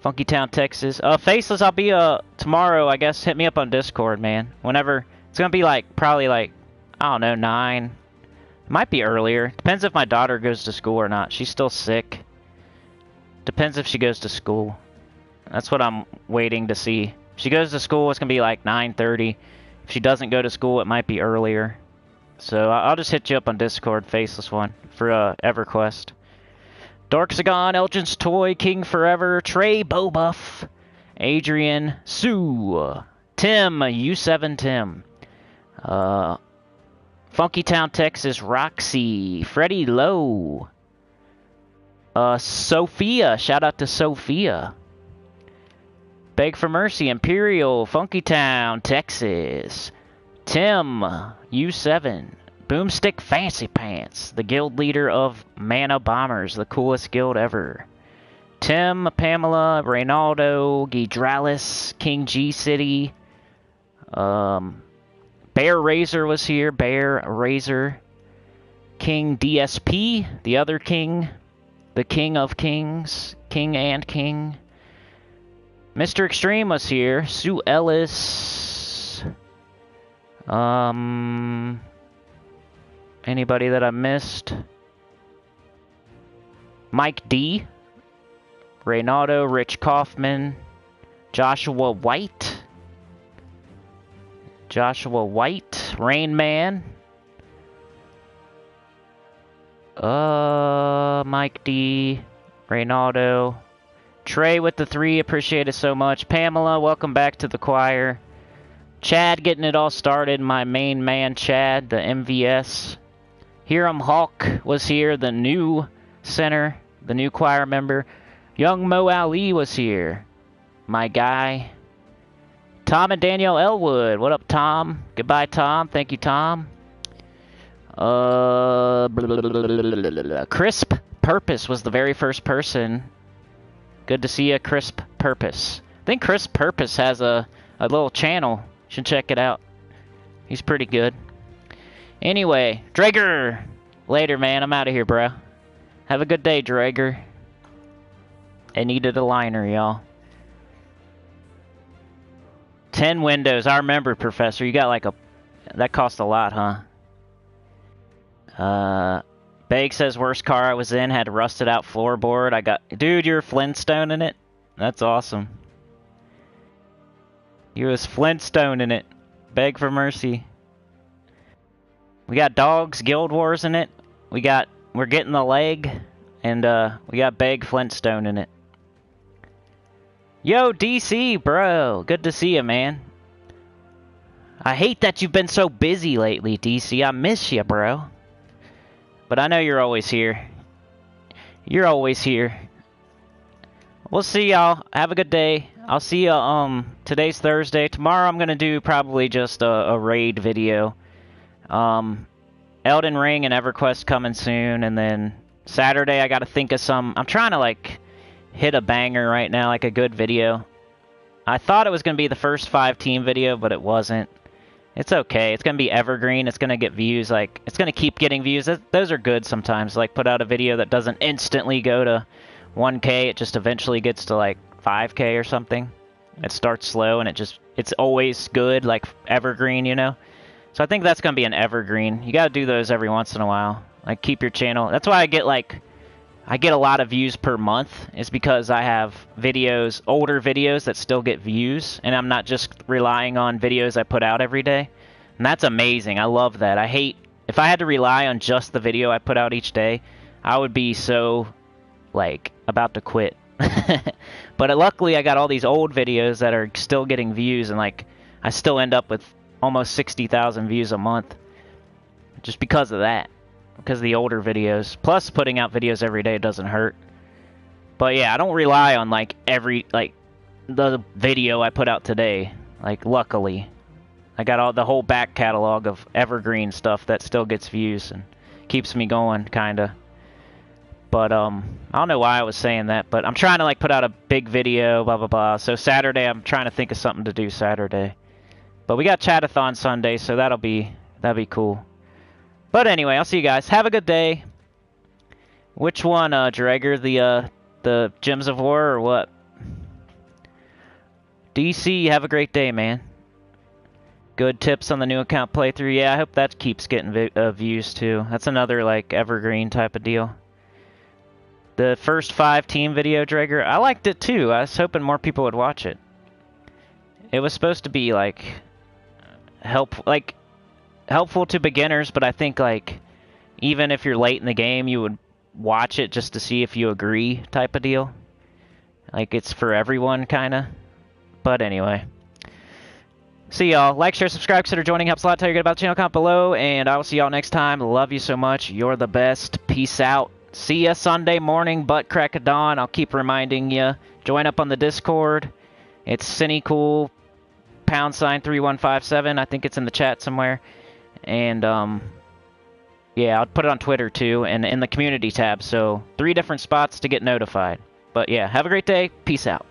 Funky Town, Texas. Faceless, I'll be tomorrow, I guess. Hit me up on Discord, man. Whenever. It's gonna be like, probably like, I don't know, 9. It might be earlier. Depends if my daughter goes to school or not. She's still sick. Depends if she goes to school. That's what I'm waiting to see. If she goes to school, it's gonna be like 9:30. If she doesn't go to school, it might be earlier. So I'll just hit you up on Discord, Faceless One, for EverQuest. Dark Sagan, Elgin's Toy, King Forever, Trey Bobuff, Adrian, Sue, Tim, U7 Tim, Funky Town, Texas, Roxy, Freddie Lowe, Sophia, shout out to Sophia, Beg for Mercy, Imperial, Funky Town, Texas, Tim, U7, Boomstick Fancy Pants, the guild leader of Mana Bombers, the coolest guild ever. Tim, Pamela, Reynaldo, Gidralis, King G City. Bear Razor was here. Bear Razor. King DSP, the other king. The king of kings. King and king. Mr. Extreme was here. Sue Ellis. Anybody that I missed? Mike D. Reynaldo, Rich Kaufman, Joshua White. Rainman. Mike D. Reynaldo. Trey with the 3, appreciate it so much. Pamela, welcome back to the choir. Chad getting it all started, my main man Chad, the MVS. Hiram Hawk was here, the new center, the new choir member. Young Mo Ali was here, my guy. Tom and Danielle Elwood, what up, Tom? Goodbye, Tom. Thank you, Tom. Crisp Purpose was the very first person. Good to see you, Crisp Purpose. I think Crisp Purpose has a little channel. Should check it out. He's pretty good. Anyway, Drager! Later, man. I'm out of here, bro. Have a good day, Drager. I needed a liner, y'all. 10 windows. I remember, Professor. You got like a... That cost a lot, huh? Bag says worst car I was in had rusted out floorboard. I got... Dude, you're Flintstone in it? That's awesome. You was Flintstone in it. Beg for mercy. We got Dogs Guild Wars in it. We're getting the leg. And we got Beg Flintstone in it. Yo, DC, bro. Good to see you, man. I hate that you've been so busy lately, DC. I miss you, bro. But I know you're always here. You're always here. We'll see y'all. Have a good day. I'll see you, today's Thursday. Tomorrow I'm gonna do probably just a raid video. Elden Ring and EverQuest coming soon, and then Saturday I gotta think of some... I'm trying to, like, hit a banger right now, like a good video. I thought it was gonna be the first 5 team video, but it wasn't. It's okay. It's gonna be evergreen. It's gonna get views, like... It's gonna keep getting views. Those are good sometimes. Like, put out a video that doesn't instantly go to 1K. It just eventually gets to, like, 5K or something. It starts slow, and it's always good, like evergreen, you know? So I think that's gonna be an evergreen. You gotta do those every once in a while. Like, keep your channel... That's why I get a lot of views per month, is because I have videos, older videos that still get views, and I'm not just relying on videos I put out every day. And that's amazing. I love that. I hate... If I had to rely on just the video I put out each day, I would be so, like, about to quit. But luckily I got all these old videos that are still getting views, and, like, I still end up with almost 60,000 views a month. Just because of that. Because of the older videos. Plus, putting out videos every day doesn't hurt. But yeah, I don't rely on, like, the video I put out today. Like, luckily. I got the whole back catalog of evergreen stuff that still gets views and keeps me going, kinda. But, I don't know why I was saying that, but I'm trying to, like, put out a big video, blah, blah, blah. So Saturday, I'm trying to think of something to do Saturday. But we got Chatathon Sunday, so that'll be cool. But anyway, I'll see you guys. Have a good day. Which one, Drager? The Gems of War or what? DC, have a great day, man. Good tips on the new account playthrough. Yeah, I hope that keeps getting views too. That's another, like, evergreen type of deal. The first 5 team video, Drager, I liked it too. I was hoping more people would watch it. It was supposed to be, like, helpful to beginners, but I think, like, even if you're late in the game, you would watch it just to see if you agree type of deal. Like, it's for everyone, kind of. But anyway. See y'all. Like, share, subscribe, consider joining. Helps a lot. Tell you good about the channel. Comment below, and I will see y'all next time. Love you so much. You're the best. Peace out. See ya Sunday morning, butt crack of dawn. I'll keep reminding you. Join up on the Discord. It's Sinnycool, #3157. I think it's in the chat somewhere. And, yeah, I'll put it on Twitter, too, and in the community tab. So, 3 different spots to get notified. But, yeah, have a great day. Peace out.